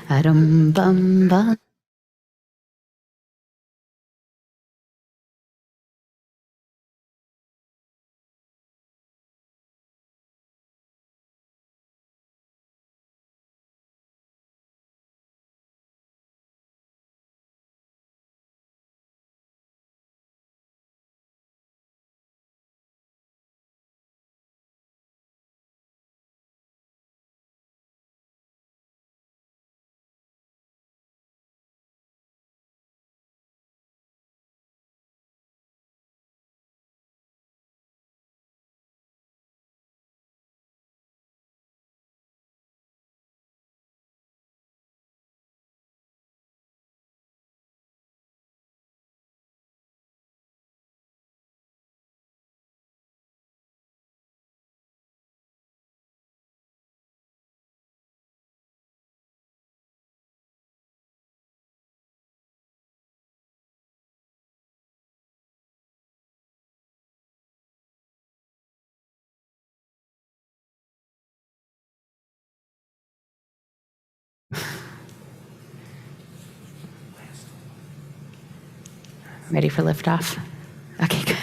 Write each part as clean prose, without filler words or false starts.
Adum bum bum. Ready for liftoff? Okay, good.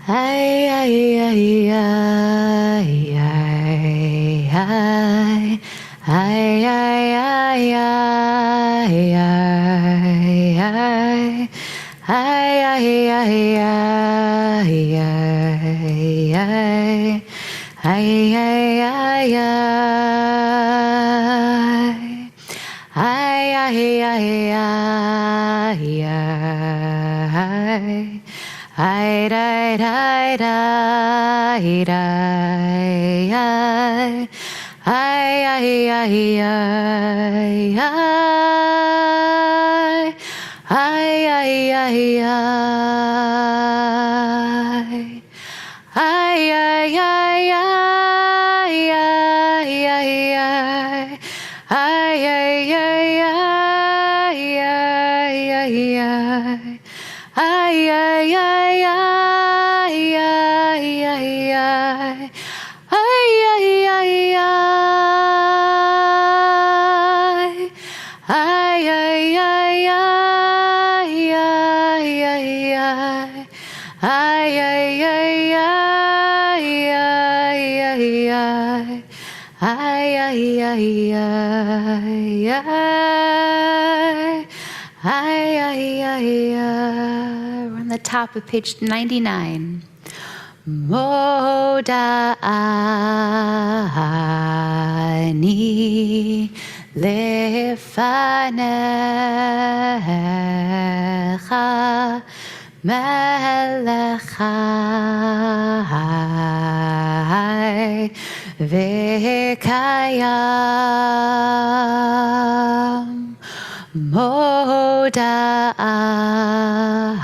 Ay, ay, ay, ay, ay, ay. Ay, ay, ay, ay, ay, ay. Ay, ay, ay, ay, ay, ay. Ay, ay, ay, ay. Ay, ay, ay, ay, ay. Ay, ay, ay, ay, ay, ay. Ay, ay, ay, ay, ay. Ay, ay, ay, ay. Ay, ay, ay, ay, ay, ay, ay. Ay, ay, ay, ay, ay, ay, ay. Ay, ay, ay, ay, ay, ay, ay. Ay, ay, ay, ay. Ay, ay, ay, ay, ay, ay, ay. Ay, ay, ay, ay, ay, ay, ay. Ay, ay, ay, ay, ay. Ay, ay, ay, ay. We're on the top of page 99. Moda ani lefanecha melechai vekayam. Moda ani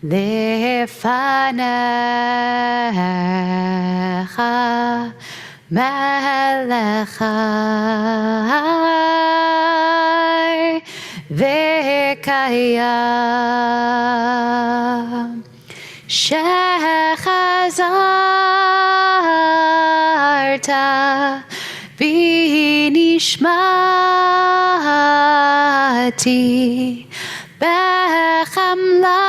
lefanecha melechai vekayam. Shechazarta binishmati bechamla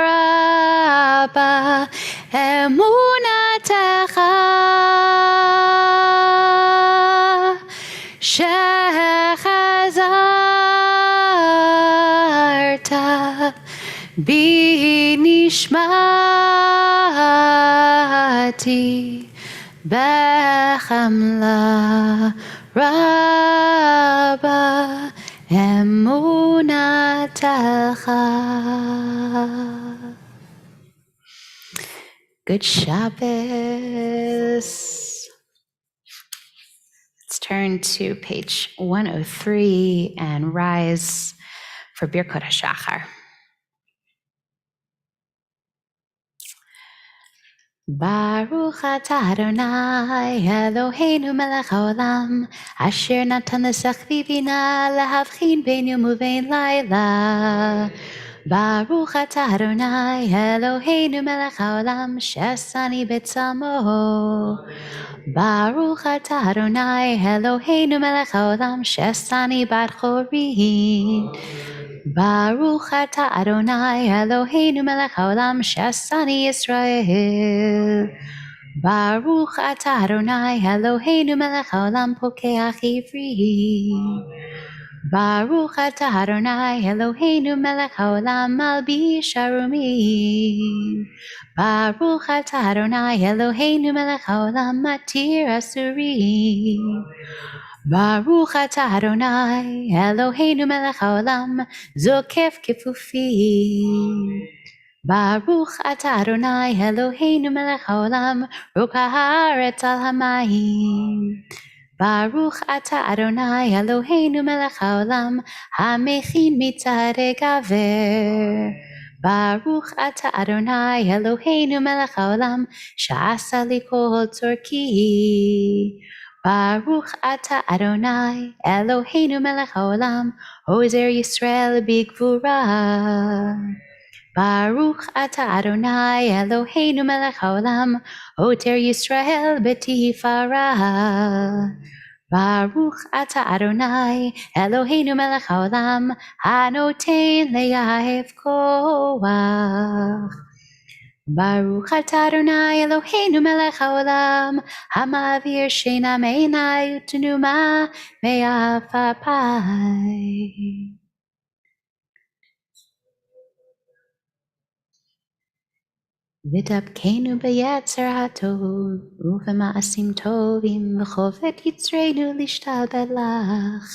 rabba emunatecha. Shechazarta binishmati bechamla rabba emunatecha. Good Shabbos. Let's turn to page 103 and rise for Birkot HaShachar. Baruch atah Adonai Eloheinu melech haolam asher natan l'sechvi bina lehavchin bein yom uvein laila Baruch atah Adonai Eloheinu melech haolam she'asani b'tzalmo. Baruch atah Adonai Eloheinu melech haolam she'asani bat chorin. Baruch atah Adonai Eloheinu melech haolam she'asani Yisrael. Baruch atah Adonai Eloheinu melech haolam pokeach ivri. Baruch atah Adonai Eloheinu melech haolam malbish harumim. Baruch atah Adonai Eloheinu melech haolam matir asurim. Baruch atah Adonai Eloheinu melech haolam zokef kefufim. Baruch atah Adonai Eloheinu melech haolam roka haaretz al hamayim. Baruch atah Adonai Eloheinu melech haolam hamechin mitzarei gaver. Baruch atah Adonai Eloheinu melech haolam sha'asa li kol tzorki. Baruch atah Adonai Eloheinu melech haolam ozer Yisrael bigvura. Baruch atah Adonai Eloheinu melech haolam oter Yisrael betifara. Baruch atah Adonai Eloheinu melech haolam hanoten leyahev koach. Baruch atah Adonai Eloheinu melech haolam hamavir sheina meinai utenuma me'afapai. V'dabkeinu b'yetzer hatov uv'ma'asim tovim v'chovet yitzreinu lishtabed lach.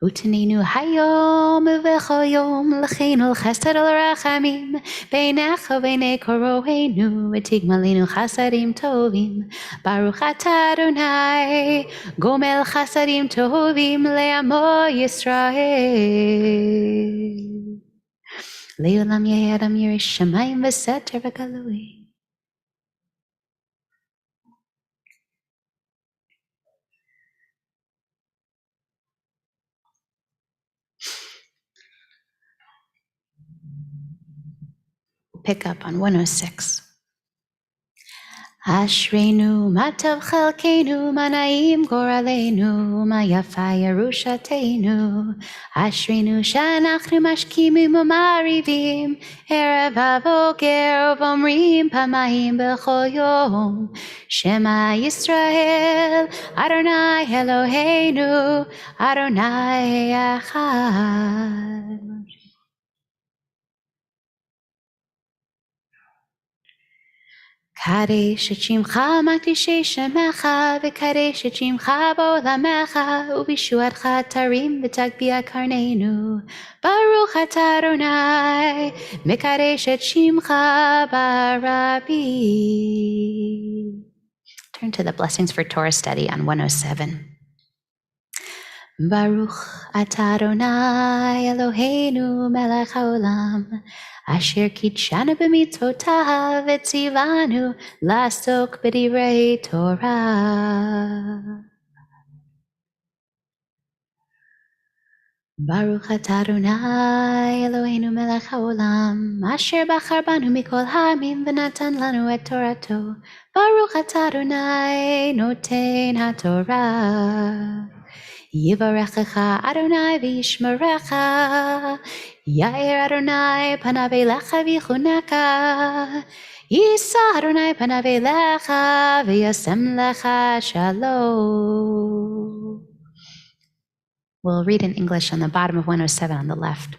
Uteninu hayom v'chol yom l'cheinu l'chesed l'rachamim beinecha v'beinei koroheinu v'tigmalinu chasadim tovim. Baruch atah Adonai gomel chasadim tovim le'amo Yisrael. Le'olam yehei adam yirei shamayim v'seter v'galui. Pick up on 106. Ashreinu matav chelkeinu manaim goraleinu mayafa yerushateinu. Ashreinu shanachnu mashkimim umarivim erev avoger vomrim pamayim b'chol yom. Shema Yisrael Adonai Eloheinu Adonai echad. Kadesh et shimcha makdishei shemecha v'kadesh et shimcha ba'olamecha u'b'shuatcha tarim v'tagbia karneinu. Baruch atah Adonai mekadesh et shimcha barabi. Turn to the Blessings for Torah study on 107. Baruch atah Adonai Eloheinu melech haolam asher kitshanu b'mitzvotav v'tzivanu la'asok b'divrei Torah. Baruch atah Adonai Eloheinu melech haolam asher bachar banu mikol ha'amim v'natan lanu et Torato. Baruch atah Adonai noten haTorah. Yivarechecha Adonai v'yishmerecha. Yair Adonai panav elecha v'yichuneka. Yisa Adonai panav elecha v'yasem lecha shalom. We'll read in English on the bottom of 107 on the left.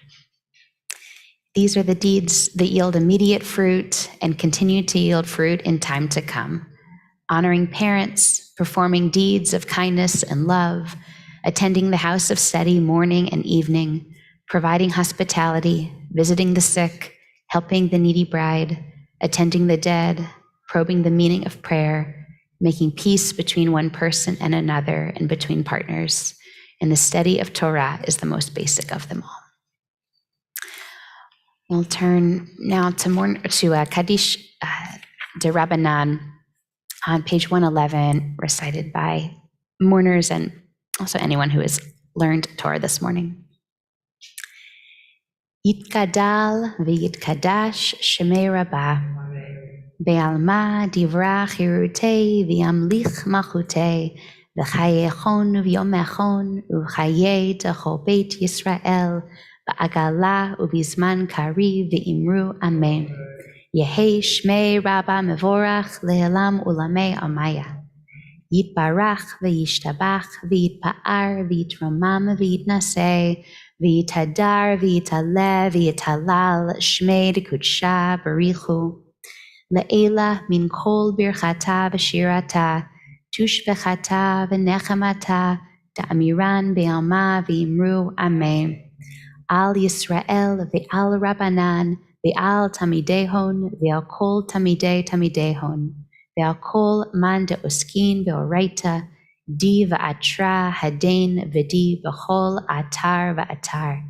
These are the deeds that yield immediate fruit and continue to yield fruit in time to come. Honoring parents, performing deeds of kindness and love, attending the house of study morning and evening, providing hospitality, visiting the sick, helping the needy bride, attending the dead, probing the meaning of prayer, making peace between one person and another and between partners. And the study of Torah is the most basic of them all. We'll turn now to Kaddish de Rabbanan on page 111, recited by mourners and also anyone who has learned Torah this morning. Yitkadal v'yitkadash shemei rabah. Be'alma divra chirutei v'yamlich machutei. V'chayechon v'yomechon u'chayei techol beit Yisrael. Ba'agala u'bizman kari v'imru amen. Yehei shmei rabba mevorach le'elam ulamei amaya. Yitbarach v'yishtabach v'yitpa'ar v'yitromam v'yitnaseh v'yitadar v'yitaleh v'yitalal shmei d'kudsha barichu. Le'ela min kol birchata v'shirata tushbechata v'nechamata ta'amiran be'alma v'imru amen. Al Yisrael ve'al Rabbanan ve'al Tamidehon ve'al kol Tamidehon ve'al kol man de'oskin be'oraita di va'atra hadain v'di b'chol atar va'atar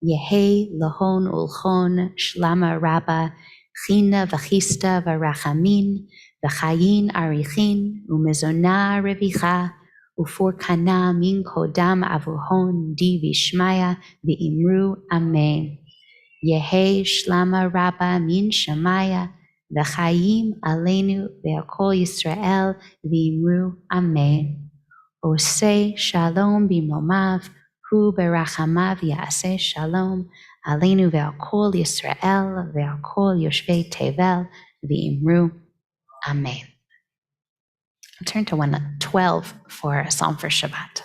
Yehei lahon ulchon shlama rabba china v'chista v'rachamin v'chayin arichin u'mezona revicha u'forkana min kodam avuhon di v'ishmaya v'imru amen. Yehei shlama rabba min shamaya v'chayim aleinu ve'akol Yisrael v'imru amen. Oseh shalom b'momav hu berachamav ya'aseh shalom aleinu ve'akol Yisrael ve'akol yoshvei tevel v'imru amen. Turn to 112 for a psalm for Shabbat.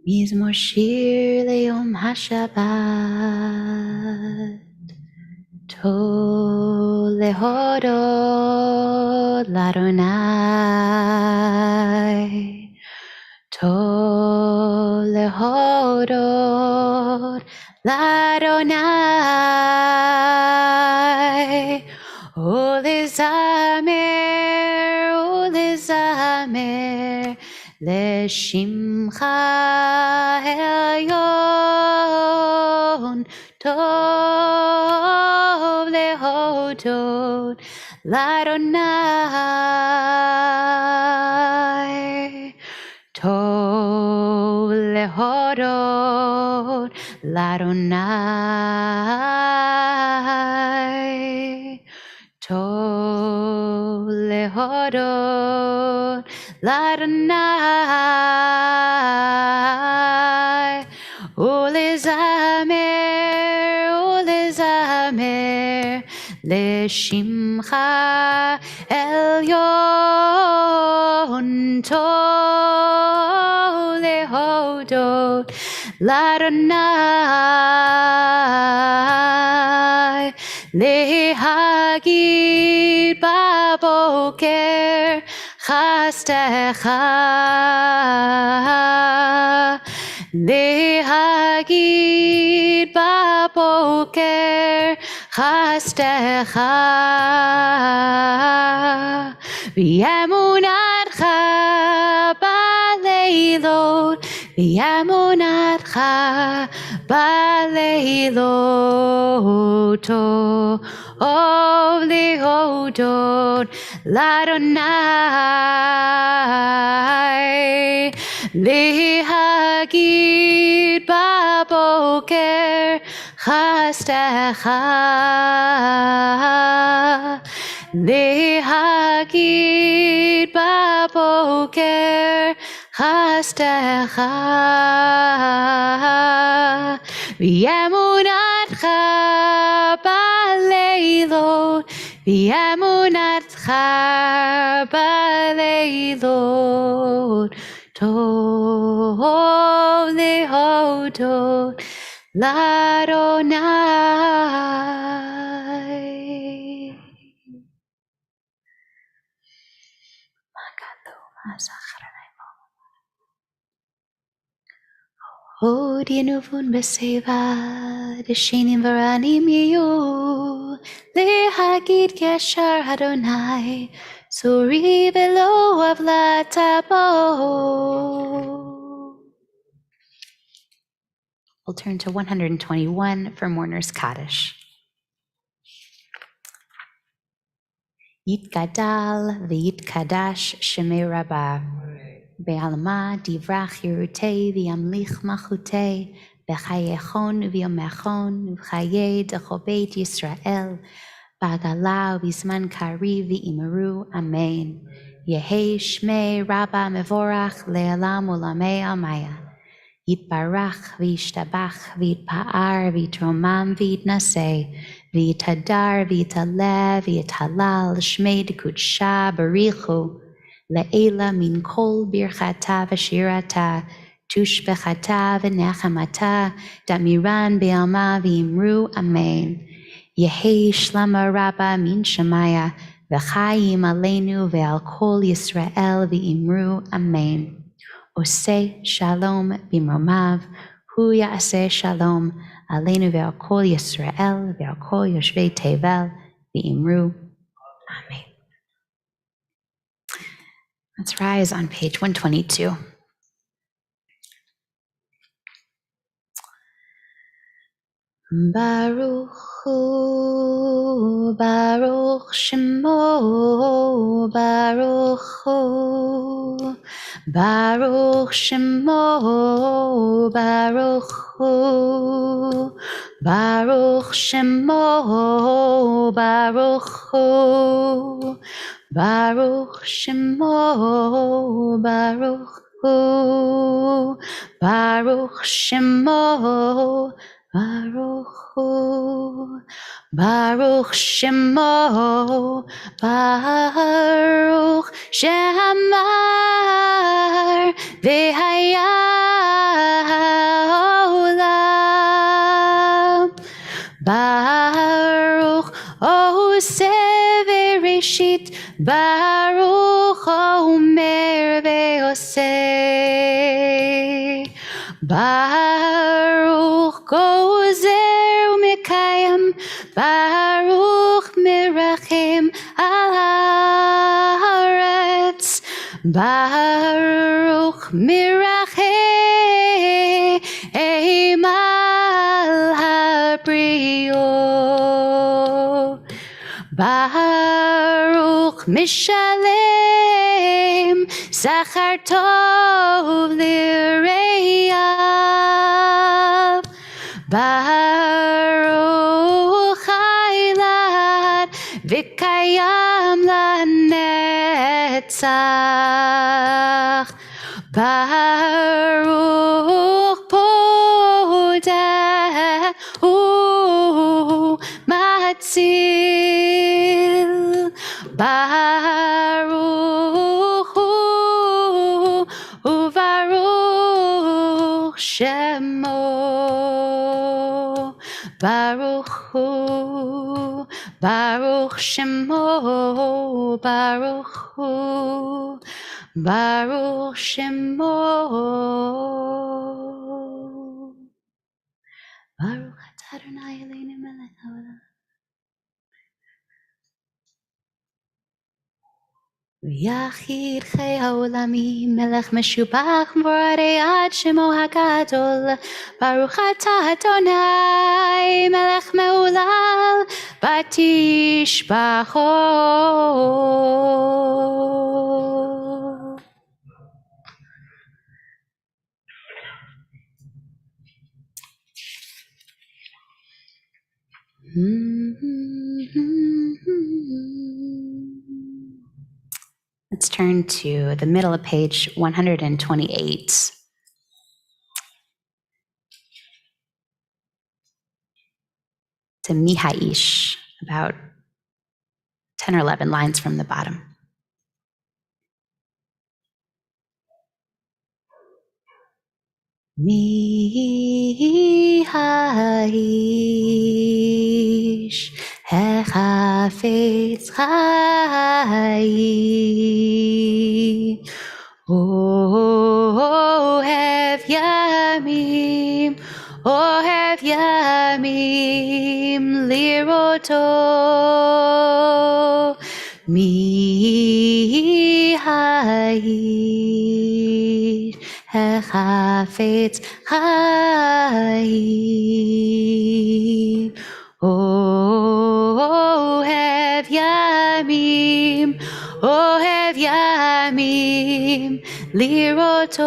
Mizmor shir le'yom haShabbat, tov lehodot l'Adonai, tov lehodot l'Adonai, u'lizamer Leshimcha elyon tov lehodot l'Adonai, tov lehodot l'Adonai, tov lehodot l'Adonai, u'lizamer leshimcha elyon tov lehodot l'Adonai, lehagid baboker chastecha, lehagid baboker chastecha, v'yamunatcha baleilot, v'yamunatcha baleilot, tov lehodot l'Adonai, lehagid baboker chastecha, lehagid baboker chastecha, v'yamunatcha baleilot, v'yamunatcha baleilot, tov lehodot l'Adonai. Hod yenuvun beseva, deshenim v'ranim yiyu, lehagid kashar Adonai, suri v'lo avlatabo. We'll turn to 121 for Mourner's Kaddish. Yitgadal v'yitkadash shemei rabah. Ve'alma divrach yirutei v'yamlich machutei v'chayechon v'yomechon v'chayei dechol beit Yisrael b'agala v'zman kari v'imeru amen. Yehi shmei rabba mevorach le'elam ulamei amaya. Yitbarach v'yishtabach v'yitpa'ar v'yitromam v'yitnaseh v'yitadar v'yitaleh v'yithalal shmei d'kudsha barichu le'ela min kol birchata v'shirata tushbechata v'nechamata damiran be'alma v'imru amen. Yehi shlama rabba min shemaya v'chayim aleinu ve'al kol Yisrael v'imru amen. Oseh shalom bimromav, hu ya'aseh shalom aleinu ve'al kol Yisrael ve'al kol yoshvei tevel v'imru amen. Let's rise on page 122. Baruch hu, Baruch Shemo, Baruch hu, Baruch Shemo, Baruch hu, Baruch Shemo, Baruch hu, Baruch Shemo, Baruch hu, Baruch Shemo, Baruch hu, Baruch Shemo, Baruch She'amar v'haya olam. Baruch Oseh v'reshit, Baruch Omer v'oseh. Baruch gozer u'mekayem, Baruch merachem al haaretz, Baruch merachem al habriot, Baruch mishalem zachar tov l'reiav, Baruch haylad v'kayam lanetzach, Baruch podeh u'matzil, Baruch hu u'baruch Shemo, Baruch hu, Baruch Shemo, Baruch hu, Baruch Shemo, Baruch atah Adonai Eloheinu melech haolam. Yachid chei haolami, melech meshubach v'orei ad shemo hagadol. Baruch atah Adonai, melech meulal, batishbacho. Let's turn to the middle of page 128. To Mihaish, about 10 or 11 lines from the bottom. Mihaish hechafetz chayim, ohev yamim, ohev yamim liroto. Mihaish hechafetz chayim, ohev yamim, ohev yamim ימים לראותו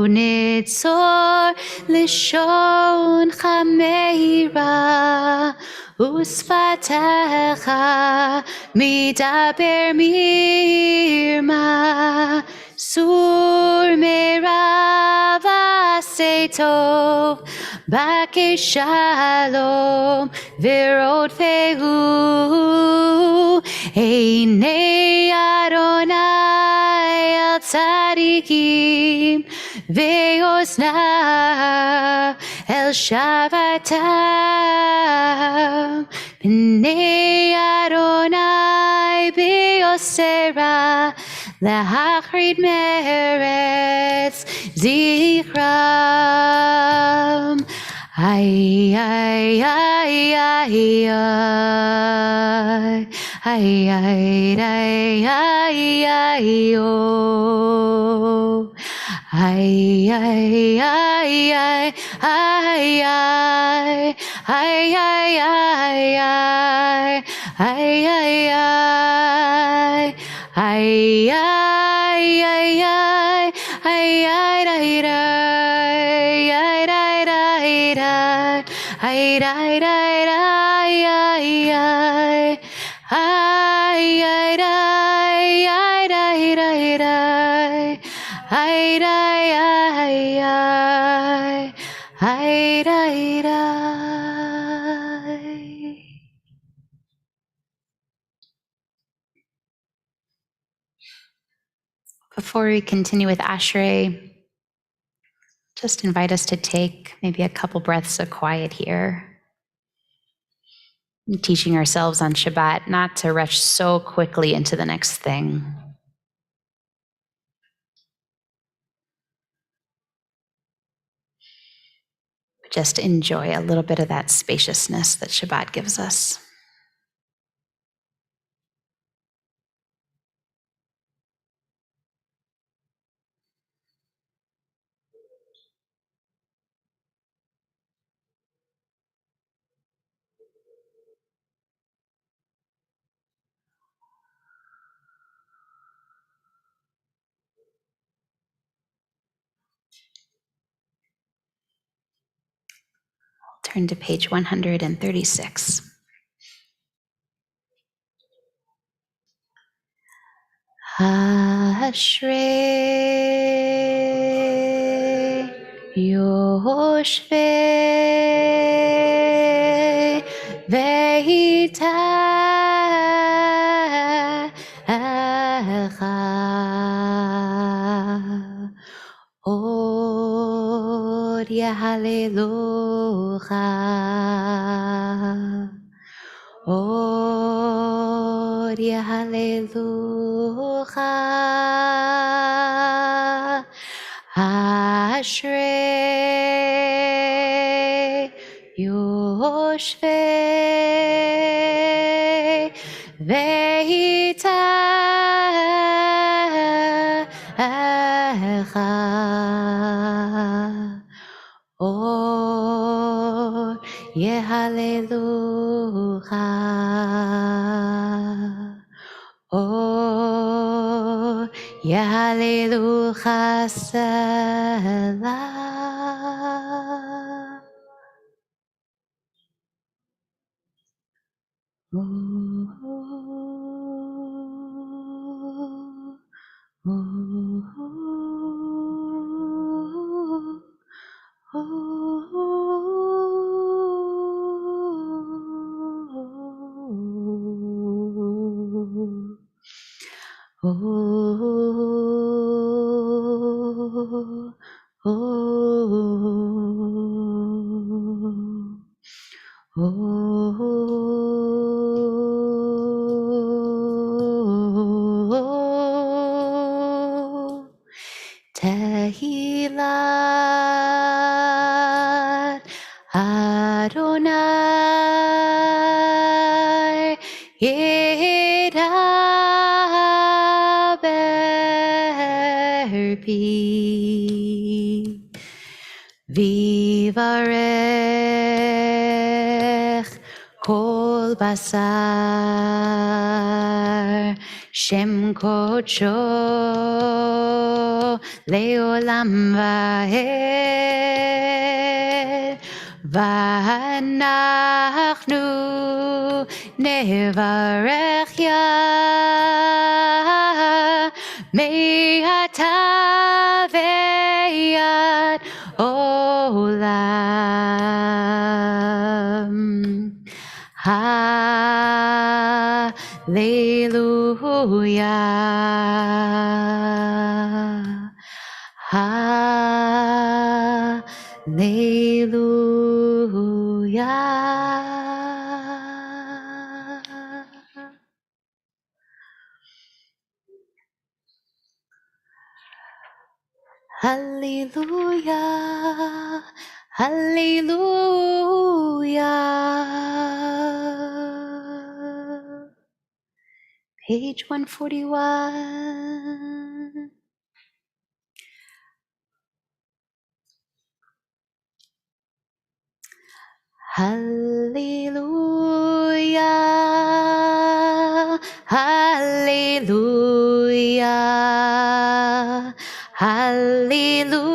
נצור לשונך מהירה ושפתיך מדבר מרמה סור מרע ועשה טוב בקש שלום ורודפהו עיני אדוני על צדיקים ואוזניו אל שבתם פני אדוני ביוסרה להחריד מארץ זכרם. Ay, ay, ay, ay, ay, ay, ay, ay, ay, ay, oh. Ay, ay, ay, ay, ay, ay, ay, ay, ay, ay, ay, ay, ay. Ay, ay, ay, ay, ay, ay, ay, ay, ay, ay, ay, ay, Before we continue with Ashrei, just invite us to take maybe a couple breaths of quiet here. And teaching ourselves on Shabbat not to rush so quickly into the next thing. Just enjoy a little bit of that spaciousness that Shabbat gives us. Turn to page 136. Ashrei Yoshvei Ve'itacha Od Yahalelucha Od Yahalelucha Ashrei Yoshvei Ve'itacha Od Yahalelucha Od Yahalelucha Selah. Tehillat Adonai Yedaber Pi Vivarech Kol Basar Shem kocho leolam vaed v'anachnu nevarech ya me'ata ve'ad olam. Hallelujah. Hallelujah. Hallelujah. Hallelujah. Page 141. Hallelujah. Hallelujah. Hallelujah.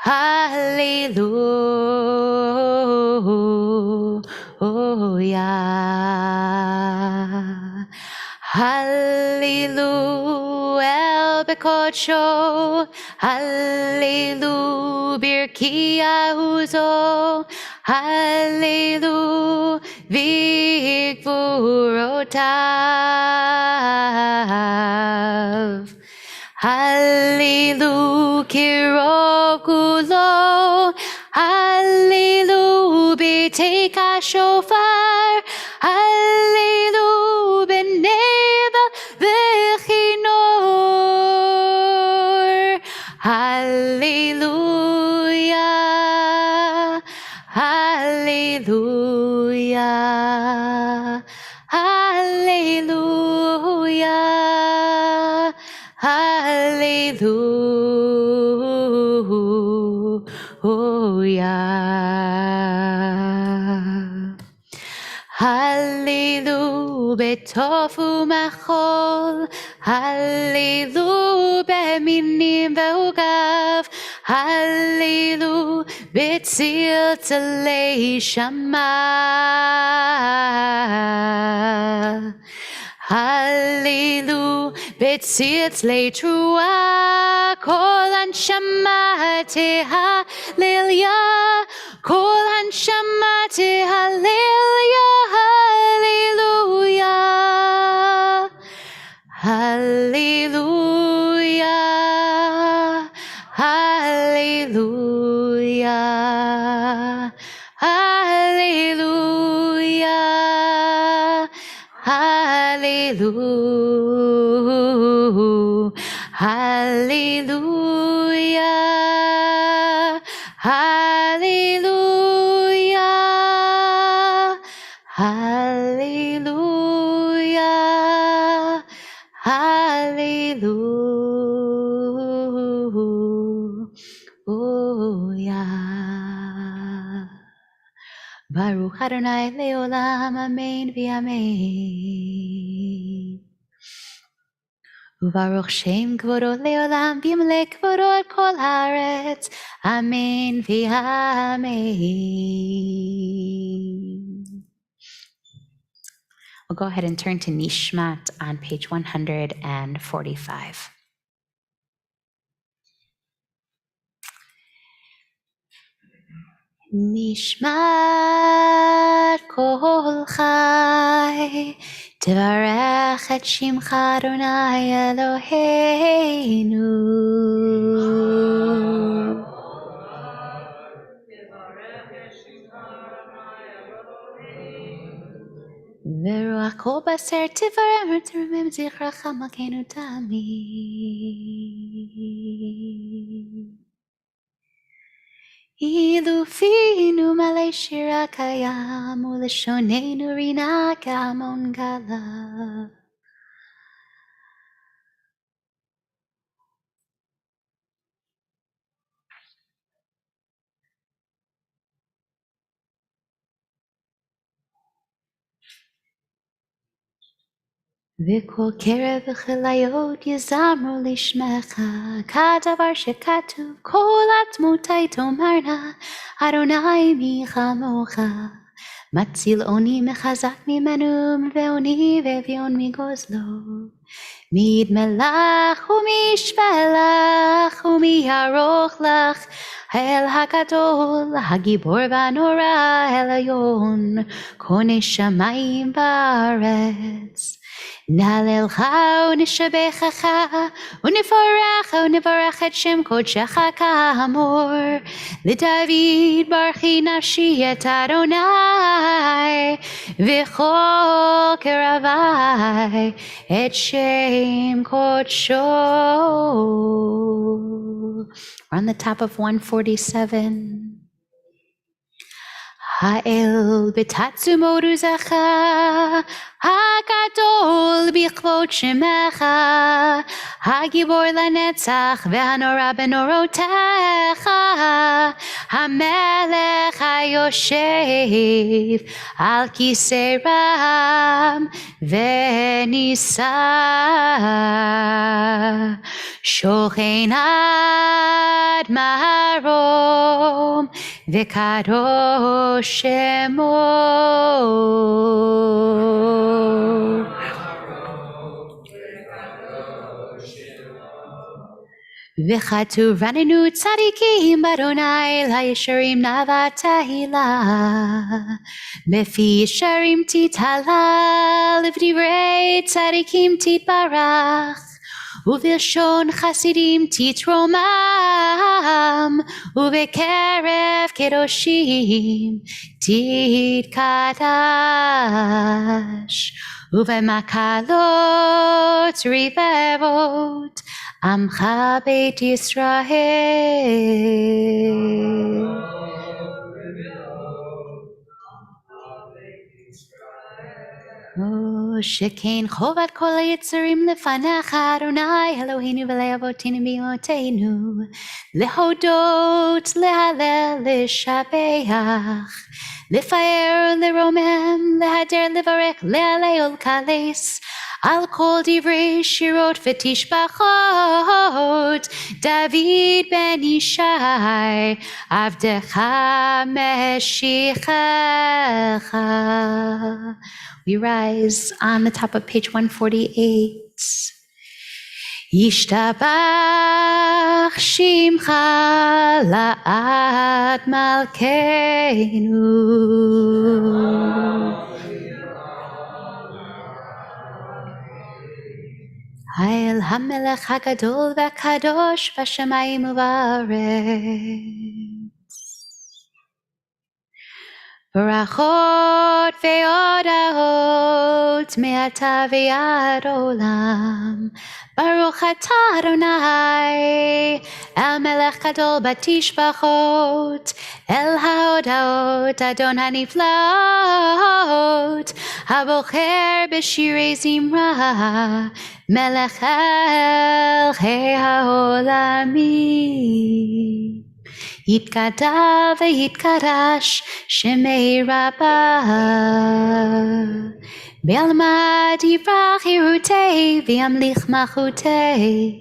Hallelujah. Hallelujah, Bekocho. Hallelujah, Birkia Uzo. Hallelujah, Vikvurotav. Hallelujah, Kirokulo. Hallelujah, Biteka Shofar. Hallelujah, Beneva Vechinor. Hallelujah. Hallelujah. Hallelujah. Hallelujah. Hallelujah, betofu machol. Hallelujah, beminim ve'ugav. Hallelujah, betzil tzalei shama. Hallelujah, betzil tzalei trua. Kol anshama tehallelujah. Kol anshama tehallelujah. Hallelujah. Hallelujah. Hallelujah. Hallelujah. Hallelujah. Hallelujah. Hallelujah. Hallelujah. Hallelujah. Baruch Adonai leolam, amen v'amen. Ubaruch Shem kvodo leolam, v'yimle kvodo al kol haaretz, amen v'amen. We'll go ahead and turn to Nishmat on page 145. Nishmat kol chai, tevarech et shimcha Adonai Eloheinu. Veruach kol baser tivarem terumem zichracha malkeinu tamid. Ilufinu malei shira kayam uleshonenu rina kamon gala. וכל קרב וכליות יזמרו לשמך, כדבר שכתוב כל עצמותי תאמרנה, אדוני מי כמוך. מציל עוני מחזק ממנו, ועוני ואביון מגוזלו. מי ידמלך ומי ישפלך ומי יערוך לך, האל הגדול, הגיבור והנורא, העליון, קונה שמיים בארץ. נהללך ונשבחך ונברך את שם קודשך כאמור. לדוד ברכי נפשי את אדוני, וכל קרבי את שם קודשו. We're on the top of 147. האל בתעצומות עוזך, הגדול בכבוד שמך, הגיבור לנצח והנורא בנורותיך, המלך היושב על כיסא רם ונישא, שוכן עד מרום וקדוש שמו. וכתוב רננו צדיקים באדוני, לישרים נאווה תהילה. בפי ישרים תתהלל, ובדברי צדיקים תתברך. ובלשון חסידים תתרומם, ובקרב קדושים תתקדש. ובמקלות רבבות עמך בית ישראל. שכן חובת כל היצרים לפניך, אדוני אלוהינו ולאבותינו באמותינו, להודות, להלל, לשבח, לפאר, לרומם, להדר, לברך, להלל ולקלס, על כל דברי שירות ותשבחות, דוד בן ישי, עבדך משיחך. We rise on the top of page 148. ישתבח שמך לעד מלכנו. האל המלך הגדול והקדוש בשמיים ובארץ. ברכות והודאות מעתה ועד עולם. ברוך אתה אדוני, אל מלך גדול בתשבחות, אל ההודאות אדון הנפלאות, הבוחר בשירי זמרה, מלך מלכי העולמים. יתגדל ויתקדש שמי רבה, בעלמא יברח חירותי וימליך מלכותי,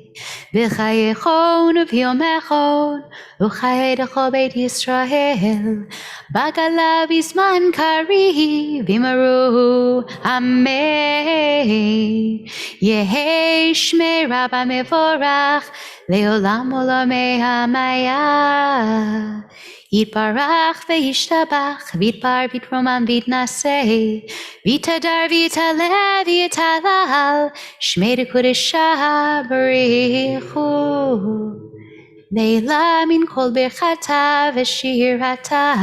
בחייכון וביומכון וחיי דכל בית ישראל, בגלה בזמן קריב אמרו אמן. יהי שמי רבה מבורך לעולם עולמי המאה. יתברך וישתבח, ויתפאר ויתרומם ויתנשא, ויתהדר ויתעלה ויתהלל, שמי דקודשה בריחו. לעילה מן כל ברכתה ושירתה,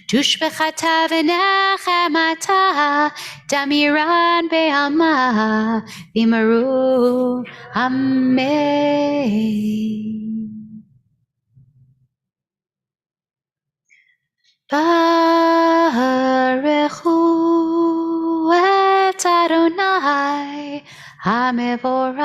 תושבחתה ונחמתה, תמירן בעלמא, ואמרו אמן. ברכו את אדוני המבורך.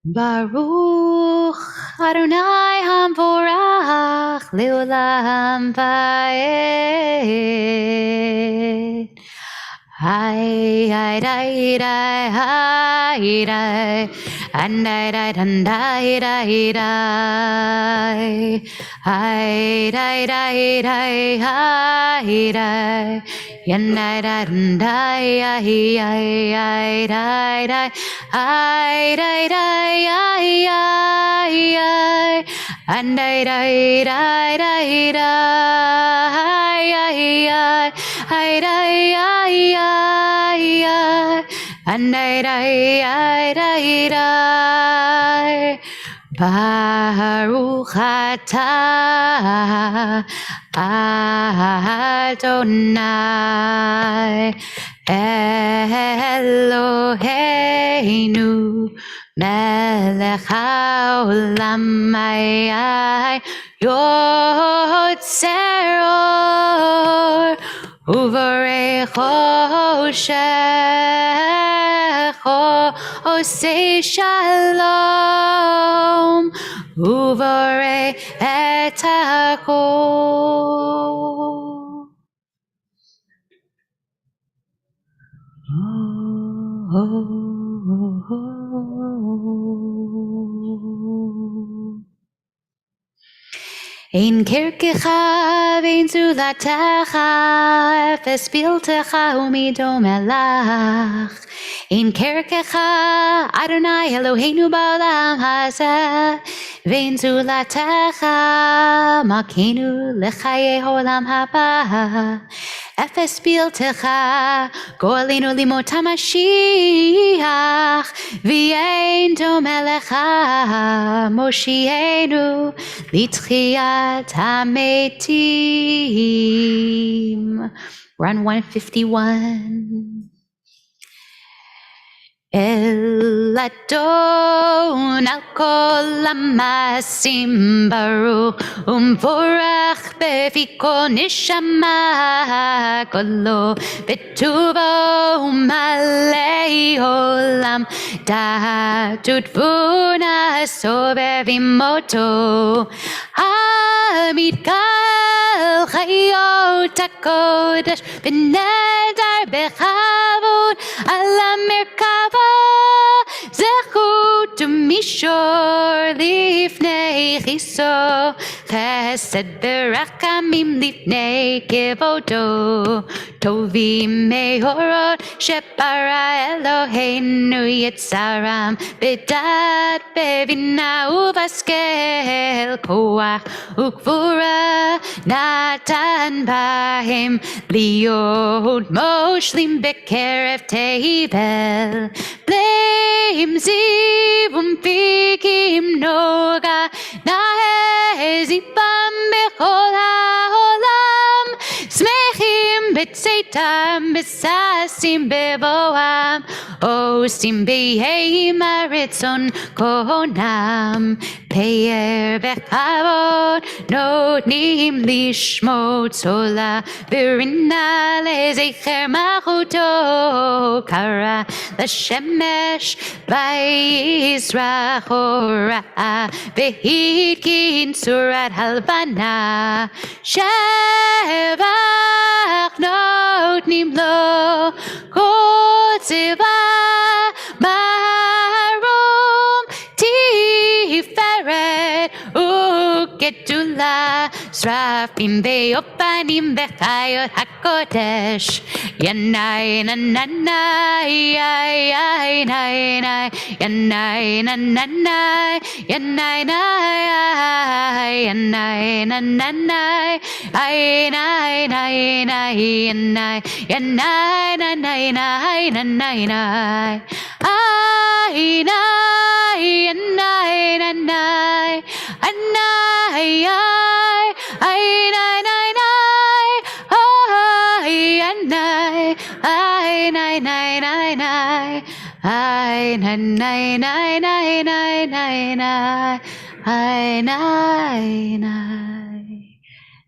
Baruch Adonai Hamvorach Leolam Vaed. Hi, hi, hi, hi, hi, hi, and I, and I, hi, hi, and I, and Baruch atah Adonai Eloheinu melech haolam yotzer or uvorei choshecho osei shalom uvorei et hakol. Ein kirkecha vein zulatecha vespiltecha umidom elach. Ein kirkecha Adonai Eloheinu ba'olam hazeh vein zulatecha makenu lechaye olam haba. Efes biltecha go'alinu limot hamashiach v'yein domelecha moshienu litchiyat hametim. Run 151. El Adon al kol hamasim baruch umvorach beviko nishama kolo betuvo umalei olam datut vuna sobevimoto hamid kal chayot hakodesh b'nedar bechavod ala merkava zechut mishor lifnei chiso chesed berachamim lifnei kevodo tovim mehorot shepara Eloheinu yitzaram bedat bevina uvaskel koach ukvura natan bahem liot moshlim bekerev tehivel blame zivum fikim noga nahezipam bechol haolam smechim betzeitam besasim bevoam osim beheim aritzon kohonam peyer bechavod notnim lishmot sola virina lezecher machuto kara l'shemesh vayizrach ora vehitkin surat halvana shevach notnim lo kol tzeva marom tiferet uketula srafim ve'opanim vechayot hakodesh yanai nananai yanai nanai yanai nananai yanai nanai yanai nananai yanai nanai yanai yanai nanai nanai nanai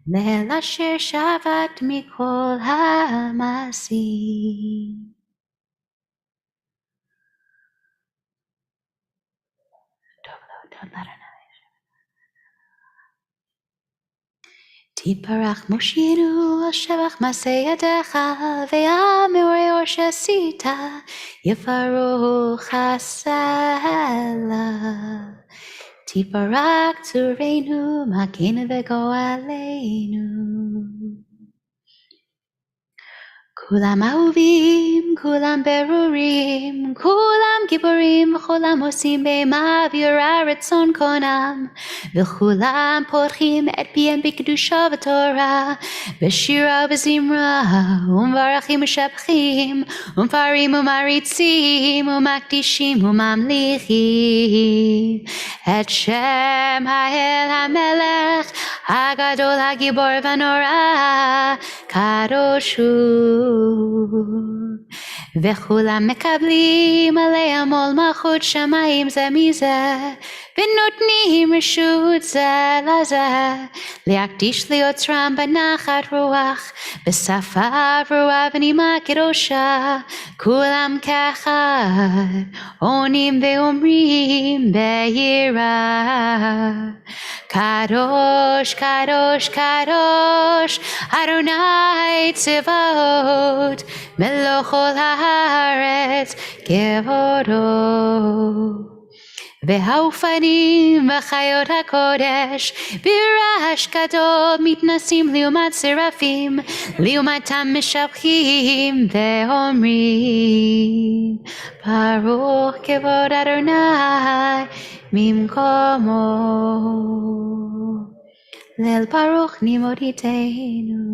Leil asher shavat mikol hamasim. תתברך מושיענו על שבח מעשה ידיך, והמאור שעשית יפרוך הסלע. תתברך צורנו, מגן וגואלנו. כולם אהובים, כולם ברורים, כולם גיבורים, וכולם עושים במעביר הרצון קונם, וכולם פותחים את פיהם בקדושה ותורה, בשירה ובזמרה, ומברכים ומשבחים, ומפארים ומריצים, ומקדישים וממליכים, את שם האל המלך, הגדול הגיבור ונורא, קדוש הוא. וכולם מקבלים עליהם עול מלכות שמיים זה מזה, ונותנים רשות זה לזה, להקדיש ליוצרם בנחת רוח, בשפה ברורה ונימה קדושה, כולם כאחד עונים ואומרים ביראה, קדוש קדוש קדוש אדוני צבאות מלוך כל הארץ כבודו. והאופנים וחיות הקודש ברעש גדול מתנסים לעומת שרפים, לעומתם משבחים ואומרים ברוך כבוד אדוני ממקומו. ליל ברוך נמודיתנו.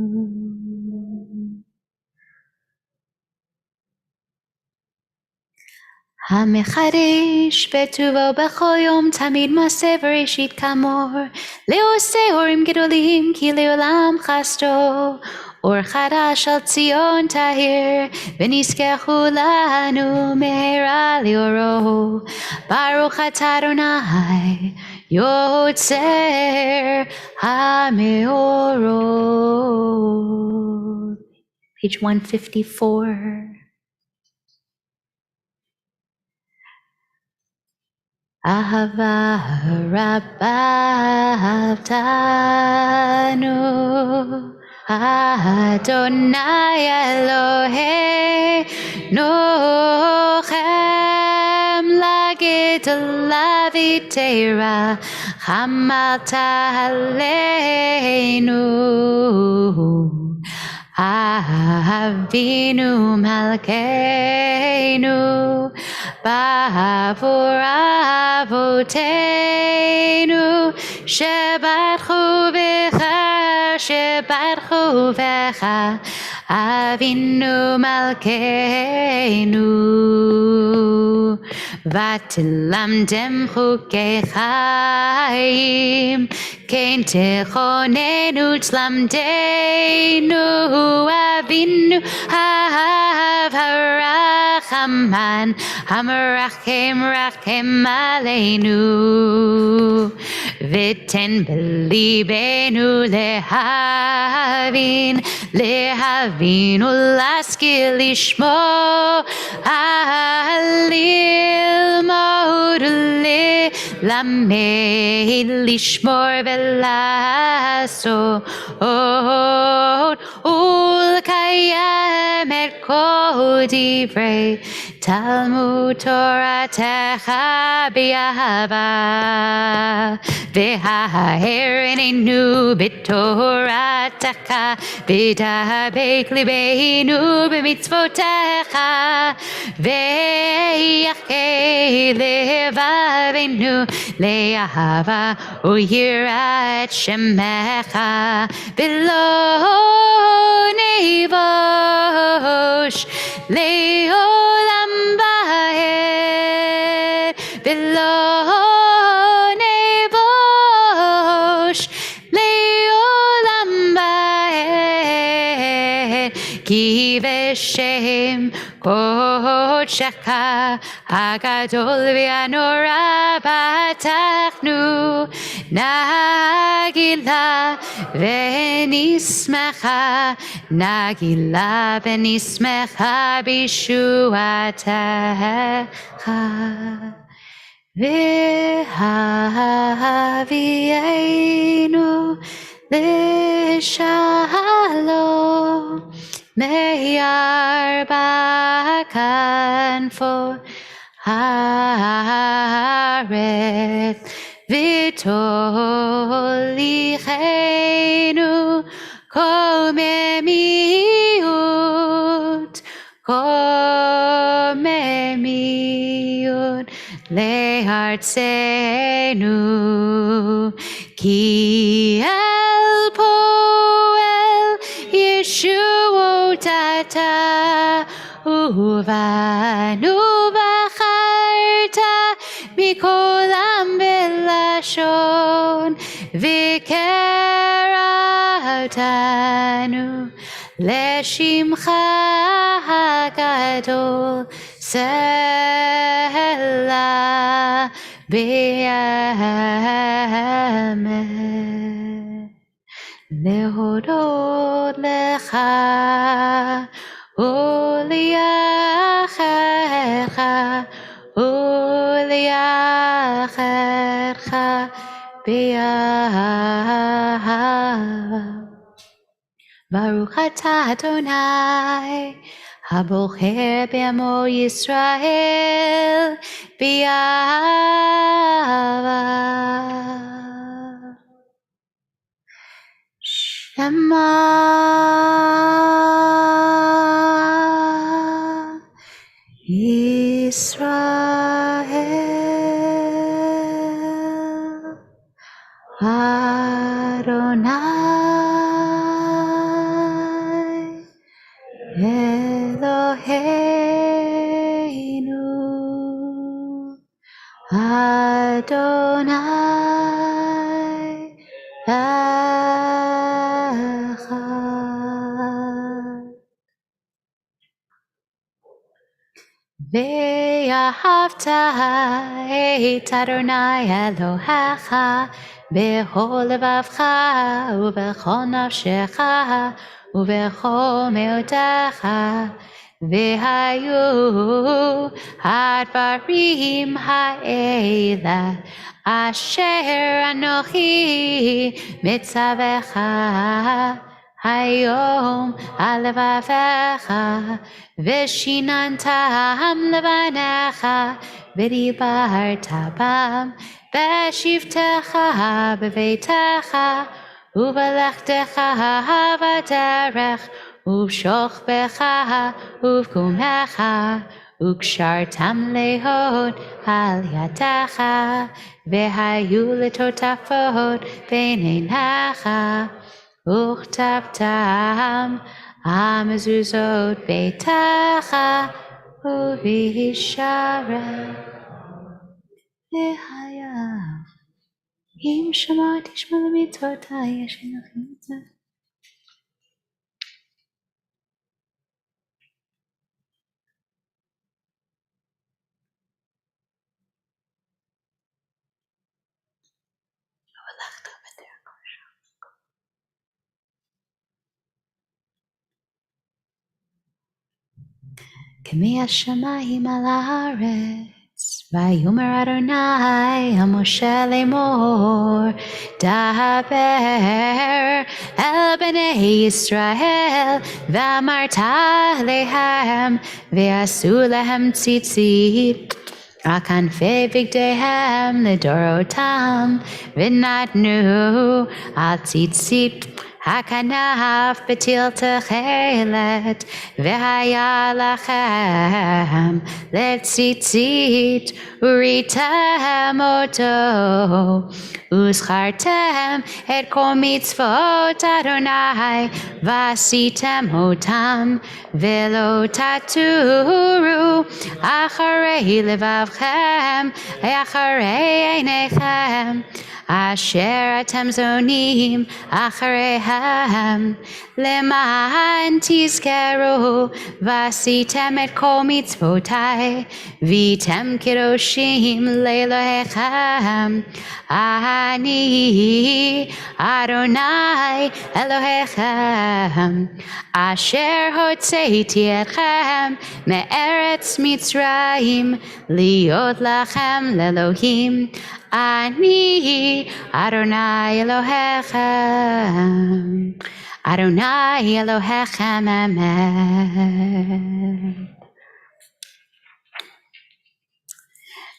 המחדש בטובו בכל יום תמיד מעשה בראשית כאמור, לעושה אורים גדולים כי לעולם חסדו, אור חדש על ציון תאיר, ונזכה כולנו מהרה לאורו. ברוך אתה אדוני יוצר המאורות. Page 154. אהבה רבה אהבתנו, אדוני אלוהינו, לגדולה ותרא חמלת עלינו. אבינו מלכנו בעבור אבותינו, שבטחו בך, שבטחו בך, אבינו מלכנו. ותלמדם חוקי חיים, כן תכוננו תלמדנו, אבינו האב הרחמן, המרחם רחם עלינו. ותן בליבנו להבין ולהשכיל לשמוע, ללמוד וללמד, לשמור ולעשות, ולקיים את כל דברי תלמוד תורתך באהבה. והערננו בתורתך, ודבק ליבנו במצוותיך, ויחכה לבבנו לאהבה וליראת שמך, ולא נבוש לעולם ועד, ולא נבוש לעולם ועד, כי בשם קודשך הגדול והנורא פתחנו, נגילה ונשמחה, נגילה ונשמחה בישועתך. והביאנו לשלום מארבע כנפות הארץ ותוליכנו קוממיות לארצנו כי אל פועל ישועות אתה ובנו בחרת מכולם בלשון וקראתנו לשמך הגדול סלע באמת להודות לך ולייחדך ולייחדך באהבה ברוך אתה אדוני הבוחר בעמו ישראל באהבה שמע ישראל אדוני Eloheinu Adonai Echad ואהבת את אדוני אלוהיך בכל לבבך ובכל נפשך ובכל מאודך והיו הדברים האלה אשר אנוכי מצווך היום על לבביך ושיננתם לבניך ודיברת בם בשבתך בביתך ובלכתך בדרך ובשוכבך ובקומך וקשרתם להיות על ידך והיו לטוטפות בין עיניך וכתבתם המזוזות ביתך ובישרת והיה אם שמע תשמע למצוותיי יש לכם את זה כמי השמיים על הארץ ויאמר אדוני אל משה לאמור דבר אל בני ישראל ואמרת להם ועשו להם ציצית על כנפי בגדיהם לדורותם ונתנו על ציצית הכנף בטיל תכלת והיה לכם לציצית וראיתם אותו וזכרתם את כל מצוות אדוני ועשיתם אותם ולא תטורו אחרי לבבכם אחרי עיניכם אשר אתם זונים אחריהם, למען תזכרו ועשיתם את כל מצוותיי, והייתם קדושים לאלוהיכם. אני אדוני אלוהיכם, אשר הוצאתי אתכם מארץ מצרים, להיות לכם לאלוהים. אני אדוני אלוהיכם, אדוני אלוהיכם אמת.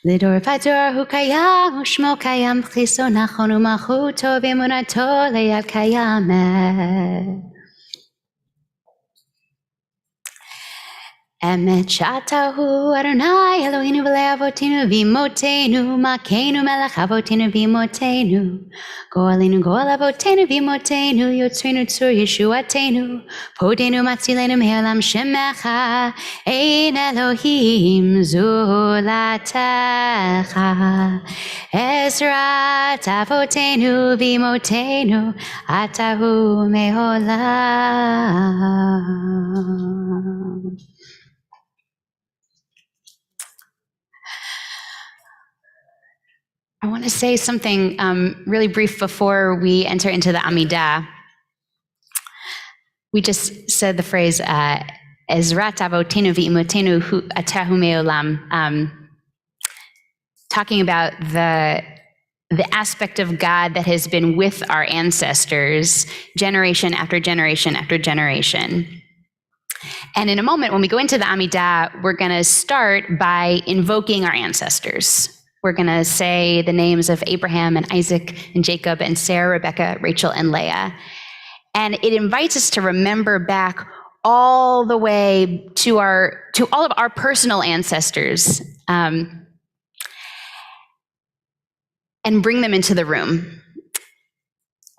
לדור ודור הוא קיים, ושמו קיים, כיסו נכון ומלכותו ואמונתו ליד קיימת. אמת שאתה הוא אדוני אלוהינו ולאבותינו ואמותינו, מלכנו מלך אבותינו ואמותינו, גואלנו גואל אבותינו ואמותינו, יוצרנו צור ישועתנו, פודנו מצילנו מעולם שמך, אין אלוהים זולתך. עזרת אבותינו ואמותינו, אתה הוא מעולם. I want to say something really brief before we enter into the Amidah. We just said the phrase, Ezrat avotenu v'imotenu atahu me'olam, talking about the aspect of God that has been with our ancestors generation after generation after generation. And in a moment, when we go into the Amidah, we're going to start by invoking our ancestors. We're going to say the names of Abraham and Isaac and Jacob and Sarah, Rebecca, Rachel, and Leah. And it invites us to remember back all the way to all of our personal ancestors, and bring them into the room.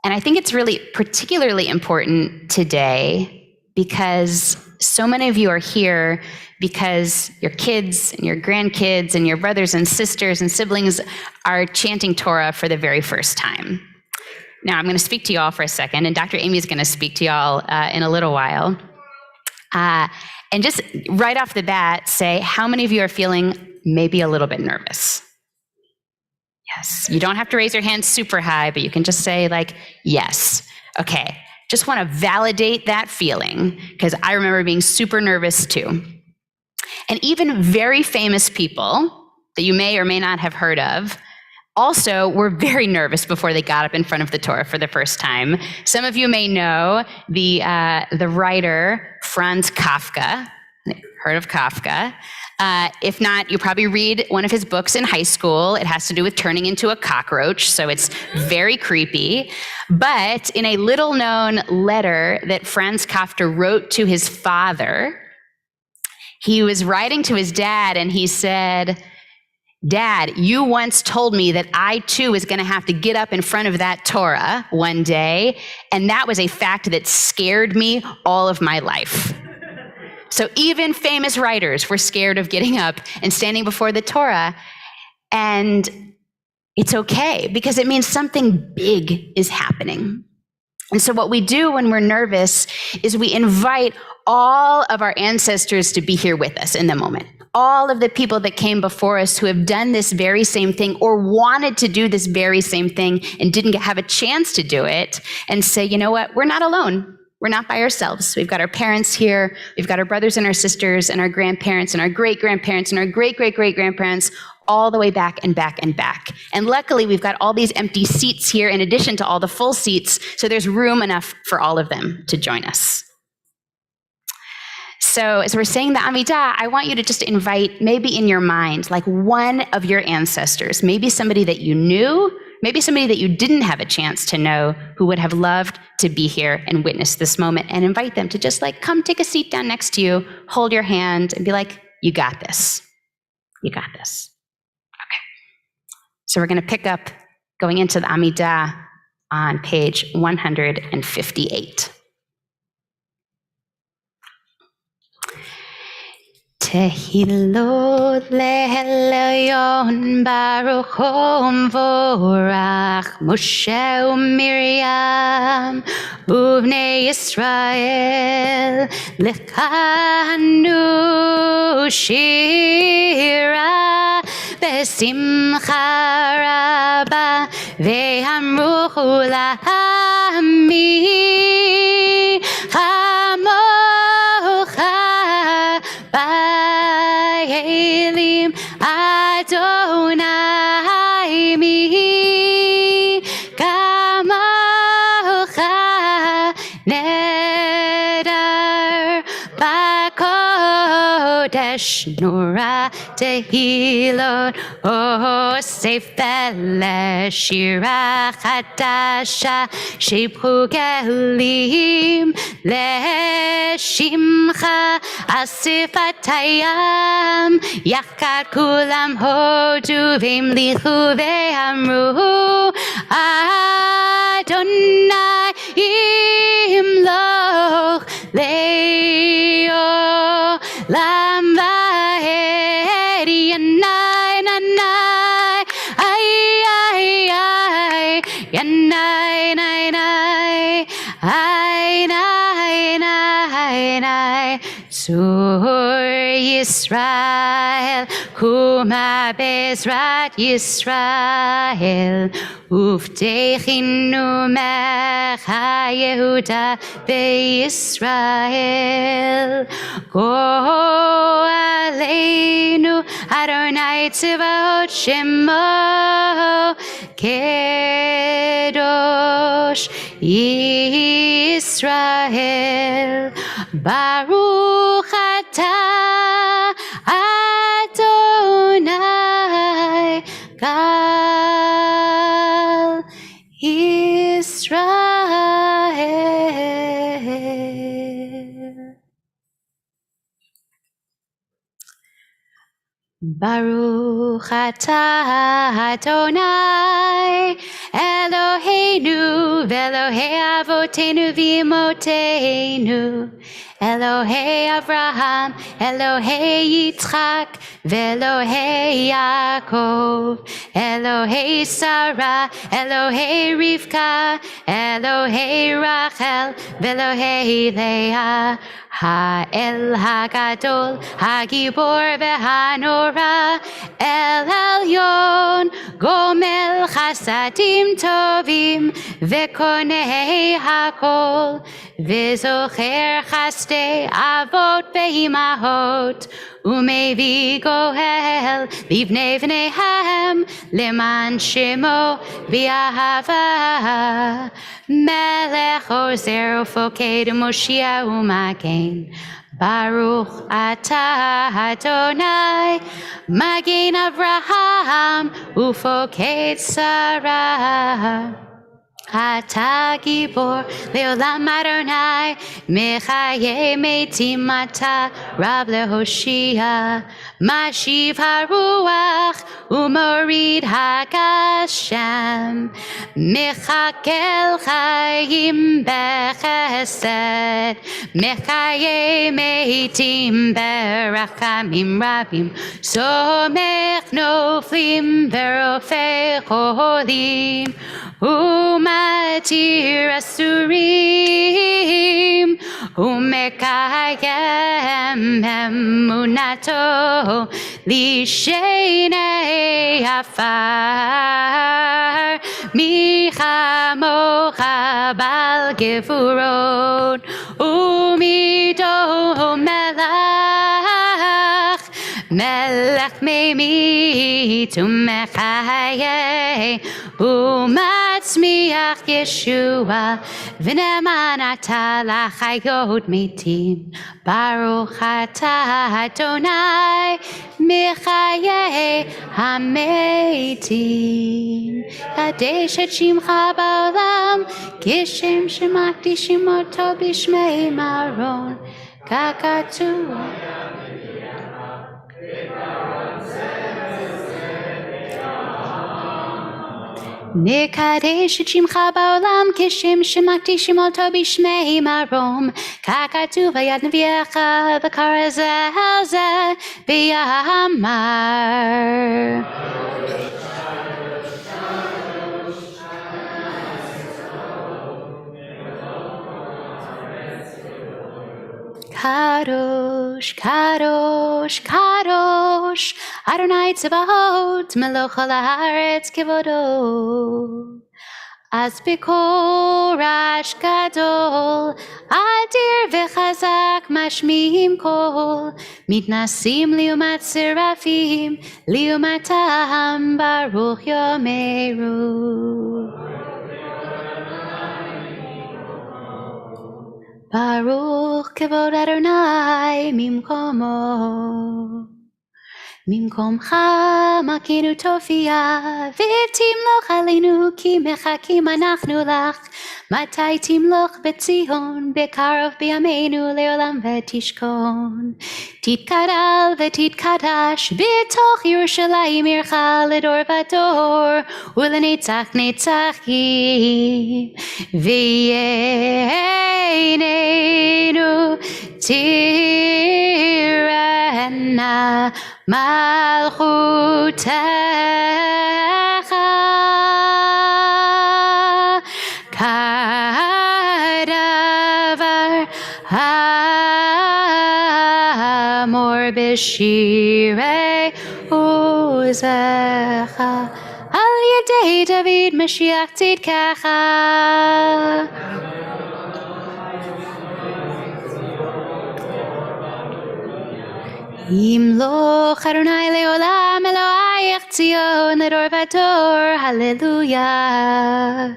And I think it's really particularly important today because so many of you are here because your kids and your grandkids and your brothers and sisters and siblings are chanting Torah for the very first time. Now, I'm going to speak to you all for a second, and Dr. Amy is going to speak to you all in a little while. And just right off the bat, say how many of you are feeling maybe a little bit nervous? Yes. You don't have to raise your hand super high, but you can just say like, yes. Okay. Just want to validate that feeling because I remember being super nervous too. And even very famous people that you may or may not have heard of also were very nervous before they got up in front of the Torah for the first time. Some of you may know the writer Franz Kafka. Heard of Kafka? If not, you probably read one of his books in high school. It has to do with turning into a cockroach, so it's very creepy. But in a little-known letter that Franz Kafka wrote to his father, he was writing to his dad, and he said, "Dad, you once told me that I too was going to have to get up in front of that Torah one day, and that was a fact that scared me all of my life." So even famous writers were scared of getting up and standing before the Torah. And it's okay because it means something big is happening. And so what we do when we're nervous is we invite all of our ancestors to be here with us in the moment. All of the people that came before us who have done this very same thing or wanted to do this very same thing and didn't have a chance to do it, and say, you know what, we're not alone. We're not by ourselves. We've got our parents here. We've got our brothers and our sisters and our grandparents and our great-grandparents and our great-great-great-grandparents all the way back and back and back. And luckily, we've got all these empty seats here in addition to all the full seats, so there's room enough for all of them to join us. So as we're saying the Amidah, I want you to just invite, maybe in your mind, like one of your ancestors, maybe somebody that you knew, maybe somebody that you didn't have a chance to know who would have loved to be here and witness this moment, and invite them to just like come take a seat down next to you, hold your hand, and be like, you got this. You got this. Okay. So we're going to pick up going into the Amidah on page 158. Tehilot le'elyon Baruch Vorach Moshe u'Miriam Uvnei Yisrael Lekanu Shira Besimcha Rabba Ve'amru La'ami Chamocha Ba'elim Adonai mi kamocha Nedar Ba'kodesh Nura Tehilot Osef Shira Chadasha Shibchu Kelim Leshimcha Asifatayam Yachad Kulam Hodu Vimlichu Ve'amru Adonai Imloch Leo Lam Va'ed Yanai Nanai Ay Ay Ay Yanai Nai Nai Ay Nai Nai Nai Zur Yisrael Kuma Bezrat Yisrael Uvtechinu Mecha Yehuda Be'Yisrael Go Aleinu Adonai Tzivot Shemo Kedosh Yisrael Baruch Atah Adonai Gal Israel. Baruch atah Adonai Eloheinu v'Elohei avotenu v'imotenu Elohei Avraham Elohei Yitzchak v'Elohei Yaakov Elohei Sarah Elohei Rivka Elohei Rachel v'Elohei Leah Ha'el Hagadol Hagibor v'Hanora El Elyon Gomel Chasadim Tovim V'Konei Hakol V'Zocher Chasdei Avot Ve'imahot Umevi Goel Livnei V'neihem Leman Shemo V'Ahava Melech Ozer Ufoked Moshiach U'Magen Baruch atah Adonai Magen Avraham Ufoked Sarah Ata Gibor Leolam Adonai Mechaye Meitim Ata Rab Lehoshia Mashiv HaRuach Umorid HaGashem Mechakel Chayim Bechesed Mechaye Meitim Berachamim Rabim Somech Noflim Verofei Cholim Umatir Asurim Umekayem Emunato Lishenei Afar Michamocha Bal Gevurot Umido Melach Melech Meimit Umechaye Umatzmiach Yeshua V'neman Ata L'chayot Mitim Baruch Atah Adonai Mechaye HaMeitim Kadesh et Shimcha Ba'olam Kishem Shemati Shimoto B'Shmei Maron Kakatu נקדש את שמך בעולם כשם שמקדישים אותו בשמי מרום, ככתוב היד נביאך וקרא זה על זה ויאמר. קדוש, קדוש, קדוש, אדוני צבאות, מלוך כל הארץ כבודו. אז בקול רעש גדול, אדיר וחזק משמיעים קול, מתנסים לעומת שרפים, לעומתם ברוך יאמרו. ברוך כבוד אדוני ממקומו. ממקומך מקינו תופיע, ותמלוך עלינו כי מחכים אנחנו לך. מתי תמלוך בציון, בקרוב בימינו לעולם ותשכון. תתקדל ותתקדש בתוך ירושלים עירך לדור ודור, ולנצח נצחים. ויהננו תירנה מלכותך, כדבר האמור בשירי עוזך, על ידי דוד משיח צדקך. ימלוך אדוני לעולם, אלוהיך ציון לדור ודור, הללויה.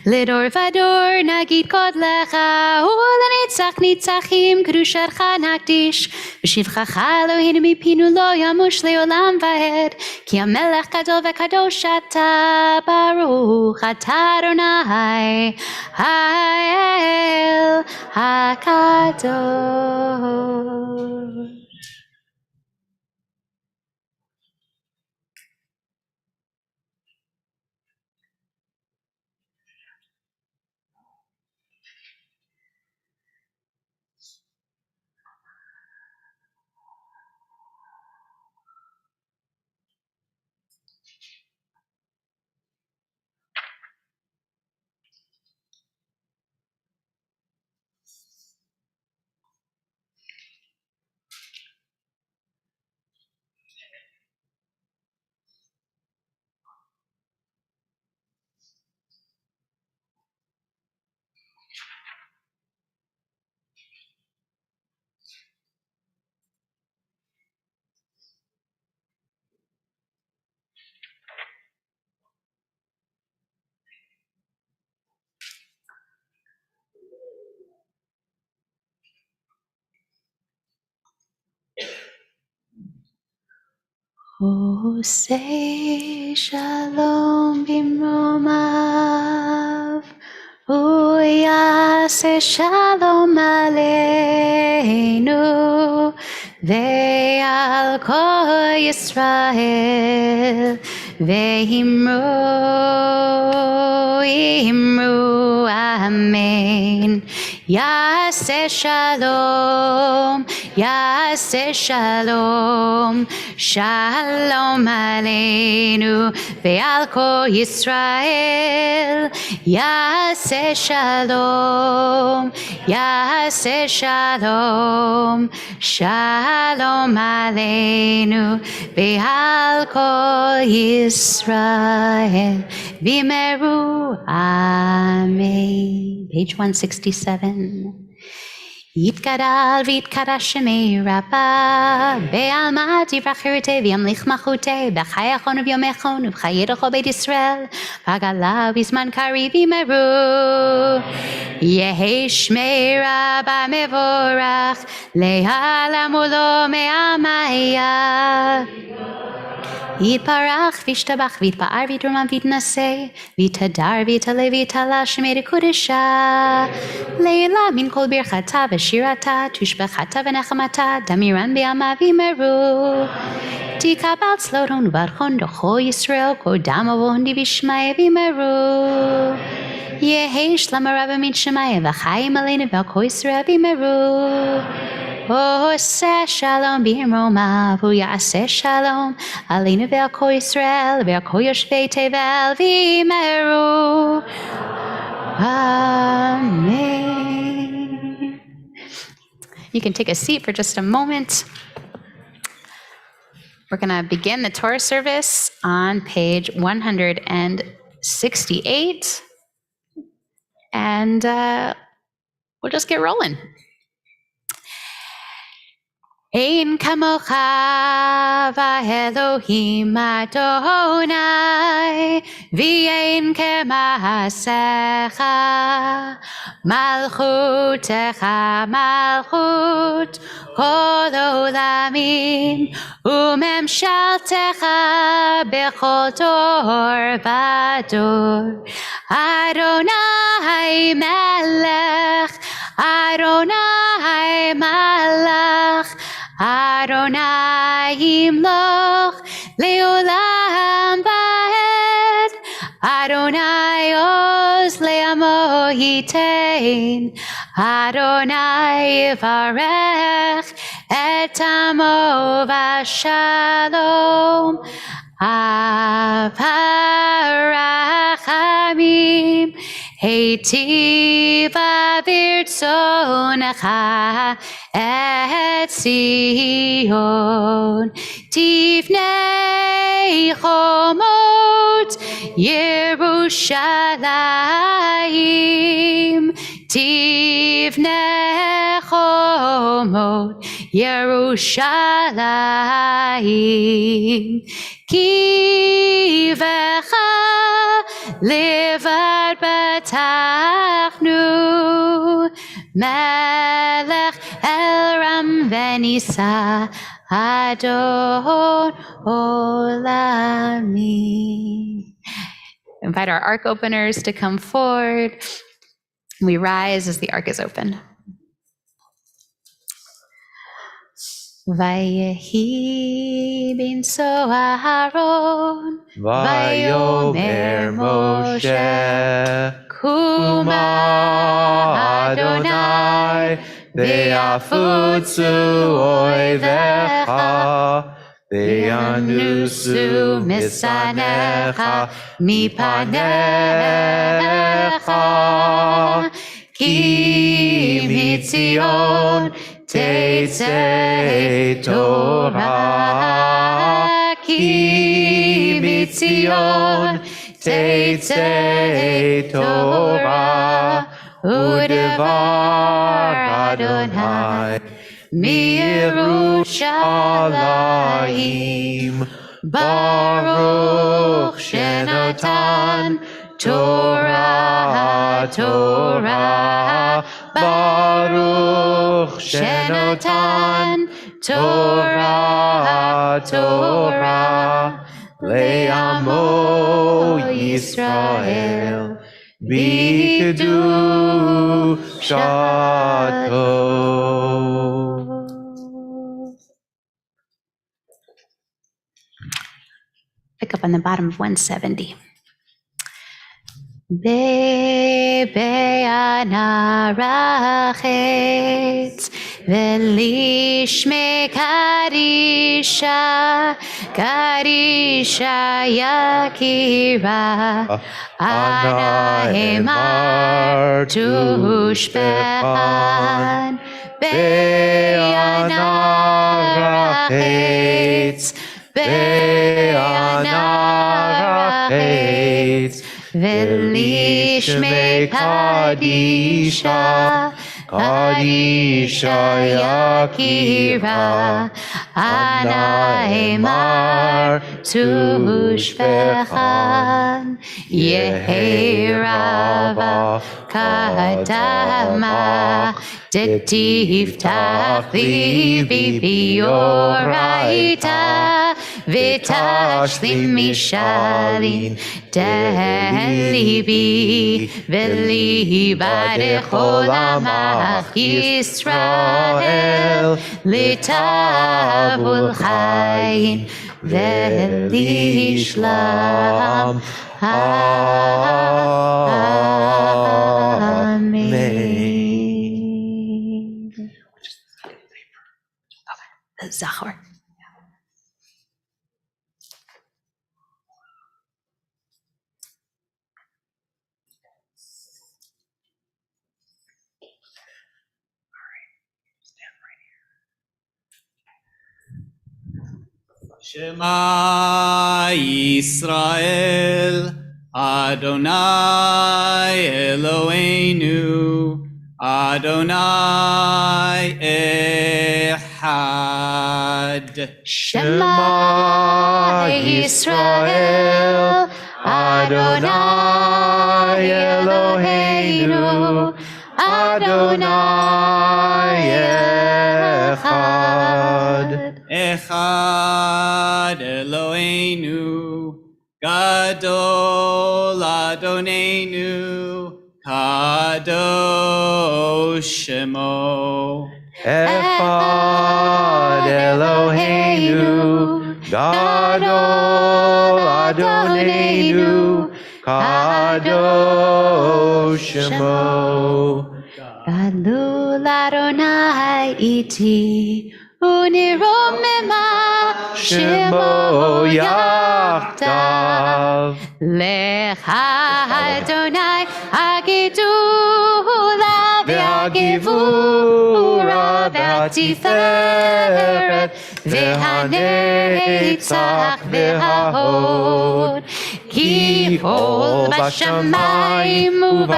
לדור ודור נגיד גודלך, ולנצח נצחים קדושתך נקדיש. בשבחך אלוהינו מפינו לא ימוש לעולם ועד, כי המלך גדול וקדוש אתה, ברוך אתה אדוני האל הקדוש. עושה שלום במרומיו, הוא יעשה שלום עלינו ועל כל ישראל, ואמרו אמן. יעשה שלום, יעשה שלום, שלום עלינו ועל כל ישראל. יעשה שלום, יעשה שלום, שלום עלינו ועל כל ישראל. ואמרו אמן. Page 167. יתגדל ויתקדש שמי רבה, בעלמא תברך חירותי וימליך מלכותי, בחייכון וביומכון ובחיי כל בית ישראל, בגלה בזמן קריב יאמרו. יהי שמי רבה מבורך, לעלם ולא מעמיה. יתברך וישתבח ויתפאר ויתרומם ויתנשא, ויתהדר ויתעלה ויתעלה שמי לקודשה. לעילה מן כל ברכתה ושירתה, תושבחתה ונחמתה, דמירן בימיו יאמרו. תקבל צלותון וברכון דרכו ישראל, קודם עוון דיבישמי וימרו. יהי שלום רב מן שמיים וחיים עלינו ועל כל ישראל וימרו. עושה שלום במרומיו, הוא יעשה שלום עלינו ועל כל ישראל ועל כל יושבי תבל וימרו. Amen. You can take a seat for just a moment. We're going to begin the Torah service on page 168. And we'll just get rolling. Ein kamocha v'Elohim Adonai, v'ein kemaasecha, malchutecha malchut kol olamim, umemshaltecha bechol dor v'dor. Adonai melech, Adonai malach, Adonai yimloch leolam va'ed, Adonai oz le'amo yitein, Adonai yivarech et amo v'shalom, avarachamim heitiv avirtzonecha et Zion, tivnei chomot Yerushalayim, tivnei chomot Yerushalayim, kivecha levad batachnu, melech elram venisa adon olami. Invite our ark openers to come forward. We rise as the ark is opened. Vayehi binso Aharon, Vayomer Moshe, Kuma Adonai, Ve'afutzu oivecha, Ve'anusu misanecha, mipanecha, Ki mitzion Tetzei Torah, Ki mitzion Tetzei Torah, Udevar Adonai miYerushalayim, Baruch Shenatan Torah, Torah, Baruch Shenatan Torah, Torah, Le'amo Yisrael, B'kedushato. Pick up on the bottom of 170. Be'anarachetz Velishme Kadisha, Kadisha Yakira, Ana Emar Tushbechan, Be'anarachetz, Be'anarachetz, Velishme Kadisha, Kadisha Yakira, Ana Emar Tushbechan, Yehi Rava Kadama, Detiftach Libi Bioraita, Vitashlim Mishalin, Delibi, Veliba Decholamach Yisrael, Litavul Chayin, ולשלם. Amen. The Zachor. Shema Yisrael, Adonai Eloheinu, Adonai Echad. Shema Yisrael, Adonai Eloheinu, Adonai Echad. Echad Eloheinu, Gadol Adonenu, Kadosh Shemo. Echad Eloheinu, Gadol Adonenu, Kadosh Shemo. Gadol Adonai iti, uniromema Shemo yachdav. Lecha Adonai הגדולה והגבורה והתפארת והנצח וההוד כי הול בשמיים ובארץ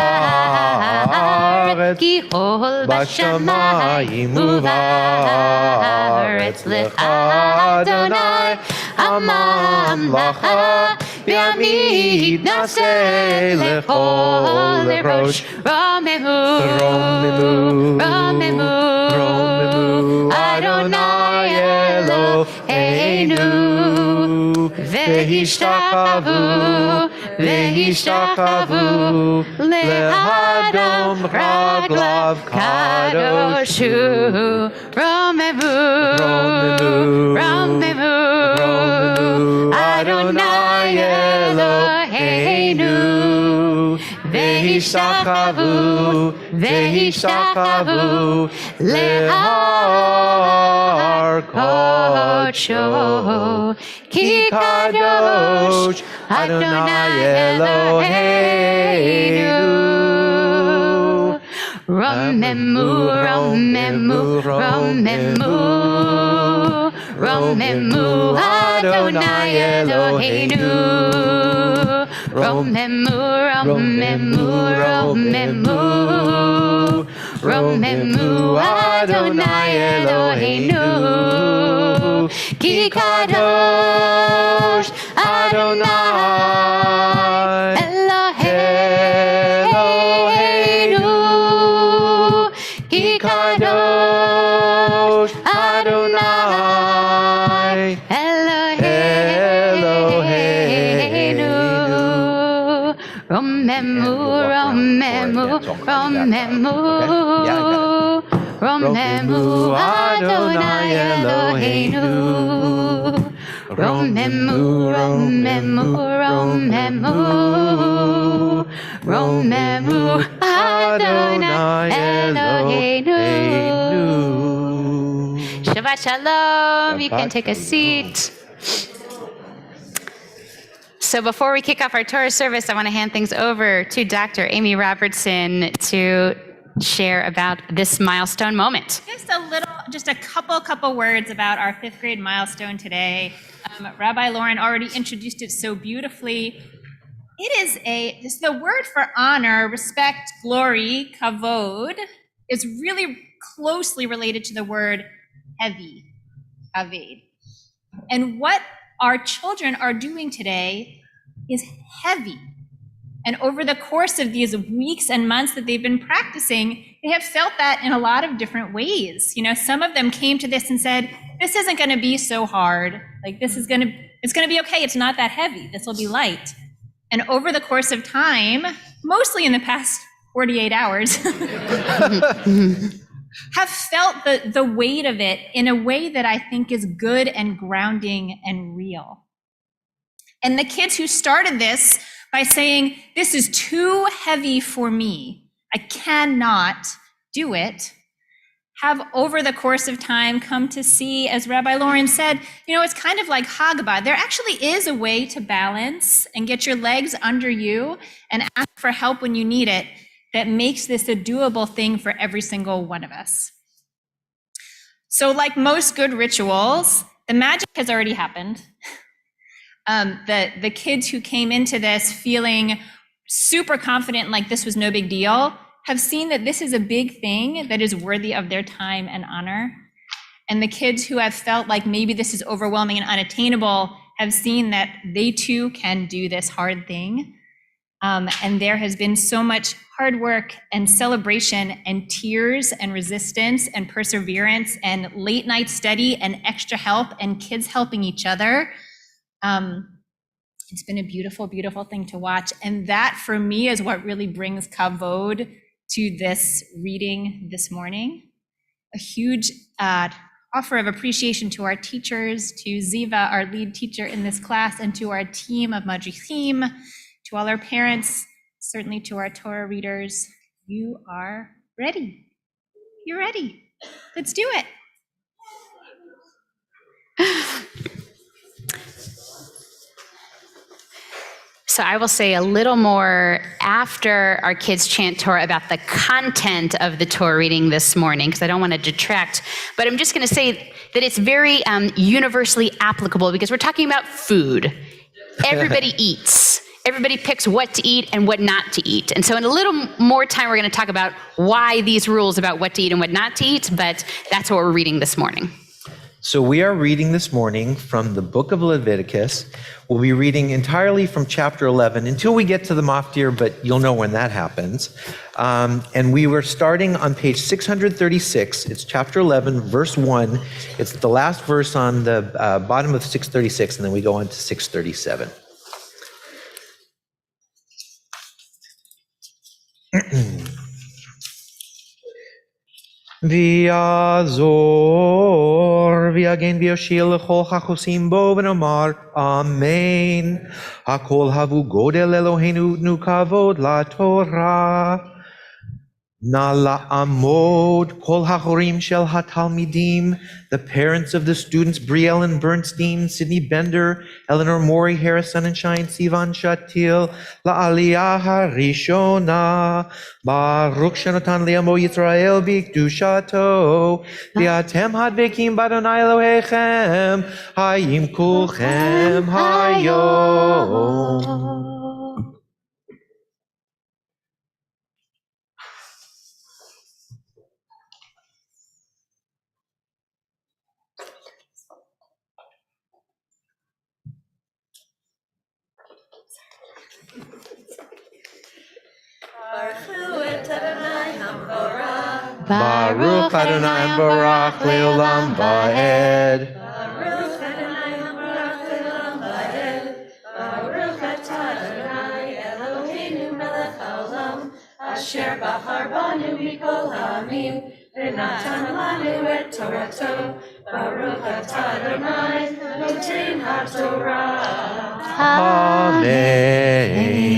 כי הול בשמיים ובארץ לך אדוני הממלכה ועמית נשא לכל ראש רוממו אדוני אלוהינו והשתחוו לאדום רגליו קדוש הוא רוממו אדוני אלוהינו והשתחוו להר קודשו כי קדוש אדוני אלוהינו רוממו אדוני אלוהינו רוממו אדוני אלוהינו כי קדוש אדוני אלוהינו כי קדוש אדוני אלוהינו רוממו אדוני אלוהינו רוממו אדוני אלוהינו. Shabbat Shalom. You can take a seat. So before we kick off our Torah service, I want to hand things over to Dr. Amy Robertson to share about this milestone moment. Just a couple words about our 5th grade milestone today. Rabbi Lauren already introduced it so beautifully. It is just the word for honor, respect, glory, kavod, is really closely related to the word heavy, aved. And what our children are doing today is heavy. And over the course of these weeks and months that they've been practicing, they have felt that in a lot of different ways. You know, some of them came to this and said, this isn't going to be so hard. Like, it's going to be okay. It's not that heavy. This will be light. And over the course of time, mostly in the past 48 hours, have felt the weight of it in a way that I think is good and grounding and real. real. And the kids who started this by saying, this is too heavy for me, I cannot do it, have over the course of time come to see, as Rabbi Lauren said, it's kind of like Haggadah. There actually is a way to balance and get your legs under you and ask for help when you need it that makes this a doable thing for every single one of us. So like most good rituals, the magic has already happened. The kids who came into this feeling super confident, like this was no big deal, have seen that this is a big thing that is worthy of their time and honor. And the kids who have felt like maybe this is overwhelming and unattainable have seen that they too can do this hard thing. And there has been so much hard work and celebration and tears and resistance and perseverance and late night study and extra help and kids helping each other. It's been a beautiful, beautiful thing to watch. And that for me is what really brings kavod to this reading this morning. A huge offer of appreciation to our teachers, to Ziva, our lead teacher in this class, and to our team of madrichim, to all our parents, certainly to our Torah readers. You are ready. You're ready. Let's do it. So I will say a little more after our kids chant Torah about the content of the Torah reading this morning, because I don't want to detract, but I'm just going to say that it's very universally applicable because we're talking about food. Everybody eats. Everybody picks what to eat and what not to eat. And so in a little more time, we're going to talk about why these rules about what to eat and what not to eat, but that's what we're reading this morning. So we are reading this morning from the book of Leviticus. We'll be reading entirely from chapter 11 until we get to the Maftir, but you'll know when that happens. And we were starting on page 636. It's chapter 11, verse 1. It's the last verse on the bottom of 636, and then we go on to 637. V'yazor v'yagen v'yoshil l'chol hachosim bo v'nomar amen. Hakol havu godel Eloheinu utnu kavod laTorah. Na la'amod kol hachorim shel hatalmidim. The parents of the students, Brielle and Bernstein, Sydney Bender, Eleanor Maury, Harris Sunshine, Sivan Shatil, la'aliyah harishona. Baruch shenotan li'amo Yisrael b'kedushato. V'atem hadvekim b'Adonai Elohechem. Hayim kulchem hayom. Baruch Adonai Barach Leolam Vaed. Baruch Adonai Hamelach Leolam Vaed. Baruch atah Adonai Eloheinu melech haolam, asher bahar banu mikol ha'amim, v'natan lanu et Torato. Baruch atah Adonai noten haTorah. Amen. Amen.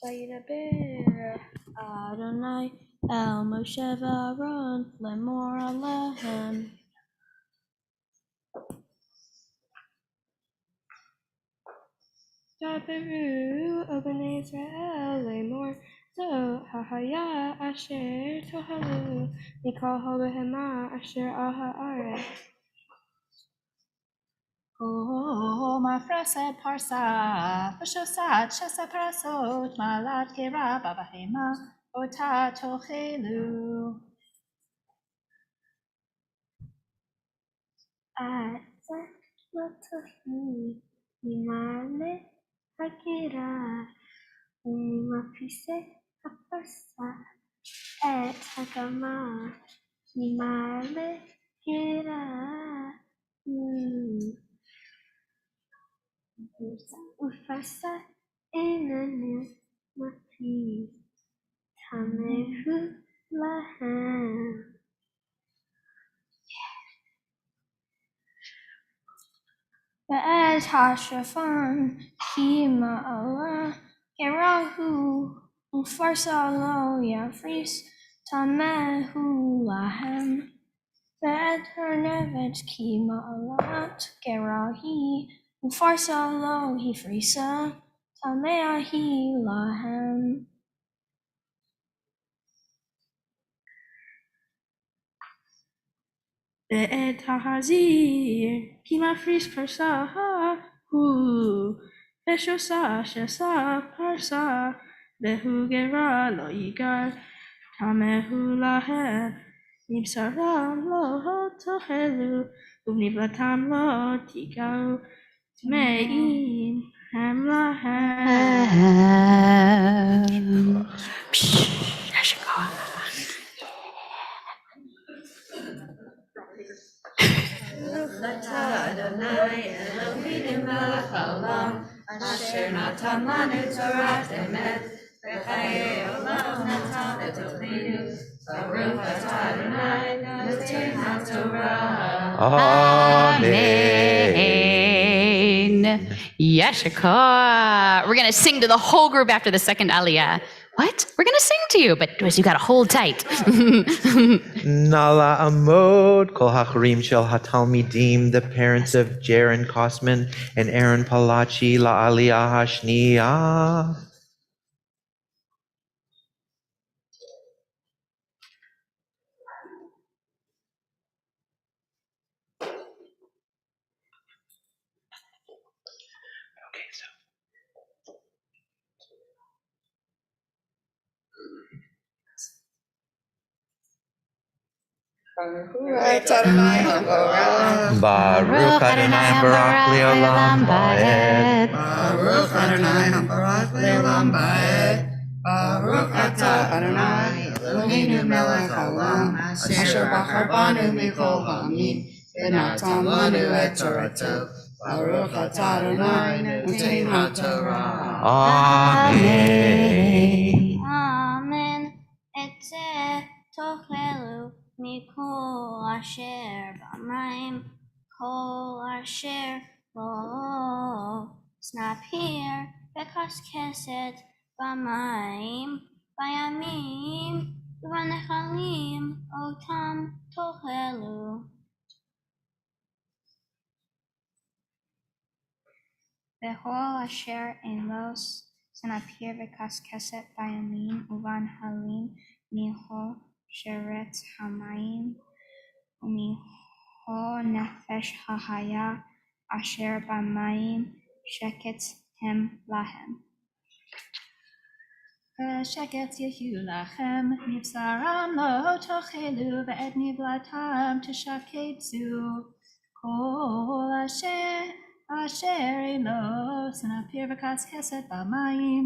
Vayidaber Adonai el Moshe v'Aaron lemor alehem. Daberu o bnei Israel lemor zo hahaya asher tohalu mikol ha'behema asher al ha'aretz. Oh, mafrased parsa, v'shosat shasa parasot, malat kera babahema, ota tochelu. Atzak lotohi mimale hakira umimafise haparsa et hakama mimale kira. ופסה עיננו מפיו, תמהו להם. ואת השפן כי מעלה יראו ופרסה לא יפריס תמהו להם. ואת ארנבת כי מעלת גרה היא ופרסה לא הפריסה טמאה היא להם. ואת החזיר כי מפריס פרסה הוא ושוסה שסה פרסה והוא גרה לא ייגר טמאו להם. מבשרם לא תאכלו ובנבלתם לא תיגעו טמאים הם להם. יישר כוח. אשר נתן לנו תורת אמת, וחיי עולם נתן לתוכנו, ברוך אתה אדוני נותן התורה. Amen. Yeshua. We're going to sing to the whole group after the second aliyah. What? We're going to sing to you, but you got to hold tight. Nala Amod, Kol Hacharim Shel HaTalmidim, the parents of Jaron Kosman and Aaron Palachi, La Aliyah Hashniya. Baruch Adonai Habarach. Baruch Adonai Barak Leolam Baed. Baruch Adonai Habarach Leolam Baed. Baruch Atah Adonai Eloheinu melech haolam asher bachar banu mikol ha'amim v'natan lanu et torato. Baruch Atah Adonai noten haTorah. Amen. Amen. את זה תאכלו מכל אשר במים, כל אשר לא סנפיר וקשקשת במים, בימים ובנחלים אותם תאכלו. וכל אשר אין לו סנפיר וקשקשת בימים ובנחלים מכל שרץ המים ומכל נפש החיה אשר במים שקט הם להם. ושקט יהיו לכם, מבשרם לא תאכלו ואת נבלתם תשקצו. כל אשר לא סנפיר וקשקשת במים,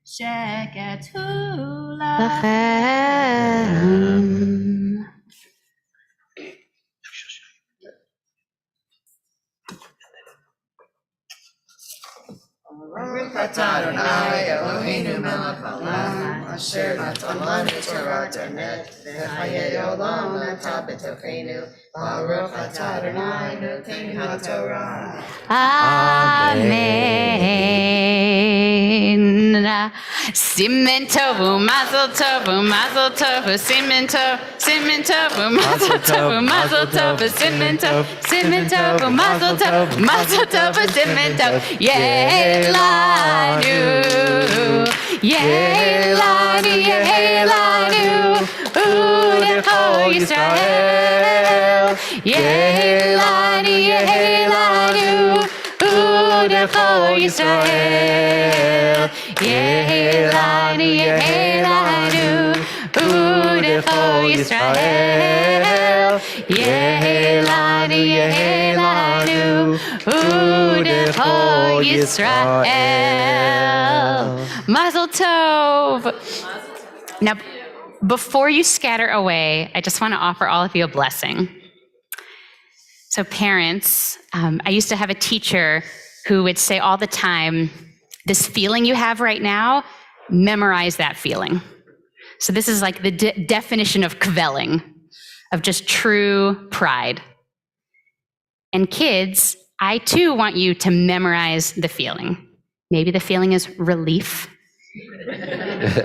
שקט הוא לכם. Baruch atah Adonai Eloheinu melech haolam asher natan lanu torat emet v'chayei olam natan b'tochenu. Baruch atah Adonai noten haTorah. Amen. Simen tovu, mazel tovu, mazel tovu, simen tovu, mazel tovu, mazel tovu, simen tovu, mazel tovu, mazel tovu, simen tovu. Yehelanu, Yehelanu, Yehelanu, Udecho Yisrael. Yehelanu, Yehelanu, Udecho Yisrael. Yehelanu, Yehelanu, Udecho Yisrael. Yehelanu, Yehelanu, Udecho Yisrael. Mazel Tov. Now, before you scatter away, I just want to offer all of you a blessing. So parents, I used to have a teacher who would say all the time, this feeling you have right now, memorize that feeling. So this is like the definition of kvelling, of just true pride. And kids, I too want you to memorize the feeling. Maybe the feeling is relief,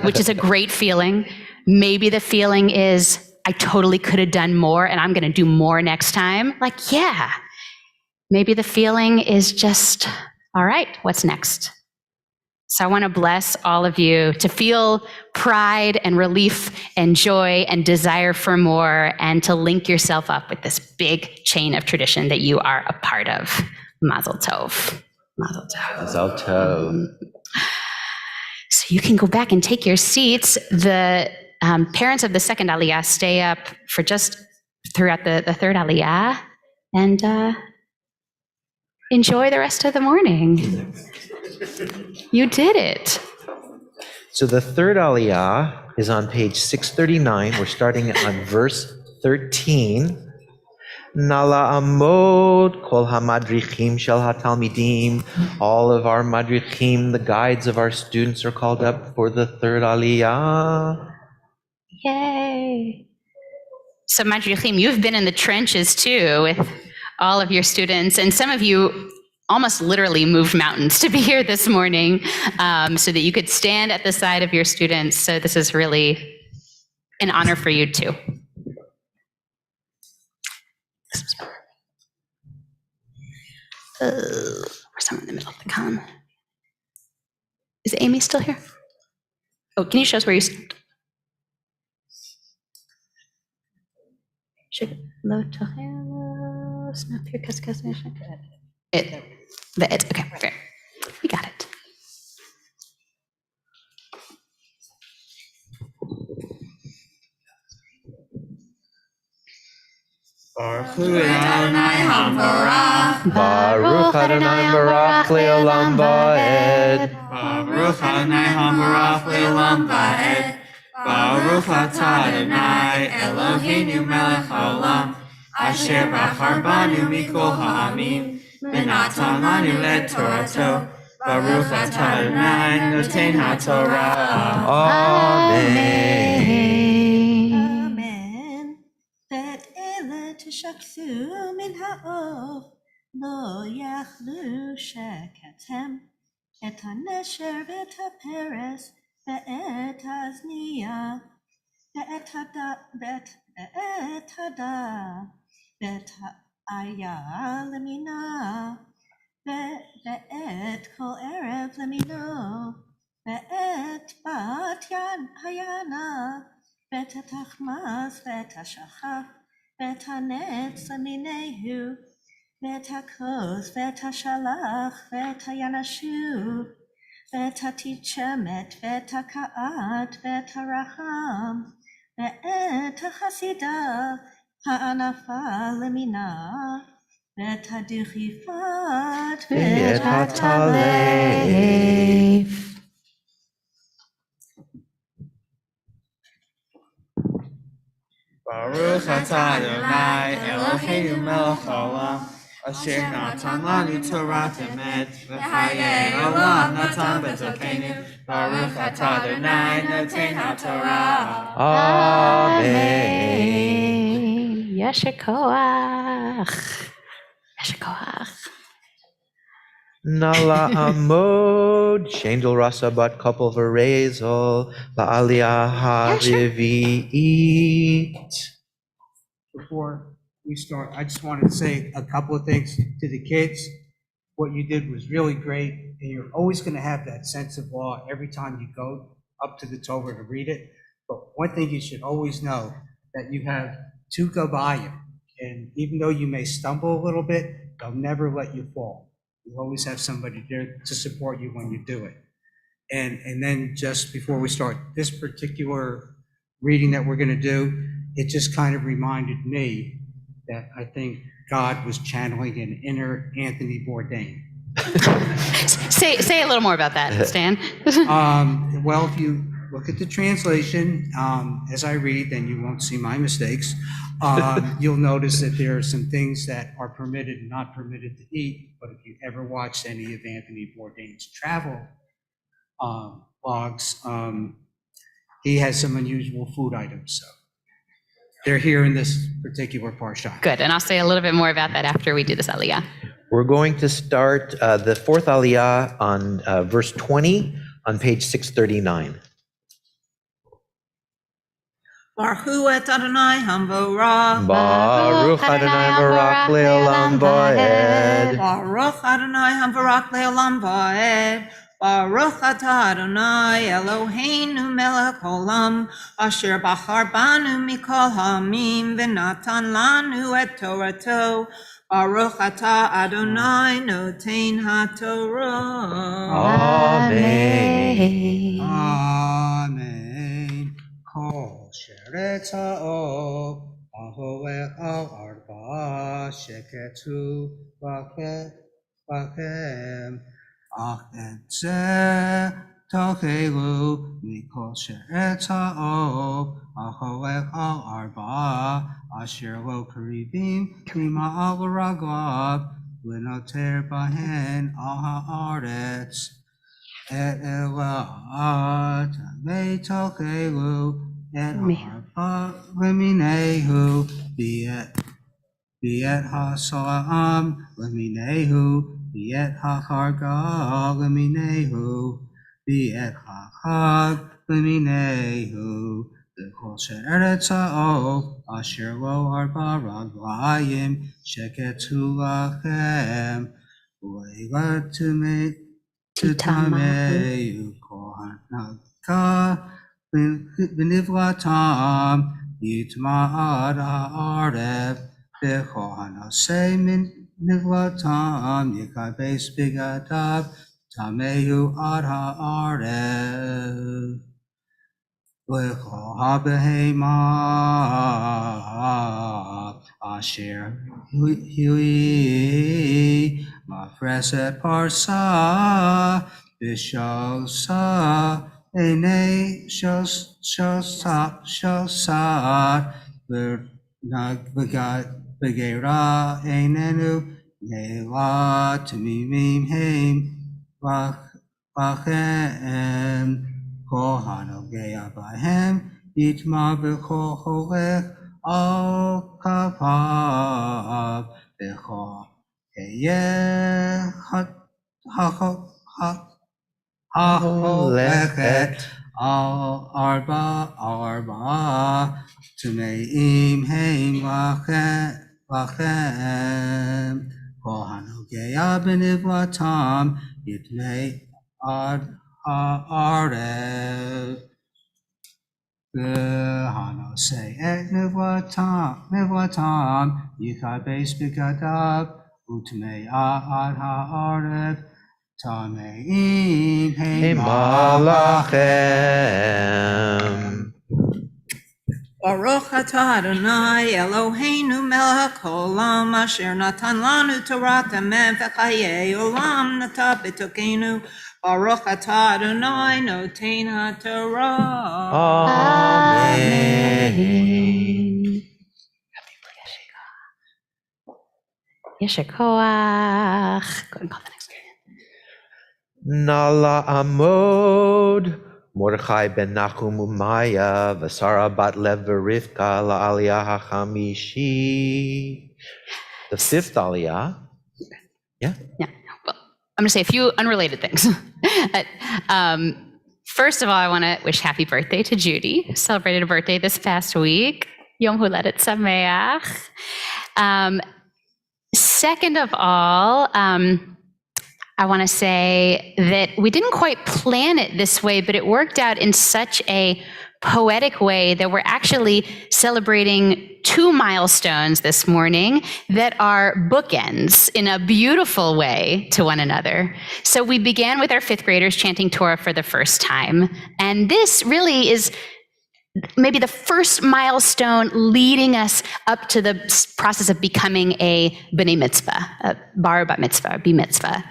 which is a great feeling. Maybe the feeling is, I totally could have done more and I'm going to do more next time. Like, yeah. Maybe the feeling is just, all right, what's next? So I want to bless all of you to feel pride and relief and joy and desire for more, and to link yourself up with this big chain of tradition that you are a part of. Mazel tov. Mazel tov. Mazel tov. So you can go back and take your seats. The parents of the second aliyah stay up for just throughout the third aliyah, and enjoy the rest of the morning. You did it. So the third aliyah is on page 639. We're starting on verse 13. Nala amod kol hamadrichim shel hatalmidim. All of our madrichim, the guides of our students, are called up for the third aliyah. Yay. So Madrichim, you've been in the trenches too with all of your students, and some of you almost literally moved mountains to be here this morning, so that you could stand at the side of your students. So this is really an honor for you too. We're somewhere in the middle of the column. Is Amy still here? Oh, can you show us where you stand? Okay, fair. We got it. Baruch Hu Adonai HaMorach. Baruch Adonai Barach Le'olam Va'ed. Baruch Adonai HaMorach Le'olam Va'ed. Baruch Atah Adonai Eloheinu melech haolam, asher bachar banu mikol ha'amim, v'natan lanu et Torato. Baruch Atah Adonai noten ha'torah. Amen. Amen. ואת אלה תשקפו מן האוב, לא יכלו שקטם, את הנשר ואת הפרס ואת הזנייה, ואת הדה, ואת האיה למינה, ואת כל ערב למינו, ואת בת הינה, ואת התחמס ואת השחף, ואת הנץ למיניהו, ואת הכוס ואת השלח, ואת הינשוף, ואת התצ'מת, ואת הקעת, ואת הרחם, ואת החסידה, הענפה למינה, ואת הדחיפת, ואת הטלף. Baruch Atah Adonai Eloheinu melech haolam, asher natan lanu Torah emet, v'chayei olam natan b'tokenu. Baruch Atah Adonai noten ha'torah. Amen. Yasher koach. Yasher koach. Nala amod shendel rasa bat couple v'rezel la'aliyah ha'revi'it. Before we start, I just wanted to say a couple of things to the kids. What you did was really great, and you're always going to have that sense of awe every time you go up to the Torah to read it. But one thing you should always know, that you have two Gabayim, and even though you may stumble a little bit, they'll never let you fall. You always have somebody there to support you when you do it. And then just before we start this particular reading that we're going to do, it just kind of reminded me that I think God was channeling an inner Anthony Bourdain. Say a little more about that, Stan. Well, if you look at the translation as I read, then you won't see my mistakes. You'll notice that there are some things that are permitted and not permitted to eat. But if you ever watched any of Anthony Bourdain's travel blogs, he has some unusual food items. So they're here in this particular parsha. Good, and I'll say a little bit more about that after we do this aliyah. We're going to start the fourth aliyah on verse 20 on page 639. Baruch et Adonai Hamvorach. Baruch Adonai Barak Le'olam Va'ed. Baruch Adonai Hamvorach Le'olam Va'ed. Baruch atah Adonai Eloheinu melech olam, asher bachar banu mikol hamim v'natan lanu et Torato. Baruch atah Adonai noten haTorah. Amen. Amen. Kol sheretz ha'ov, ahoecha arba sheketu bachem. Ach et zeh tochelu mikol sheretz ha'ov, ahoecha arba asher lo karibim mima'al ragav v'noter bahen al haaretz. Et elat veitochelu et arba leminehu biet hasalam leminehu biet hacharga leminehu biet hachag leminehu v'kol she'eretz ha'ov asher lo arba raglayim sheketu lachem u'elat Titameu kohanaka v'nivlatam yitma'ad ha'arev v'kohanasei min nivlatam yikabes bigadav tameu ad ha'arev v'kol ha'behema asher hui mafreset parsa v'shosa enei shosat v'gera enenu ne'ela tamimim heim v'chem kohan ogea bahem yitma v'kol holech al kapav v'kol Ha'olechet al arba tumeim heim lachem kohan hogea b'nivlatam yitmei ad ha'arev v'hanosei et nivlatam yikabes b'gadav Utmei ad ha'arev tameim Malachem. Baruch atah Adonai Eloheinu melech haolam asher natan lanu Torah emet v'chayei olam nata b'tokenu. Baruch atah Adonai noten haTorah. Amen. Yeshikoach. Go and call the next one. Nala Amod. Mordechai ben Nachum Umaya. Vasara bat Lev v'Rivka la'aliyah ha'chamishi. The fifth aliyah. Yeah. Yeah. Well, I'm going to say a few unrelated things. First of all, I want to wish happy birthday to Judy, who celebrated a birthday this past week. Yom Huledet Sameach. Second of all, I want to say that we didn't quite plan it this way, but it worked out in such a poetic way that we're actually celebrating two milestones this morning that are bookends in a beautiful way to one another. So we began with our fifth graders chanting Torah for the first time, and this really is maybe the first milestone leading us up to the process of becoming a b'nai mitzvah, a bar bat mitzvah, b mitzvah.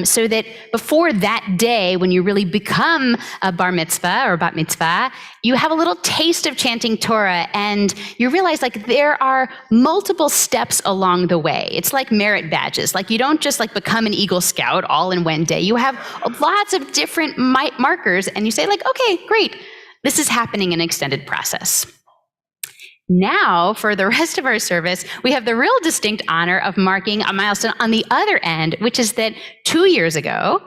so that before that day, when you really become a bar mitzvah or bat mitzvah, you have a little taste of chanting Torah, and you realize like there are multiple steps along the way. It's like merit badges. Like you don't just like become an Eagle Scout all in one day. You have lots of different markers, and you say like, okay, great, this is happening in an extended process. Now, for the rest of our service, we have the real distinct honor of marking a milestone on the other end, which is that 2 years ago,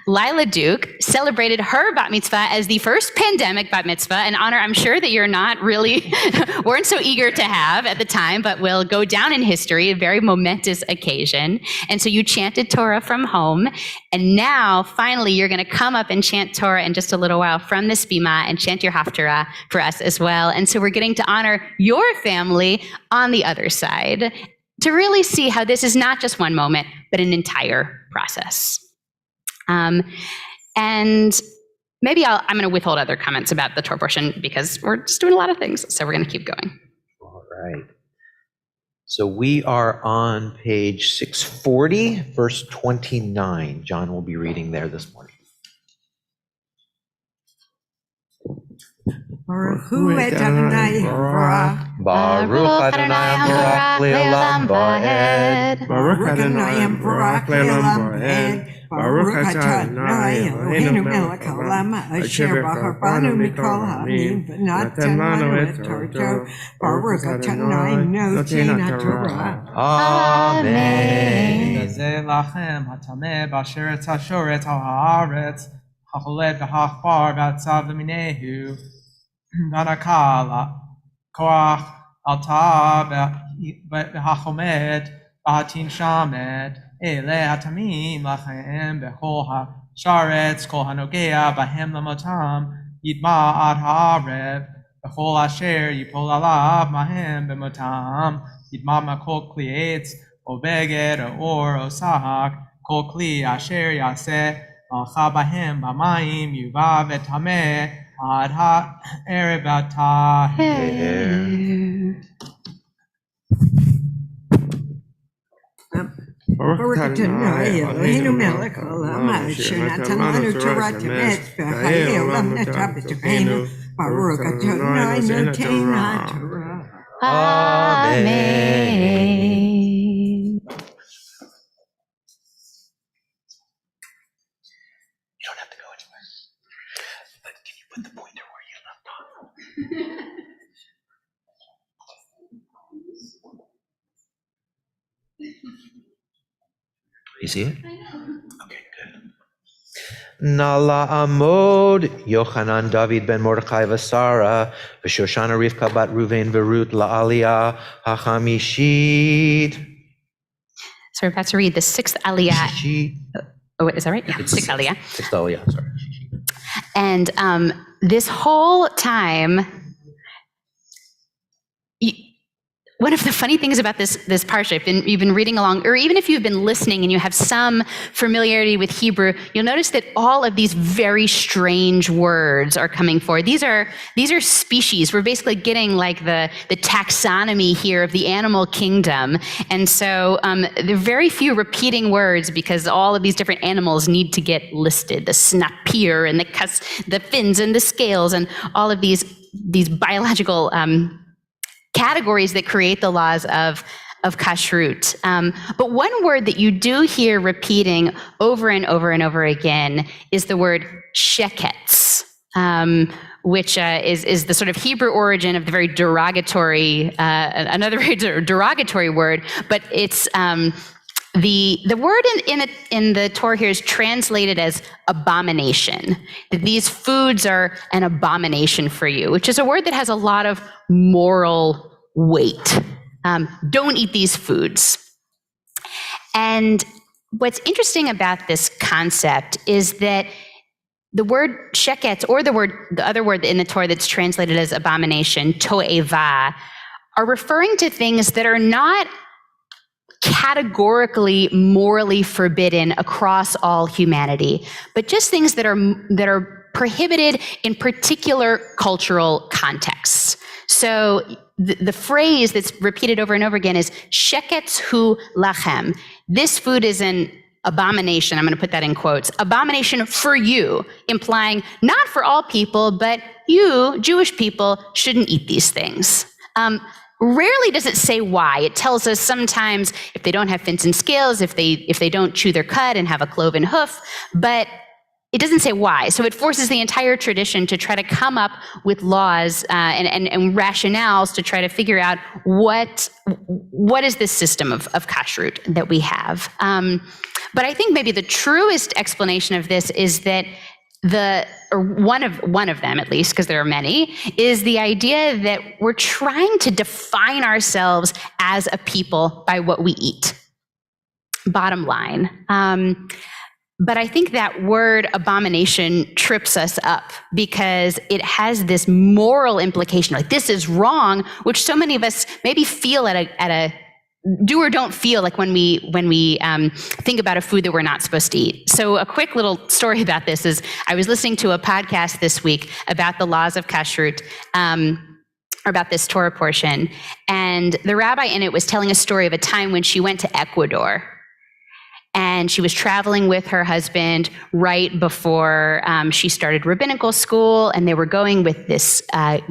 Lila Duke celebrated her bat mitzvah as the first pandemic bat mitzvah, an honor I'm sure that you're not really, weren't so eager to have at the time, but will go down in history, a very momentous occasion. And so you chanted Torah from home, and now finally you're going to come up and chant Torah in just a little while from this bima and chant your haftarah for us as well. And so we're getting to honor your family on the other side to really see how this is not just one moment, but an entire process. And maybe I'm going to withhold other comments about the Torah portion because we're just doing a lot of things. So we're going to keep going. All right. So we are on page 640, verse 29. John will be reading there this morning. Baruch hu et Adonai Yisrael. Baruch Adonai Barak Le'olam Va'ed. Baruch Adonai Barak Le'olam Va'ed. Baruch Adonai Eloheinu melech haolam asher b'charbanu mikol ha'amim v'natan lanu et Torto. Baruch Adonai noten haTorah. Amen. V'zeh lachem hatameh b'asher etz hashoret ha'aretz ha'cholet v'ha'achbar v'atzav v'minehu v'anakal koach alta v'hachomed v'hatin shamed Ele hatamim lachem bechol ha'sharetz kol hanogea bahem lamotam yidma ad ha'arev bechol asher yipol alav mahem b'motam yidma makol kli etz o beged or sahak kol kli asher yaseh malcha bahem b'mayim yuva v'tameh ad ha'erev v'taheh. Baruch Adonai Eloheinu melech haolam asher natan lanu Torah temet v'chayei olam nata b'tokeinu. Baruch Adonai noten haTorah. Amen. You don't have to go anywhere. But can you put the pointer where you left off? You see it? Okay, good. Nala Amod, Yochanan David ben Mordechai Vasara, Shoshana Rivka bat Ruvain Verut La'aliyah HaChamishit. So we're about to read the sixth aliyah. Oh, wait, is that right? Yeah, It's sixth aliyah. Sixth aliyah, sorry. And this whole time, one of the funny things about this parsha, if you've been reading along, or even if you've been listening and you have some familiarity with Hebrew, you'll notice that all of these very strange words are coming forward. These are species. We're basically getting like the taxonomy here of the animal kingdom. And so there are very few repeating words because all of these different animals need to get listed. The snapir and the fins and the scales and all of these biological categories that create the laws of kashrut. But one word that you do hear repeating over and over and over again is the word sheketz, which is the sort of Hebrew origin of the very derogatory, another very derogatory word, but it's the word in the Torah here is translated as abomination, that these foods are an abomination for you, which is a word that has a lot of moral weight. Don't eat these foods. And what's interesting about this concept is that the word sheketz, or the other word in the Torah that's translated as abomination, to'eva, are referring to things that are not categorically morally forbidden across all humanity, but just things that are prohibited in particular cultural contexts. So the phrase that's repeated over and over again is sheketz hu lachem. This food is an abomination, I'm going to put that in quotes, abomination for you, implying not for all people, but you, Jewish people, shouldn't eat these things. Rarely does it say why. It tells us sometimes if they don't have fins and scales, if they don't chew their cud and have a cloven hoof, but it doesn't say why. So it forces the entire tradition to try to come up with laws and rationales to try to figure out what is this system of kashrut that we have. But I think maybe the truest explanation of this is that one of them, at least, because there are many, is the idea that we're trying to define ourselves as a people by what we eat. Bottom line. But I think that word abomination trips us up because it has this moral implication, like this is wrong, which so many of us maybe feel at a do or don't feel like when we think about a food that we're not supposed to eat. So a quick little story about this is I was listening to a podcast this week about the laws of kashrut, about this Torah portion, and the rabbi in it was telling a story of a time when she went to Ecuador. And she was traveling with her husband right before she started rabbinical school, and they were going with this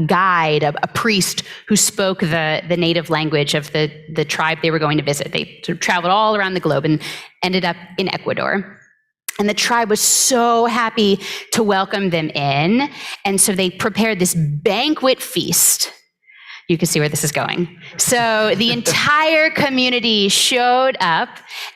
guide, a priest who spoke the native language of the tribe they were going to visit. They traveled all around the globe and ended up in Ecuador. And the tribe was so happy to welcome them in, and so they prepared this banquet feast. You can see where this is going. So the entire community showed up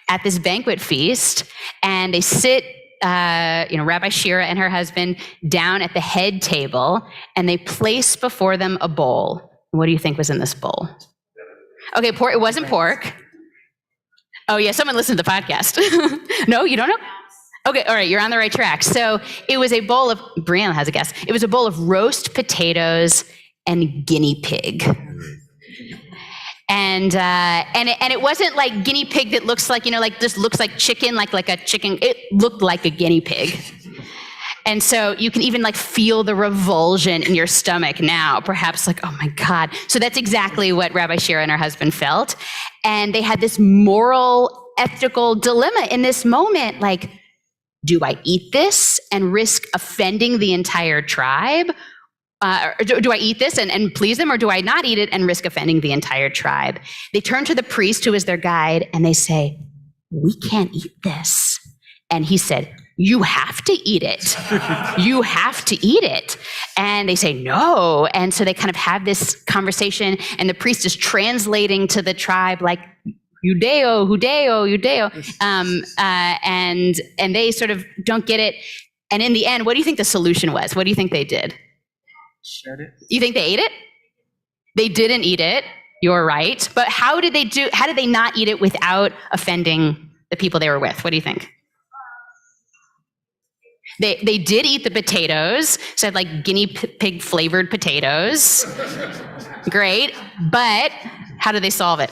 at this banquet feast, and they sit, Rabbi Shira and her husband down at the head table, and they place before them a bowl. What do you think was in this bowl? Okay, pork. It wasn't pork. Oh yeah, someone listened to the podcast. No, you don't know? Okay, all right, you're on the right track. So it was a bowl of, Brianna has a guess. It was a bowl of roast potatoes and guinea pig. And it wasn't like guinea pig that looks like, like this looks like chicken, like a chicken. It looked like a guinea pig. And so you can even like feel the revulsion in your stomach now, perhaps like, oh my God. So that's exactly what Rabbi Shira and her husband felt. And they had this moral, ethical dilemma in this moment, like, do I eat this and risk offending the entire tribe? Do I eat this and please them, or do I not eat it and risk offending the entire tribe? They turn to the priest who is their guide and they say, we can't eat this. And he said, you have to eat it. You have to eat it. And they say, no. And so they kind of have this conversation, and the priest is translating to the tribe like, Judeo, and they sort of don't get it. And in the end, what do you think the solution was? What do you think they did? Shared it. You think they ate it? They didn't eat it. You're right. But how did they not eat it without offending the people they were with? What do you think? They did eat the potatoes, so had like guinea pig flavored potatoes. Great. But how did they solve it?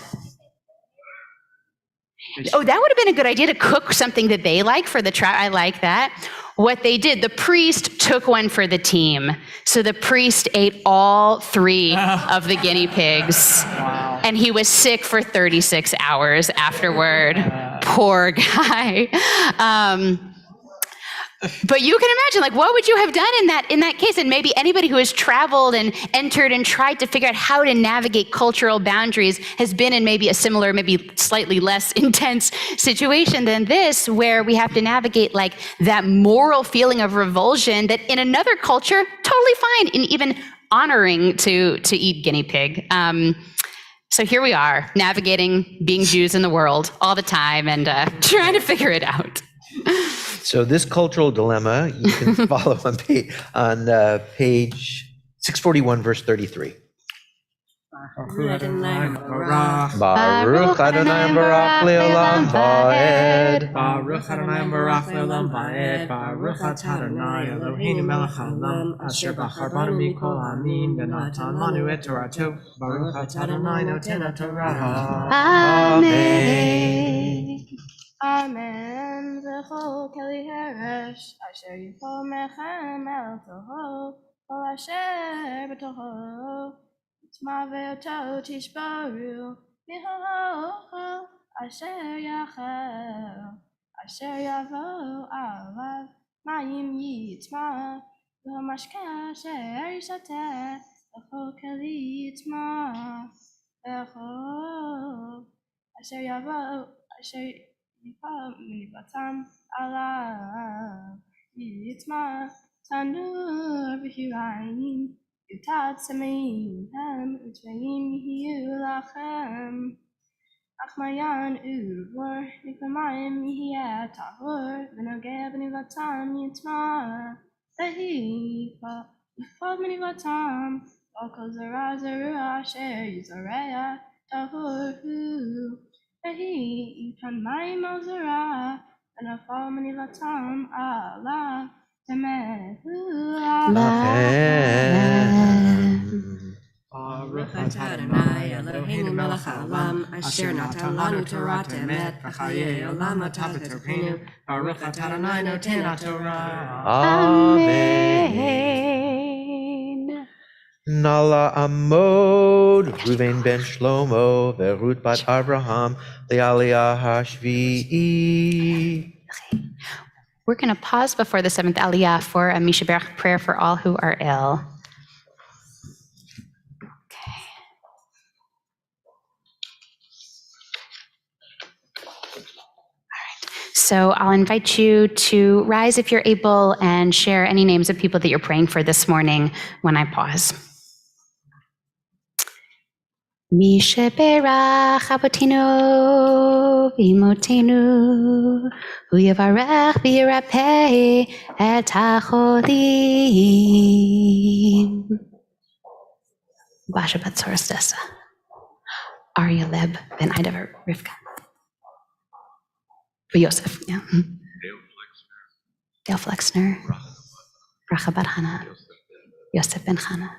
Oh, that would have been a good idea to cook something that they like for the tribe. I like that. What they did, the priest took one for the team. So the priest ate all 3 of the guinea pigs. Wow. And he was sick for 36 hours afterward. Poor guy. But you can imagine, like, what would you have done in that case? And maybe anybody who has traveled and entered and tried to figure out how to navigate cultural boundaries has been in maybe a similar, maybe slightly less intense situation than this, where we have to navigate like that moral feeling of revulsion that in another culture, totally fine, and even honoring to eat guinea pig. So here we are, navigating being Jews in the world all the time and trying to figure it out. So this cultural dilemma, you can follow on page 641, verse 33. Baruch Baruch Adonai Barak Leolam Vaed. Baruch Adonai Barak Leolam Vaed. Baruch Atah Adonai Eloheinu melech haolam asher bachar banu mikol ha'amim v'natan lanu et Torato. Baruch Atah Adonai noten haTorah. Amen. Amen. V'chol keli heresh asher yifol mechem el toho kol asher b'toho tzma ve'oto tishbaru mihoho asher yachel אשר יבוא עליו מים יטמע, והמשקה אשר ישתה לכל כלי יטמע, וכל אשר יבוא מנבתם עליו יטמע, תנור וחיריים יוטט צמאים הם וצבעים יהיו לכם, אך מעיין ובור נקלמים יהיה טהור, ונוגע בנבתם יטמע, ויפול מנבתם, וכל זרוע אשר יזרע טהור הוא, ויתן מים על זרע, ונפל מנבתם עליו, טמא הוא לכם. Baruch atah Adonai Eloheinu melech haolam, asher natan lanu Torah emet, v'chayei olam atah b'torkeinu. Baruch atah Adonai noten haTorah. Amen. Nala Amod, Ruvain ben Shlomo, Verut bat Abraham, Lealiyah Hashvi'i. We're going to pause before the seventh Aliyah for a Mishaberach prayer for all who are ill. So I'll invite you to rise if you're able and share any names of people that you're praying for this morning when I pause. Mishaberach Avotinu v'imotenu hu yavarech v'yirapeh et hacholim. Basha bat Soros Dessa. Arya Leb ben Ida Rivka. Yosef, yeah. Dale Flexner. Racha bat Hana. Yosef ben Chana.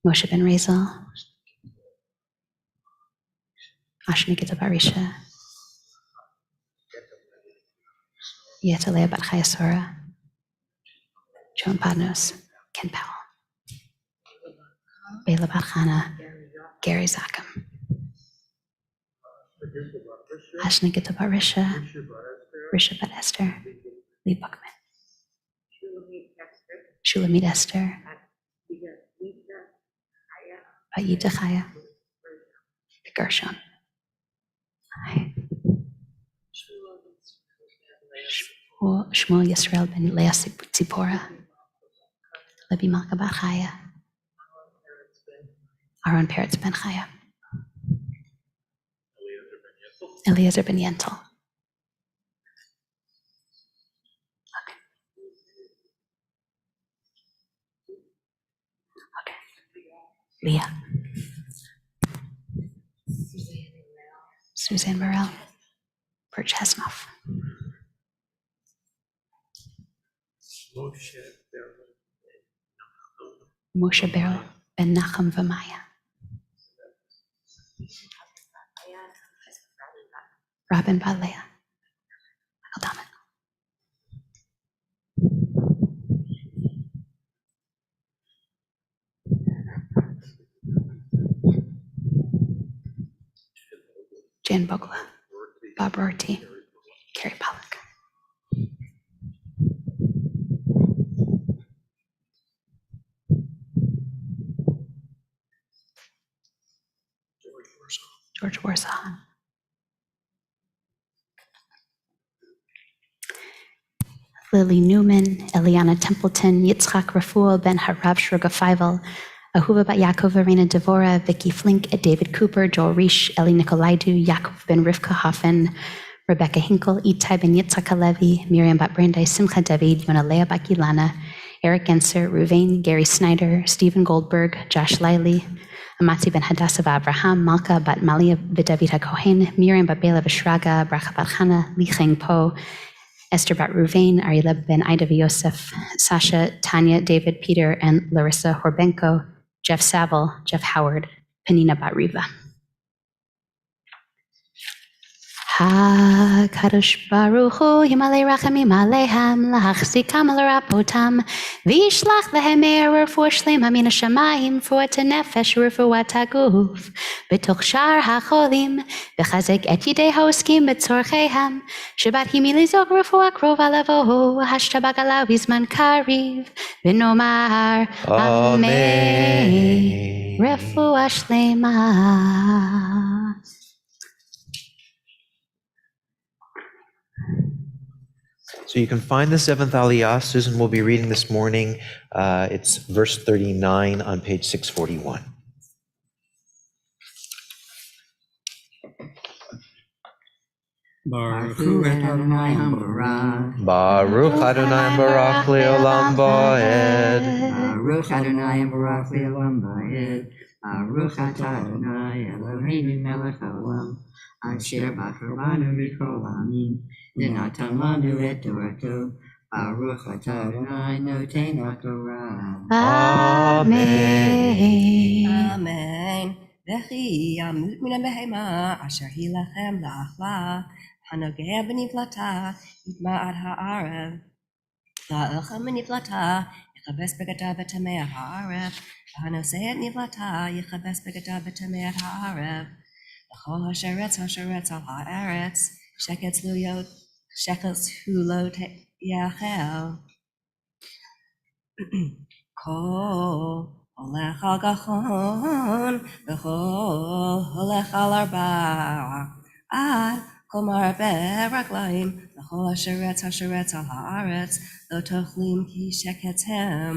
Moshe ben Razel. Ashni Gita Barisha. Yetalea bat Chayasora. Joan Padnos. Ken Powell. Bela bat Chana. Gary Zachem. Ashna Gita Barisha. Risha bat Esther. Lee Buckman. Shulamit Esther. Bayita Chaya. Gershon. Shmuel Yisrael ben Leah Tzipora. Lebi Malka bat Chaya. Aaron Peretz ben Chaya. Eliezer ben Yentel. Okay. Leah. Suzanne Morel. Bert Chesnoff. Moshe Beryl ben Nachum Vamaya. Robin Balea. Michael Daman. Jan Bogla. Bob Rorty. Carrie Pollock. George Warsaw. Lily Newman, Eliana Templeton, Yitzchak Rafuel ben Harav Shruga Feivel, Ahuva bat Yaakov Arena Devora, Vicky Flink, David Cooper, Joel Reish, Eli Nikolaidu, Yaakov ben Rivka Hoffen, Rebecca Hinkle, Itai ben Yitzchak Halevi, Miriam bat Brandeis, Simcha David, Yona Leah bat Gilana, Eric Genser, Ruvain, Gary Snyder, Stephen Goldberg, Josh Liley, Amatzi ben Hadassah Abraham, Malka bat Malia David HaKohen, Miriam bat Bela Vishraga, Bracha bat Chana, Li Cheng Po, Esther bat Ruvain, Ariela ben Ida Yosef, Sasha, Tanya, David, Peter, and Larissa Horbenko, Jeff Saville, Jeff Howard, Penina bat Riva. HaKadosh Baruch Hu Yimalei Rachamim Aleiham Lahachzikam Larapotam Vishlach Lehem Meir Refuah Shlema Min HaShamayim Refuat HaNefesh Refuat HaGuf B'toch Shar HaCholim V'chazek Et Yidei HaOskim B'tzorcheihem Shabbat Himilizok Refuah Krova Lavohu Hashtabak Alav Bizman Kariv V'nomar Amen Refuah Shlema. So you can find the seventh Aliyah. Susan will be reading this morning. It's verse 39 on page 641. Baruch Hu Adonai Hambarach. Baruch Adonai Barak Leolam Vaed. Baruch Adonai Barak Leolam Vaed. Baruch Atah Adonai Eloheinu Melech Haolam. Asher Bachoranu Mikol Amin. V'natan Lanu Et Torato. Baruch Atah Adonai Noten HaTorah. Amen. Amen. V'chi yamut min ha-behema asher hi lachem la'achla hanogeh b'niflata yitma'ad ha'arev la'elcha b'niflata yichabes begadav v'tamei ha'arev v'hanoseh et niflata yichabes begadav v'tamei ha'arev v'chol hasheretz al ha'eretz shekels hu lo yachel Kol Olech al Gachon, V'chol Olech al Arba'ah, Kol Marabeh Raglaim, V'chol Hasheretz al Haaretz, Lo Tochlim Ki Shekethem,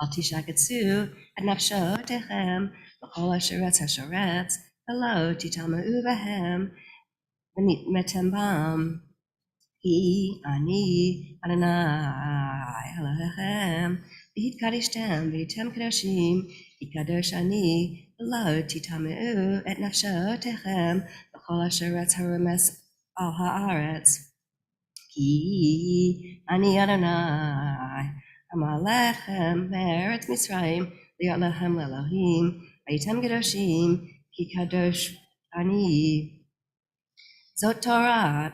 Al Tishaketsu, Et Nafshotechem, V'chol Hasheretz, V'lo Titama'u Behem, V'nitmetem Bam, Hi Ani Adonai Elohechem, V'hitkadishtem v'hitem kadoshim, Hikadosh Ani V'lo titameu et nafshotechem v'chol asheretz haremes al haaretz. Ki Ani Adonai Amalechem me'eretz Mitzrayim li'at lechem le'Elohim v'hitem kadoshim Ki kadosh Ani. Zot Torah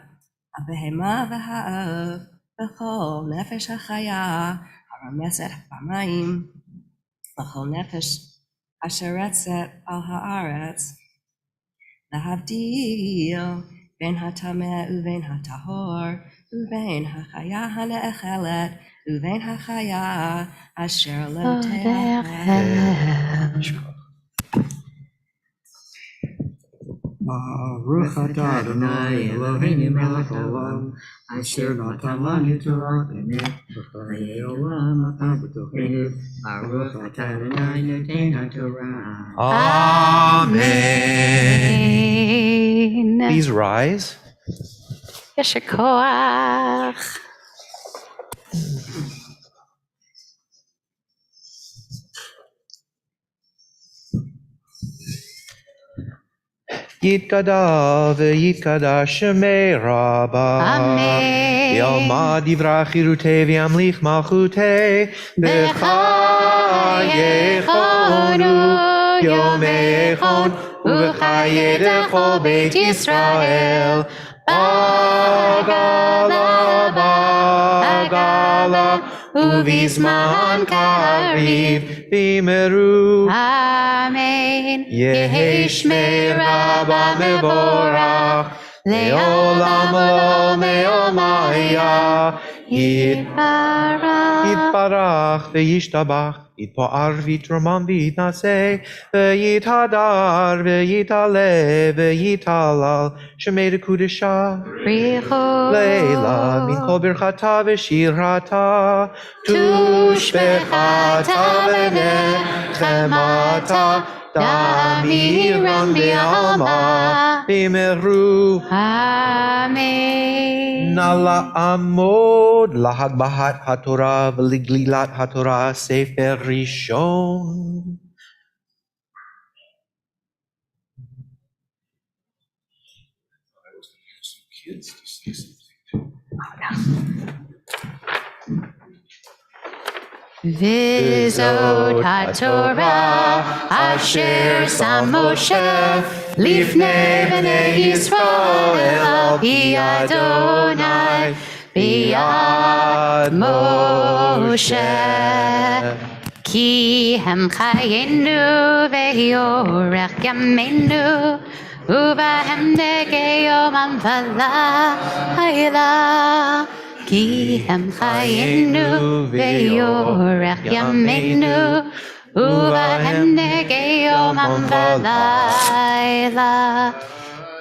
הבהמה והאב וכל נפש החיה הרמשת במים וכל נפש אשר רצת על הארץ להבדיל בין הטמא ובין הטהור ובין החיה הנאכלת ובין החיה אשר לא תאכל. Baruch Atah Adonai Eloheinu Melech Haolam. Asher natan lanu Torah emet. V'chayei olam atah b'tochenu. Baruch Atah Adonai Noten HaTorah. Amen. Please rise. Yesher koach. Yitkada v'yitkada shemei rabba. Amen. Yalma divra chirutei v'yamlich malchutei. B'chayechonu yomechon u'b'chaye dechol beit Yisrael. Bagala, bagala, uvizman kariv v'imeru. Amen. Yehi shmei rabba mevorach, le'olam lo me'omaya. Yitbarach ve'yishtabach, yitpo'ar v'yitromam v'yitnaseh, ve'yithadar ve'yitalev ve'yitalal, shemei dekudesha. Leila min kol birchata v'shirata, tushbechata v'nechemata, damiran b'alma b'meru. Amen. Nala amod lahagbahat haTorah v'liglilat haTorah sefer rishon. Vizot HaTorah Asher Sam Moshe Lifnei Bnei Yisrael Pi Adonai Biyad Moshe Ki hem chayenu veyorech yameinu ubahem nege yomam v'layla Ki hem chayenu veyorech yameinu ubahem nege yomam v'layla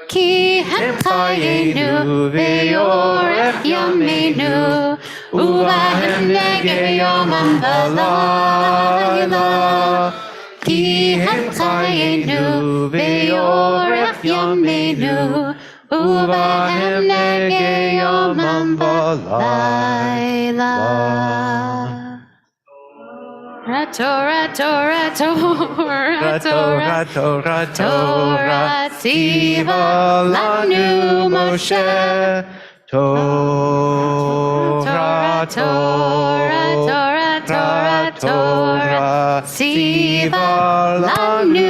Ki hem chayenu veyorech yameinu ubahem nege yomam v'layla Ki hem chayenu veyorech yameinu ubahem nege yomam v'layla Torah, Torah, Torah, Torah, Torah, Torah, Tziva lanu Moshe. Torah, Torah, Torah, Torah, Torah, Tziva lanu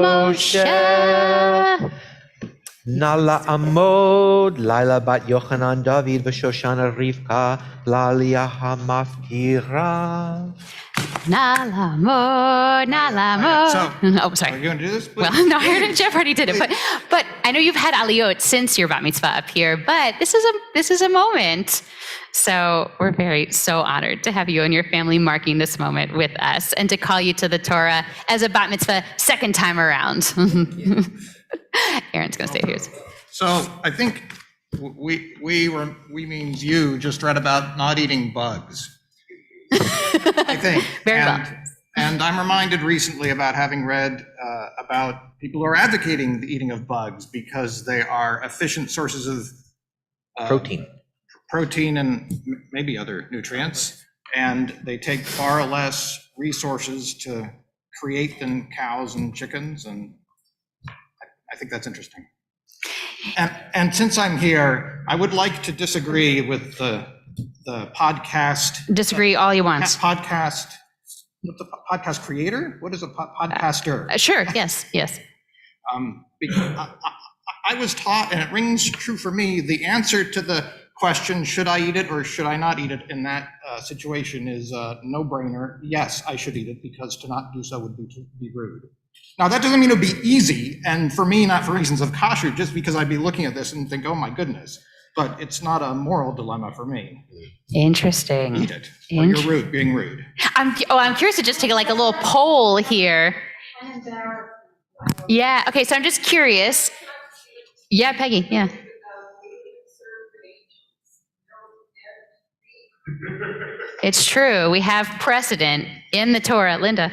Moshe. Nala Amod, Laila Bat Yochanan David, V'Shoshana Rivka, Lalia Hamafkira. Nalamod, Nalamod. So, Oh, Are sorry. you going to do this, please? Well, no, I heard Jeff already did it, but I know you've had aliyot since your bat mitzvah up here, but this is a moment. So we're so honored to have you and your family marking this moment with us and to call you to the Torah as a bat mitzvah second time around. Aaron's going to say yours. So I think we means you just read about not eating bugs. I think. Very well. And I'm reminded recently about having read about people who are advocating the eating of bugs because they are efficient sources of protein and maybe other nutrients, and they take far less resources to create than cows and chickens, and I think that's interesting. And since I'm here, I would like to disagree with the podcast. Disagree all you want. Podcast, what's the podcast creator? What is a podcaster? Sure, yes. Because I was taught, and it rings true for me, the answer to the question, should I eat it or should I not eat it in that situation is a no-brainer. Yes, I should eat it because to not do so would be rude. Now, that doesn't mean it would be easy, and for me, not for reasons of kashrut, just because I'd be looking at this and think, oh my goodness. But it's not a moral dilemma for me. Interesting. Eat it. Or you're rude, being rude. I'm curious to just take a little poll here. Yeah, okay, so I'm just curious. Yeah, Peggy, yeah. It's true, we have precedent in the Torah. Linda.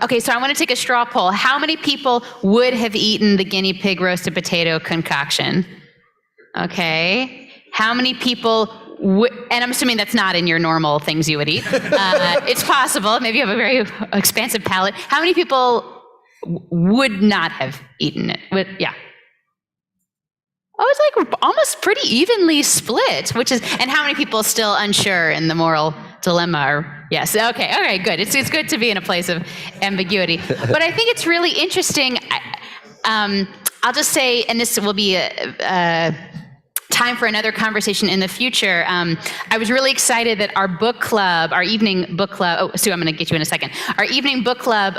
Okay, so I want to take a straw poll. How many people would have eaten the guinea pig roasted potato concoction? Okay. How many people would, and I'm assuming that's not in your normal things you would eat. It's possible. Maybe you have a very expansive palate. How many people would not have eaten it? Yeah. Oh, it's like almost pretty evenly split, and how many people still unsure in the moral dilemma? Or, yes, okay, good. It's good to be in a place of ambiguity. But I think it's really interesting. I'll just say, and this will be a time for another conversation in the future. I was really excited that our book club, our evening book club, Sue, I'm going to get you in a second. Our evening book club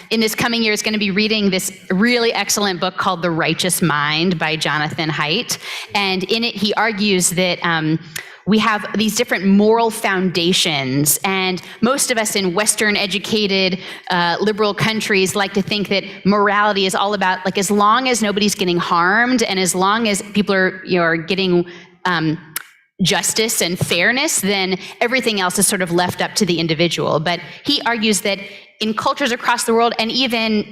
in this coming year is going to be reading this really excellent book called The Righteous Mind by Jonathan Haidt. And in it, he argues that we have these different moral foundations, and most of us in Western educated liberal countries like to think that morality is all about, like, as long as nobody's getting harmed and as long as people are getting justice and fairness, then everything else is sort of left up to the individual. But he argues that in cultures across the world, and even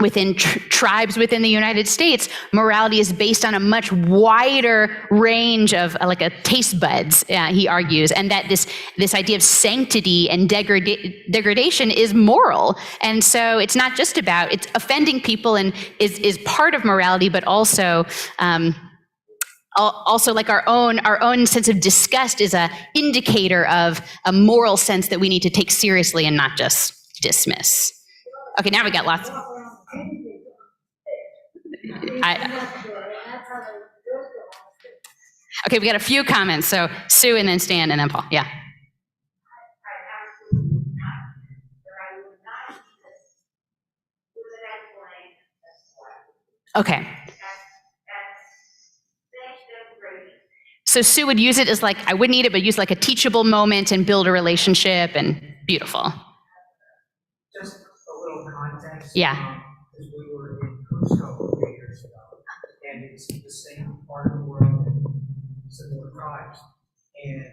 within tribes within the United States, morality is based on a much wider range of like a taste buds, he argues, and that this idea of sanctity and degradation is moral. And so it's not just about, it's offending people and is part of morality, but also like our own sense of disgust is a indicator of a moral sense that we need to take seriously and not just dismiss. Okay, now we got lots. Okay, we got a few comments. So Sue and then Stan and then Paul. Yeah. Okay. So Sue would use it as like, I wouldn't eat it, but use like a teachable moment and build a relationship, and beautiful. Just a little context. Yeah. Because we were in Cusco a few years ago, and it's the same part of the world, similar tribes. And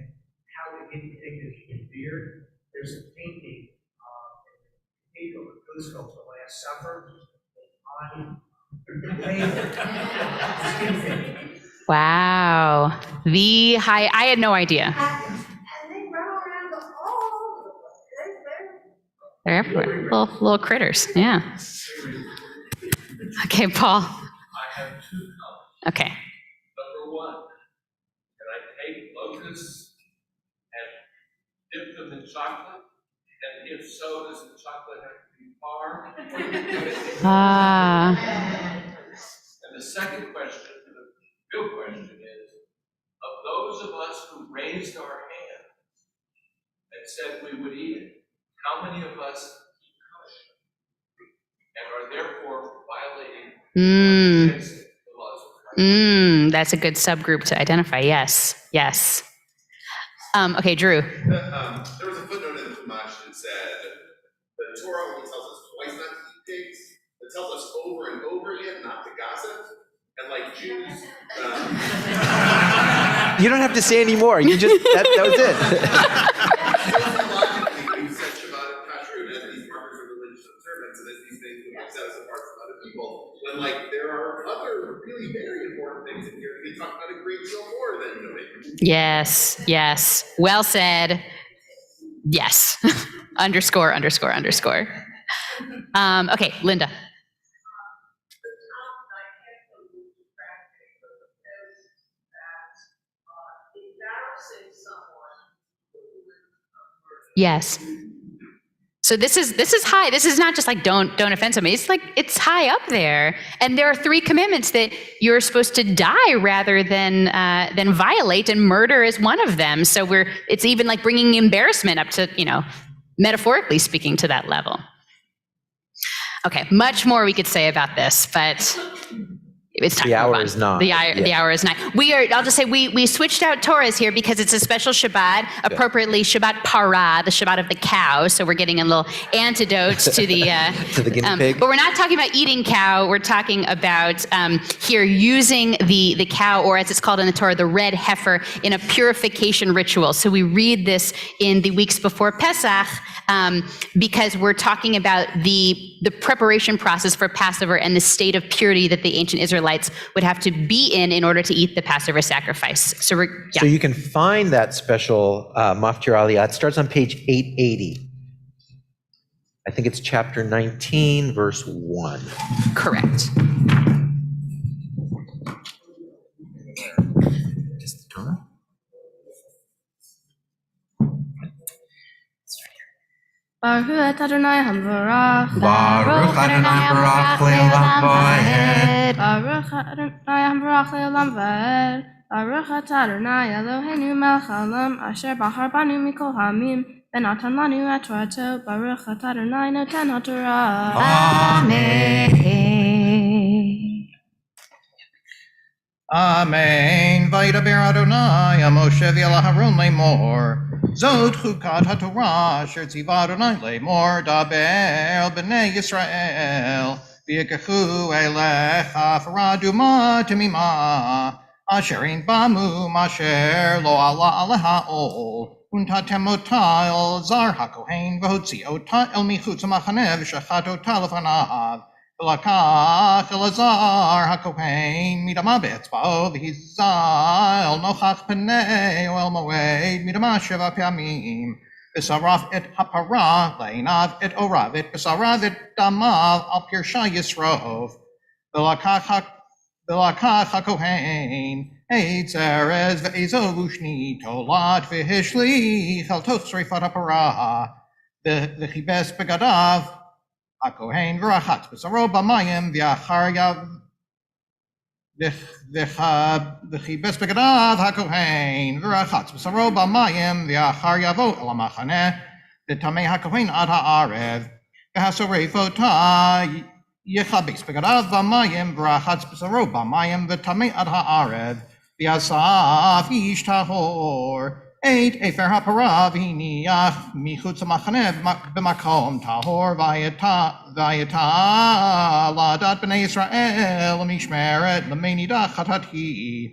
how the guinea pig is revered, there's a painting in the cathedral of Cusco, the Last Supper, on the painting. Wow. I had no idea. And they run around the hall. They're everywhere. Little critters. Yeah. Okay, Paul. I have two comments. Okay. Number one, can I take locusts and dip them in chocolate? And if so, does the chocolate have to be far? And the second question, the real question is, of those of us who raised our hands and said we would eat it, how many of us keep kosher and are therefore violating against the laws of Christ? That's a good subgroup to identify. Yes. Okay, Drew. There was a footnote in the Chumash that said the Torah only tells us twice not to eat pigs. It tells us over and over again not to gossip. And like Jews, You don't have to say any more. You just that was it. sociologically, we set Shabbat and Kashrut as these markers of religious observance and as these things that set us apart from other people. When like there are other really very important things in here. We talk about a great deal more than knowing. Yes. Well said. Yes. underscore. Okay, Linda. Yes. So this is high. This is not just like don't offend somebody. It's like it's high up there. And there are 3 commandments that you're supposed to die rather than violate, and murder is one of them. So it's even like bringing embarrassment up to, metaphorically speaking, to that level. Okay, much more we could say about this, but it's time The to move hour on. is 9. The hour is 9. I'll just say we switched out Torahs here because it's a special Shabbat, appropriately Shabbat Parah, the Shabbat of the cow. So we're getting a little antidote to the to the guinea pig. But we're not talking about eating cow. We're talking about here using the cow, or as it's called in the Torah, the red heifer, in a purification ritual. So we read this in the weeks before Pesach because we're talking about the preparation process for Passover and the state of purity that the ancient Israelites would have to be in order to eat the Passover sacrifice. So So you can find that special Maftir Aliyah. It starts on page 880. I think it's chapter 19, verse 1. Correct. Is the Torah? Baruch Adonai Hamvarach. Baruch Adonai Baruch Le'olam Vaed. Baruch Adonai Hamvarach Le'olam Vaed. Baruch Adonai Eloheinu melech haolam asher bahar banu mikol hamim v'natan lanu et Torato. Baruch Adonai noten haTorah. Amen. Vaydaber Adonai Moshe v'el Aharon lemor. Zod chukat haTorah asher tziva Adonai lemor. Daber b'nei Yisrael. V'yikachu elecha faraduma temima. Asher in bamu asher lo ala aleha ol. Untatem ota el zar hakohen v'hotzi ota el michutz ha'machaneh v'shachat ota lefanav. ולקח אלעזר הכהן מדמה באצבעו והזל נוכח פני אוהל מועד מדמה 7 פעמים. ושרף את הפרה לעיניו את עוריו את בשריו את דמיו על פרשה ישרוף. ולקח הכהן עץ ארז ועזו ושני תולעת והשליך אל תוך שריפת הפרה וכיבס בגדיו הכהן ורחץ בשרו במים וכיבס בגדיו הכהן ורחץ בשרו במים ואחר יבוא אל המחנה וטמא הכהן עד הערב והשורף אותה יכבס בגדיו במים ורחץ בשרו במים וטמא עד הערב ואסף איש טהור את אפר הפרה והניח מחוץ למחנה במקום טהור ויתה לעדת בני ישראל למשמרת למי נידח חטאתי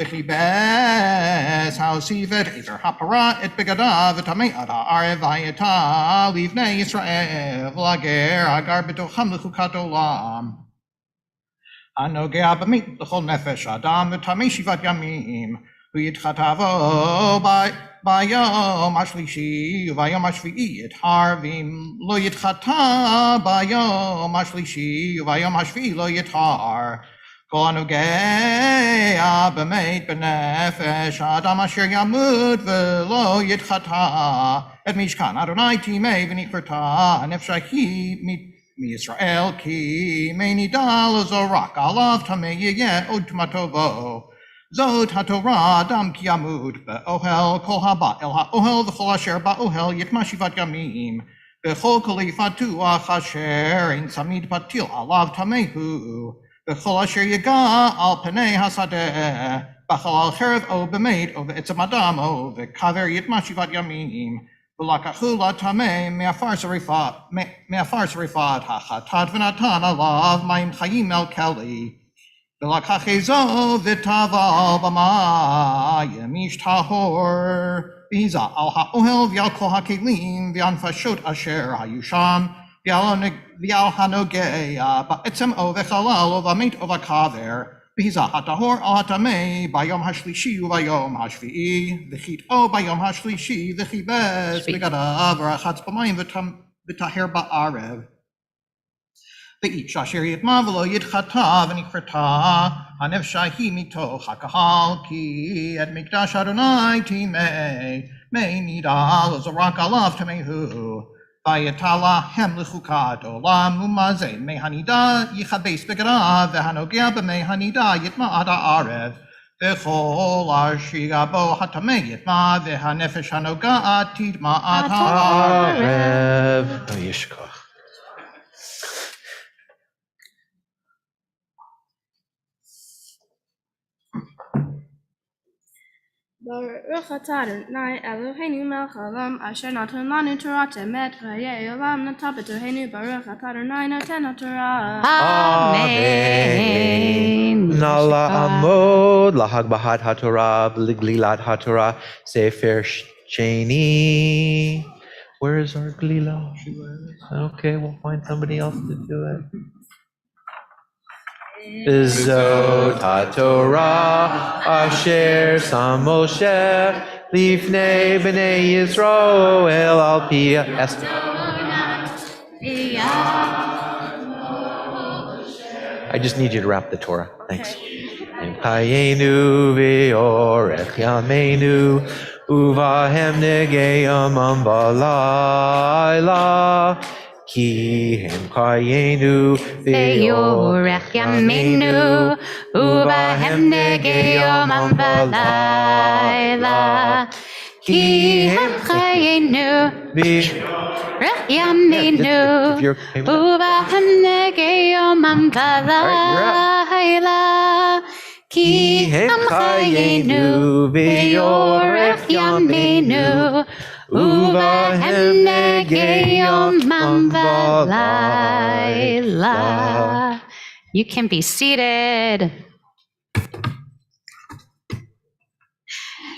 וכיבס הוסיף את אפר הפרה את בגדיו וטמא עד הערב ויתה לבני ישראל ולגר הגר בתוכם לחוקת עולם הנוגע במת לכל נפש אדם וטמא 7 ימים ויתחתבו ביום השלישי וביום השביעי יטהר ואם לא יתחתא ביום השלישי וביום השביעי לא יטהר. כל הנוגע במת בנפש האדם אשר ימות ולא יתחתא את משכן אדוני טימא ונכרתה הנפש ההיא מישראל כי מי נידה לזורק עליו טמא יהיה עוד טמאתו בו. זאת התורה אדם כי ימות באוהל כל הבא אל האוהל וכל אשר באוהל יטמא 7 ימים וכל כלי פתוח אשר אין צמיד פתיל עליו טמא הוא וכל אשר יגע על פני השדה בחלל חרב או במת או בעצם אדם או בקבר יטמא 7 ימים ולקחו לטמא מעפר שריפת החטאת ונתן עליו מים חיים אל כלי ולקח איזו וטבל במים איש טהור והיזה על האוהל ועל כל הכלים והנפשות אשר היו שם ועל הנוגע בעצם או בחלל או במת או בקבר והיזה הטהור על הטמא ביום השלישי וביום השביעי וחיטאו ביום השלישי וכיבס בגדיו ורחץ במים וטהר בערב. ואיש אשר יטמא ולא יתחתא ונכרתה הנפש ההיא מתוך הקהל כי את מקדש אדוני טימא מי נידה לזרוק עליו טמא הוא ויתה להם לחוקת עולם ומה זה מי הנידה יכבס בגדיו והנוגע במי הנידה יטמא עד הערב וכל אשר בו הטמא יטמא והנפש הנוגעת תטמא עד הערב. ישכח. Baruch atah Adonai Eloheinu melech haolam asher natan lanu Torah emet v'hayei olam natan b'toheinu Baruch atah Adonai noten haTorah. Amen. Nala amod lahagbahat haTorah b'liglilat haTorah sefer sheni. Where is our glila? Okay, we'll find somebody else to do it. Zot haTorah asher sam Moshe lifnei bnei Yisroel al pi Esther. I just need you to wrap the Torah. Thanks. Chayenu v'orech yameinu uvahem negeyam balayla. Ki hem chayenu Ve'yorech yameinu uvahem negeyom balayla. Ki hem chayenu ve'yorech yameinu uvahem negeyom balayla. Ki hem chayenu ve'yorech yameinu uvahem negeyom balayla. You can be seated.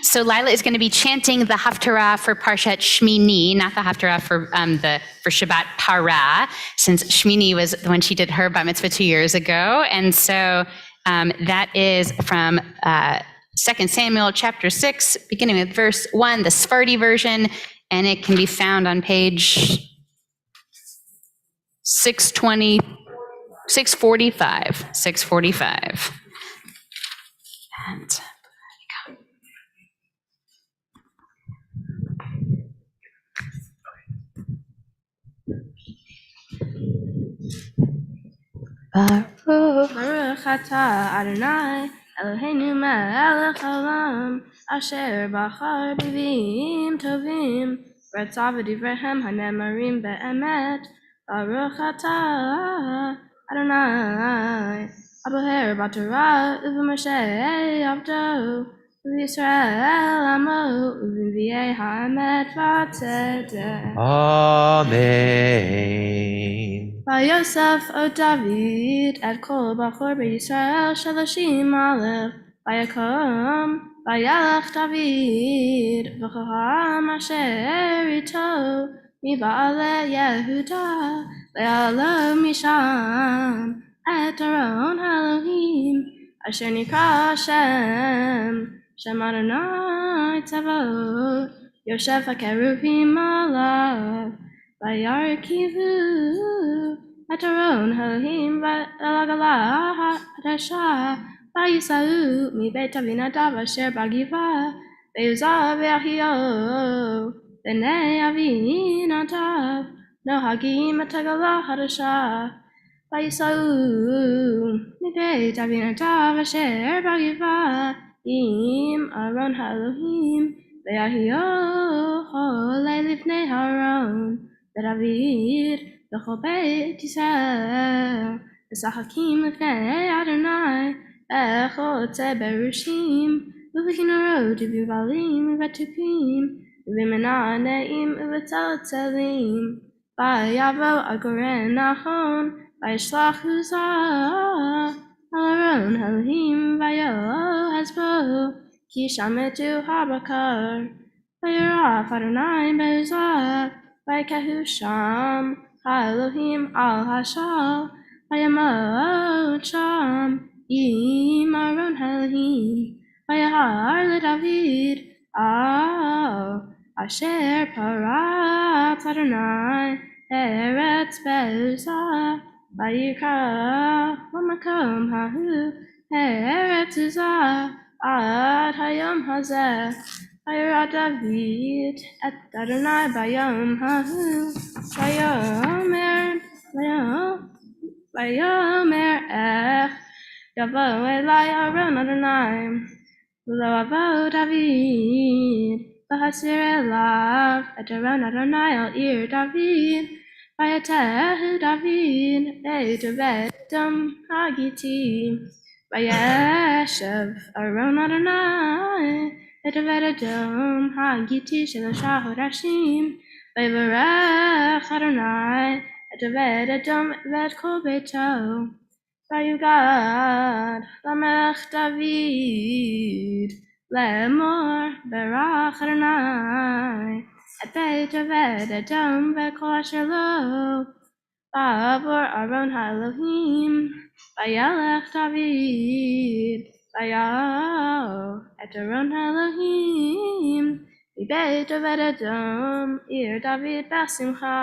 So Lila is going to be chanting the Haftarah for Parshat Shmini, not the Haftarah for Shabbat Parah, since Shmini was when she did her bat mitzvah 2 years ago. And so that is from 2 Samuel chapter 6, beginning with verse 1, the Sephardi version, and it can be found on page 645. And Baruch atah Adonai Eloheinu melech haolam asher bachar b'vim tovim v'retzav v'divrehem hanemarim be'emet. Baruch atah Adonai aboher b'torah u'b'moshe avdo u'Yisrael amo u'b'nvi'ei ha'emet v'atzedek. Amen. Vayosef o David et kol bachor b'Yisrael shaloshim aleph vayakom vayalach David v'choham asher ito miba'ale Yehuda le'alo misham et aron Elohim asher nikra Shem Adonai Tzavot Yosef HaKeruvim alav Vayarkivu et aron Elohim v'alagala hadasha v'yisau mibeit Avinadav asher b'giva v'yuzav v'Ahio b'nei Avinadav nohagim et agala hadasha v'yisau mibeit Avinadav asher b'giva im aron Elohim v'Ahio holei lifnei Haron David b'chol beit Yisrael v'sachakim lifnei Adonai b'chotzei berushim u'b'kinorot u'b'valim u'b'tupim u'b'menaneim u'b'tzaltzelim v'yavo agoren nachon v'yishlach Uzah al aron Elohim v'yohez bo ki shametu habakar v'yiraf Adonai be'Uzah v'yikahu sham ha'Elohim al hashal v'yamot sham im aron Elohim v'yahar leDavid al asher parat Adonai eretz be'Uzah v'yikra b'makom hahu eretz Uzah ad hayom hazeh v'yirah David et Adonai bayom hahu v'yomer ech yavo elai aron Adonai v'lo avo David v'hasir elav et aron Adonai al ir David v'yatehu David beit Obed-Edom hagiti v'yeshev aron Adonai et Obed-Edom hagiti shelosha hodashim v'yivarech Adonai et Obed-Edom v'et kol beito v'yugad lamelech David lemor berach Adonai et beit Obed-Edom v'et kol asher lo v'avor aron ha'Elohim v'yalech David v'yal et aron Elohim mibeit Obed-Edom ir David b'simcha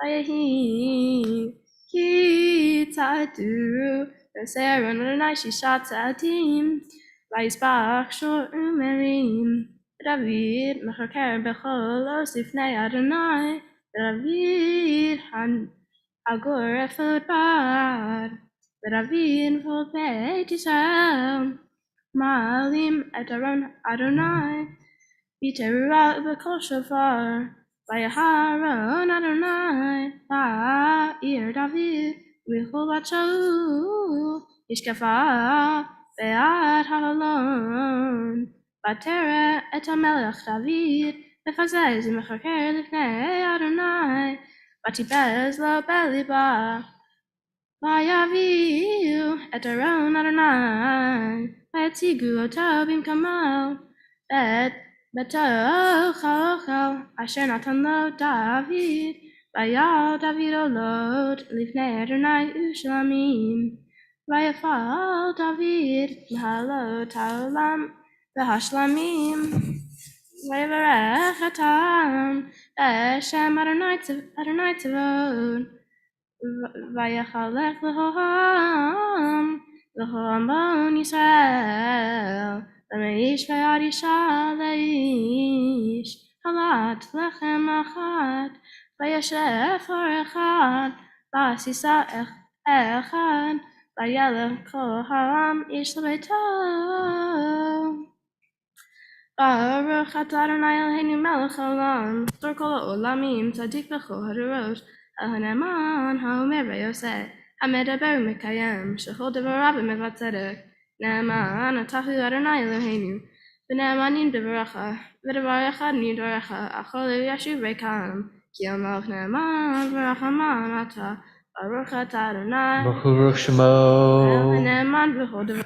v'yehi ki tzadu v'yosei aron Adonai shisha tzadim v'yisbach shor umerim David mechaker b'chol os lifnei Adonai David agor efod bad David v'ol beit Yisrael Ma'alim et aron Adonai v'teruah b'kol shofar v'yaharon Adonai v'ir David v'chol bat Shaul yishkafa be'ad ha'olon v'tereh et hamelech David v'chazez v'mechaker lifnei Adonai v'tipez lo beliba v'yaviu et aron Adonai v'yetzigu oto bimkamo בתוך האוכל אשר נתן לו דוד, ויעל דוד עולות לפני אדוני ושלמים, ויפעל דוד מעלות העולם והשלמים, ויברך את העם בשם אדוני צבאות, ויחלק להם המון ישראל, לאיש ועד אישה לאיש, חלת לחם אחת, וישב אור אחד, ועשיסה אחד, וילך כל העם איש לביתו. ברוך אתה אדוני אלוהינו מלך העולם, פטור כל העולמים, צדיק בכל הדורות, הנאמן האומר ויעשה, המדבר ומקיים, שכל דבריו אמת וצדק. נאמן אתה הוא אדוני אלוהינו, ונאמנים דבריך, ודבר אחד מדבריך, הכל ישוב ריקם, כי המלך נאמן ורחמן אתה, ברוך אתה אדוני, Baruch Shemo. ונאמן בכל דבריו.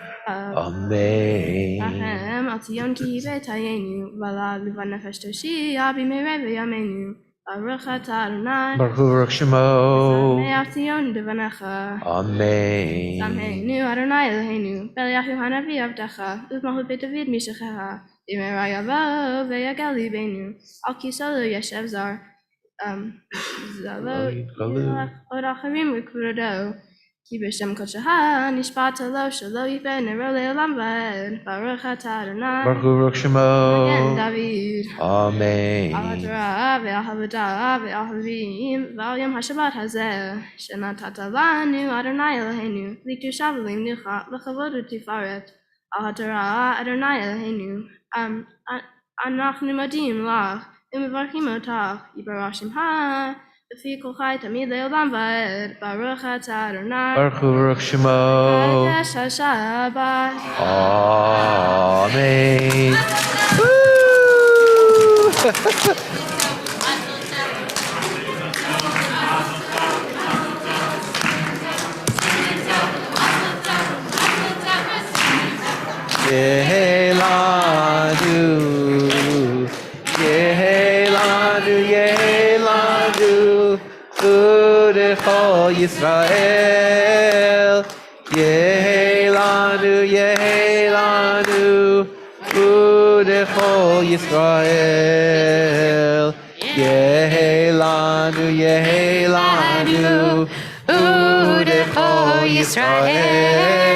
Amen. רחם על ציון כי בטיינו, ולעד לבן נפש תושיע במהרה בימינו. ברוך אתה אדוני, Baruch Shemo. שמח ציון דבניך. Amen. שמחנו אדוני אלוהינו, באליהו הנביא עבדך, ובמלכות בית דוד משכך. במהרה יבוא ויגל ליבנו, על כיסא לא ישב זר. זלו ילך עוד אחרים לכבודו. כי בשם קודשך נשבעת לו שלא יפה נרו לעולם ועד. ברוך אתה אדוני, Baruch מגן Shemo. דוד. Amen. על התורה ועל העבודה ועל הנביאים ועל יום השבת הזה, שנתת לנו אדוני אלוהינו, לקדושה ולמנוחה, לכבוד ותפארת. על התורה אדוני אלוהינו, אנחנו מודים לך ומברכים אותך, יתברך שמך, לפי כל חי תמיד לעולם ועד. ברוך אתה אדוני, Baruch Shemo. קדש השבת. Amen. Woo! Yehelanu, Yehelanu, Yehelanu, Udechol Yisrael. Yehelanu, Yehelanu, Udechol Yisrael. Yehelanu, Yehelanu, Udechol Yisrael.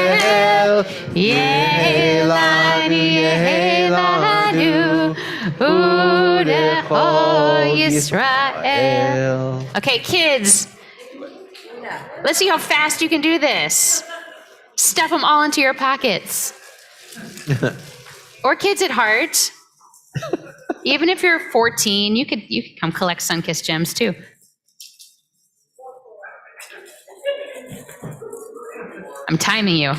Yehelanu, Yehelanu, Udechol Yisrael. Okay, kids, let's see how fast you can do this. Stuff them all into your pockets. Or kids at heart. Even if you're 14, you could come collect Sunkist gems too. I'm timing you.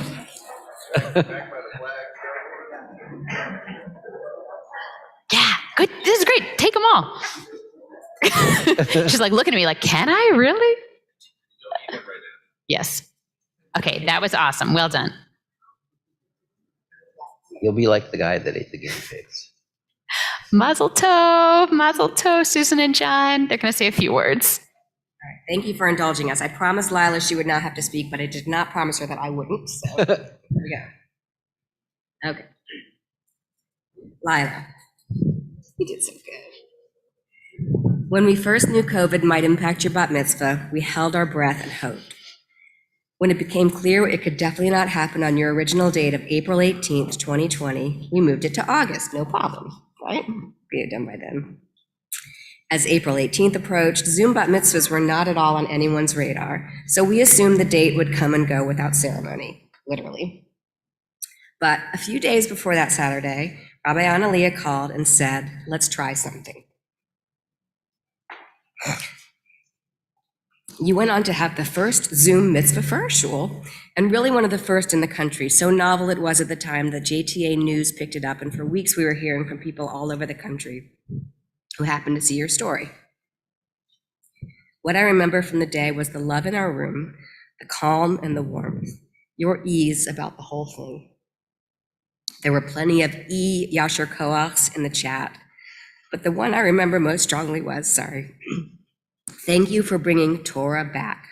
Yeah, good. This is great. Take them all. She's like looking at me like, can I really? Yes. Okay, that was awesome. Well done. You'll be like the guy that ate the guinea pigs. Mazel tov, Susan and John. They're going to say a few words. Thank you for indulging us. I promised Lila she would not have to speak, but I did not promise her that I wouldn't. So here we go. Okay. Lila, you did so good. When we first knew COVID might impact your bat mitzvah, we held our breath and hoped. When it became clear it could definitely not happen on your original date of April 18th, 2020, we moved it to August, no problem, right? Be it done by then. As April 18th approached, Zoom bat mitzvahs were not at all on anyone's radar, so we assumed the date would come and go without ceremony, literally. But a few days before that Saturday, Rabbi Analia called and said, let's try something. You went on to have the first Zoom mitzvah for our shul, and really one of the first in the country. So novel it was at the time that JTA News picked it up, and for weeks we were hearing from people all over the country who happened to see your story. What I remember from the day was the love in our room, the calm and the warmth, your ease about the whole thing. There were plenty of Yasher Koachs in the chat, but the one I remember most strongly was, thank you for bringing Torah back.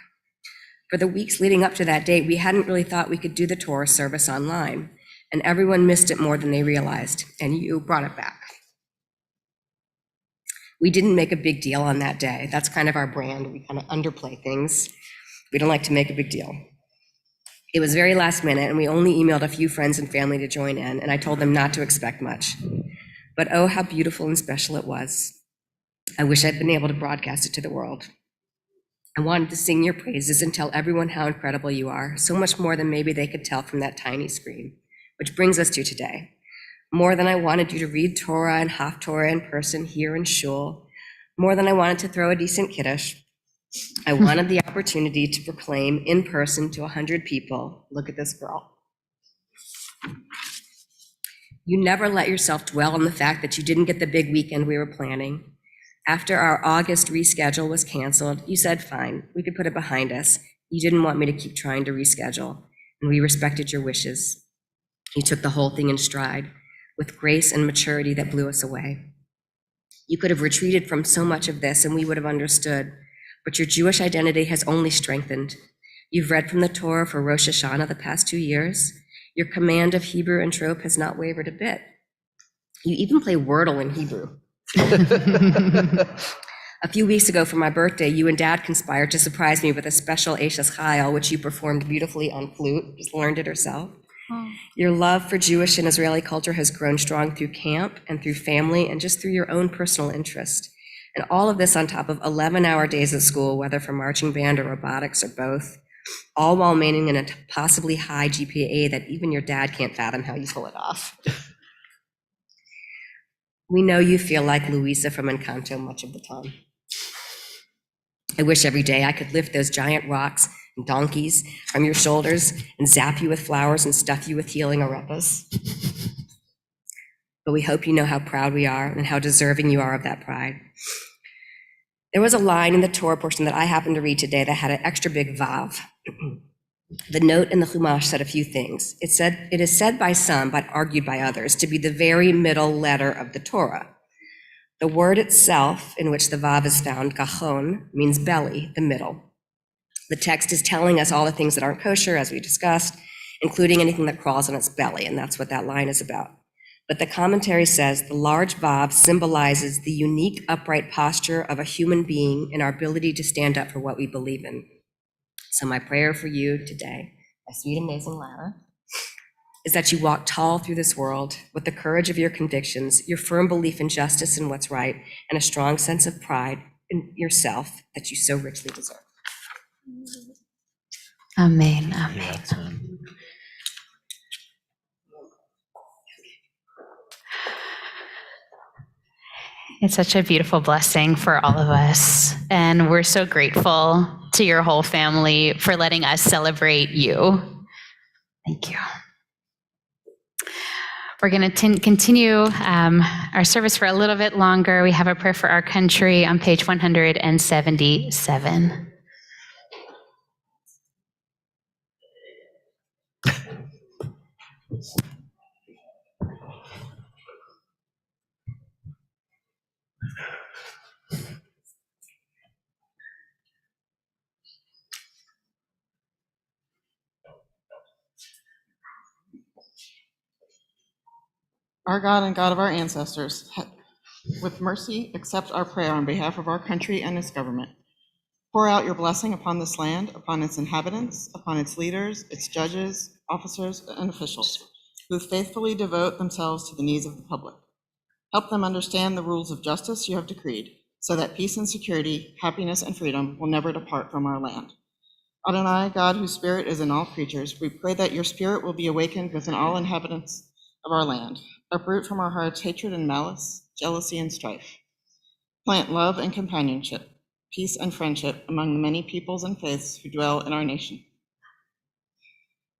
For the weeks leading up to that date, we hadn't really thought we could do the Torah service online, and everyone missed it more than they realized, and you brought it back. We didn't make a big deal on that day. That's kind of our brand. We kind of underplay things. We don't like to make a big deal. It was very last minute, and we only emailed a few friends and family to join in, and I told them not to expect much. But oh, how beautiful and special it was. I wish I'd been able to broadcast it to the world. I wanted to sing your praises and tell everyone how incredible you are, so much more than maybe they could tell from that tiny screen. Which brings us to today. More than I wanted you to read Torah and Haftorah in person here in Shul, more than I wanted to throw a decent kiddush, I wanted the opportunity to proclaim in person to 100 people, look at this girl. You never let yourself dwell on the fact that you didn't get the big weekend we were planning. After our August reschedule was canceled, you said, fine, we could put it behind us. You didn't want me to keep trying to reschedule, and we respected your wishes. You took the whole thing in stride, with grace and maturity that blew us away. You could have retreated from so much of this, and we would have understood, but your Jewish identity has only strengthened. You've read from the Torah for Rosh Hashanah the past 2 years. Your command of Hebrew and trope has not wavered a bit. You even play Wordle in Hebrew. A few weeks ago for my birthday, you and Dad conspired to surprise me with a special Eishes Chayil, which you performed beautifully on flute, just learned it herself. Oh. Your love for Jewish and Israeli culture has grown strong through camp and through family and just through your own personal interest. And all of this on top of 11-hour days at school, whether for marching band or robotics or both, all while maintaining a possibly high GPA that even your dad can't fathom how you pull it off. We know you feel like Luisa from Encanto much of the time. I wish every day I could lift those giant rocks and donkeys from your shoulders and zap you with flowers and stuff you with healing arepas. But we hope you know how proud we are and how deserving you are of that pride. There was a line in the Torah portion that I happened to read today that had an extra big vav. The note in the Chumash said a few things. It said, it is said by some, but argued by others, to be the very middle letter of the Torah. The word itself, in which the vav is found, gachon, means belly, the middle. The text is telling us all the things that aren't kosher, as we discussed, including anything that crawls on its belly, and that's what that line is about. But the commentary says the large vav symbolizes the unique upright posture of a human being and our ability to stand up for what we believe in. So my prayer for you today, my sweet, amazing Lara, is that you walk tall through this world with the courage of your convictions, your firm belief in justice and what's right, and a strong sense of pride in yourself that you so richly deserve. Amen, amen. It's such a beautiful blessing for all of us, and we're so grateful to your whole family for letting us celebrate you. Thank you. We're going to continue our service for a little bit longer. We have a prayer for our country on page 177. Our God and God of our ancestors, with mercy, accept our prayer on behalf of our country and its government. Pour out your blessing upon this land, upon its inhabitants, upon its leaders, its judges, officers, and officials, who faithfully devote themselves to the needs of the public. Help them understand the rules of justice you have decreed, so that peace and security, happiness and freedom will never depart from our land. Adonai, God whose spirit is in all creatures, we pray that your spirit will be awakened within all inhabitants of our land. Uproot from our hearts hatred and malice, jealousy and strife. Plant love and companionship, peace and friendship among the many peoples and faiths who dwell in our nation.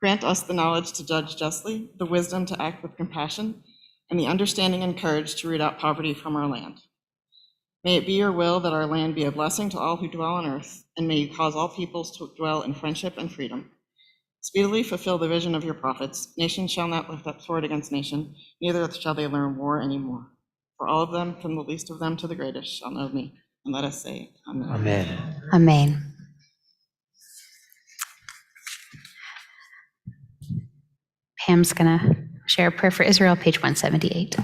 Grant us the knowledge to judge justly, the wisdom to act with compassion, and the understanding and courage to root out poverty from our land. May it be your will that our land be a blessing to all who dwell on earth, and may you cause all peoples to dwell in friendship and freedom. Speedily fulfill the vision of your prophets. Nation shall not lift up sword against nation, neither shall they learn war anymore. For all of them, from the least of them to the greatest, shall know me. And let us say, Amen. Amen. Amen. Pam's going to share a prayer for Israel, page 178.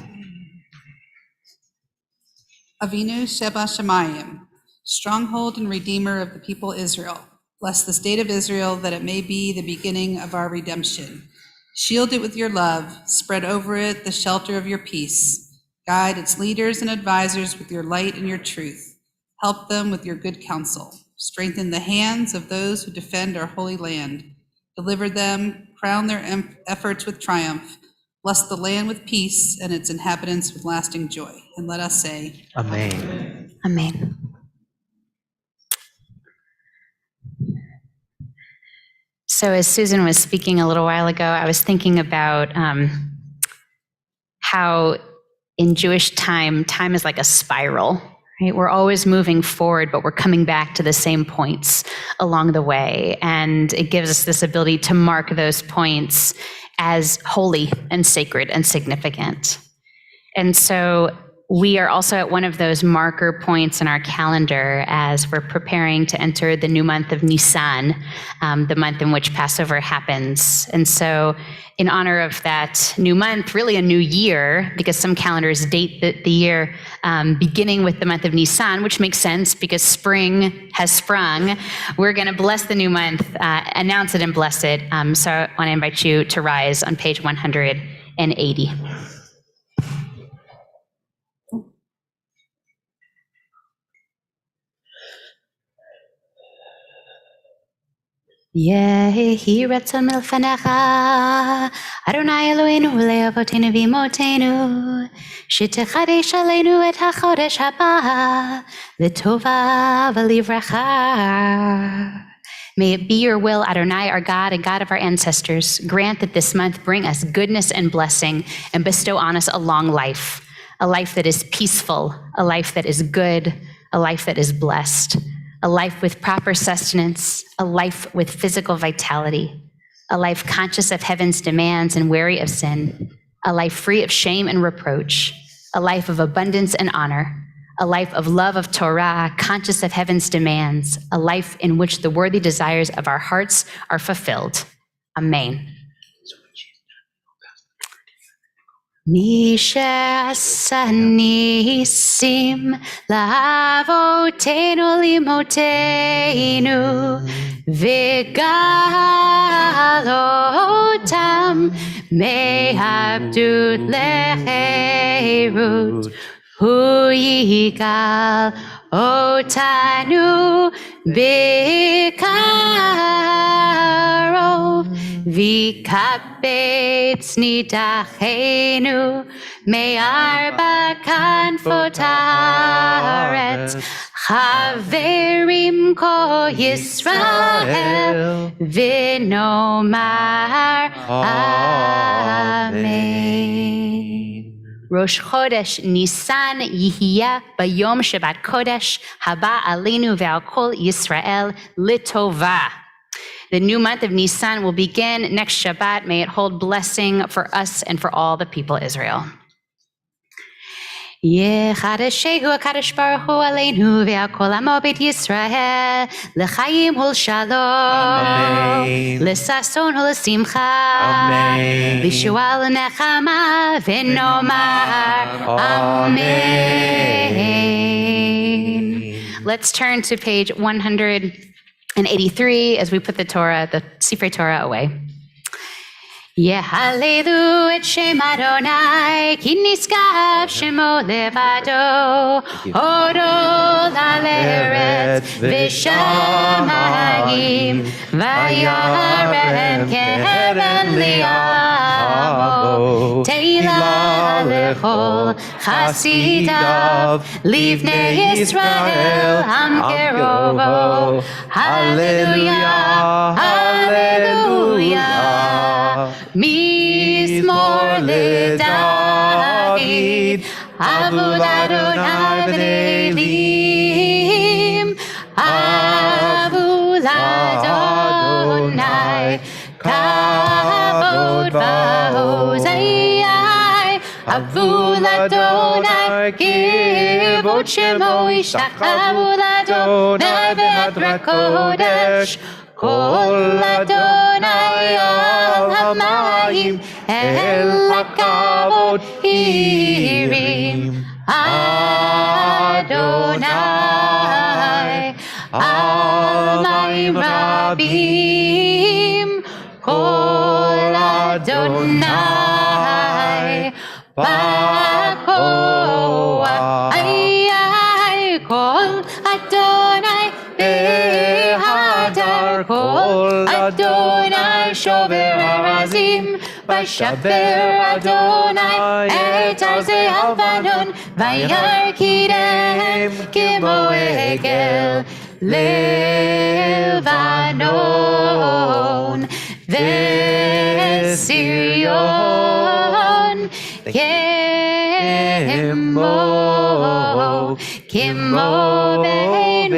Avinu Sheba Shemayim, stronghold and redeemer of the people Israel. Bless the state of Israel, that it may be the beginning of our redemption. Shield it with your love, spread over it the shelter of your peace. Guide its leaders and advisors with your light and your truth. Help them with your good counsel. Strengthen the hands of those who defend our holy land. Deliver them, crown their efforts with triumph. Bless the land with peace and its inhabitants with lasting joy. And let us say, Amen. Amen. So as Susan was speaking a little while ago, I was thinking about how in Jewish time is like a spiral, right? We're always moving forward, but we're coming back to the same points along the way. And it gives us this ability to mark those points as holy and sacred and significant. And so we are also at one of those marker points in our calendar as we're preparing to enter the new month of Nisan, the month in which Passover happens. And so in honor of that new month, really a new year, because some calendars date the year beginning with the month of Nisan, which makes sense because spring has sprung. We're going to bless the new month, announce it and bless it. So I want to invite you to rise on page 180. Yehi ratzon milfanecha, Adonai Eloheinu le'avotenu v'imotenu, shetechadesh aleinu et hachodesh haba, l'tova v'livracha. May it be your will, Adonai, our God and God of our ancestors, grant that this month bring us goodness and blessing and bestow on us a long life, a life that is peaceful, a life that is good, a life that is blessed. A life with proper sustenance, a life with physical vitality, a life conscious of heaven's demands and wary of sin, a life free of shame and reproach, a life of abundance and honor, a life of love of Torah, conscious of heaven's demands, a life in which the worthy desires of our hearts are fulfilled. Amen. מי שעשה ניסים לאבותינו לאמותינו וגאל אותם מעבדות לחירות, הוא יגאל אותנו בקרוב ויקבץ נידחנו מארבע כנפות הארץ, חברים כל ישראל ונאמר אמן. ראש חודש ניסן יהיה ביום שבת קודש הבא עלינו ועל כל ישראל לטובה. The new month of Nisan will begin next Shabbat. May it hold blessing for us and for all the people of Israel. יחדשהו הקדוש ברוך הוא עלינו ועל כל עמו בית ישראל לחיים ולשלום, לששון ולשמחה, לישועה ולנחמה, ונאמר amen. Let's turn to page 183 as we put the Sifrei Torah away. יהללו את שם אדוני כי נשגב שמו לבדו, הודו על ארץ ושמיים וירם קרן לעמו, תהילה לכל חסידיו לבני ישראל עם קרובו, הללויה הללויה. מזמור לדוד, עבוד אדוני בנביאים, עבוד אדוני kavod v'hozai, avu l'Adonai, kivod shemo yishtachavu l'Adonai v'hadrat kodesh, kol Adonai al hamayim, el hakavod hirim, Adonai al mayim rabim, kol Adonai b'koach, kol Adonai b'hadar, kol Adonai shover arazim, v'shaver Adonai et arzei Lebanon, v'yarkidem kimo egel Lebanon, v'Sirion kimo bein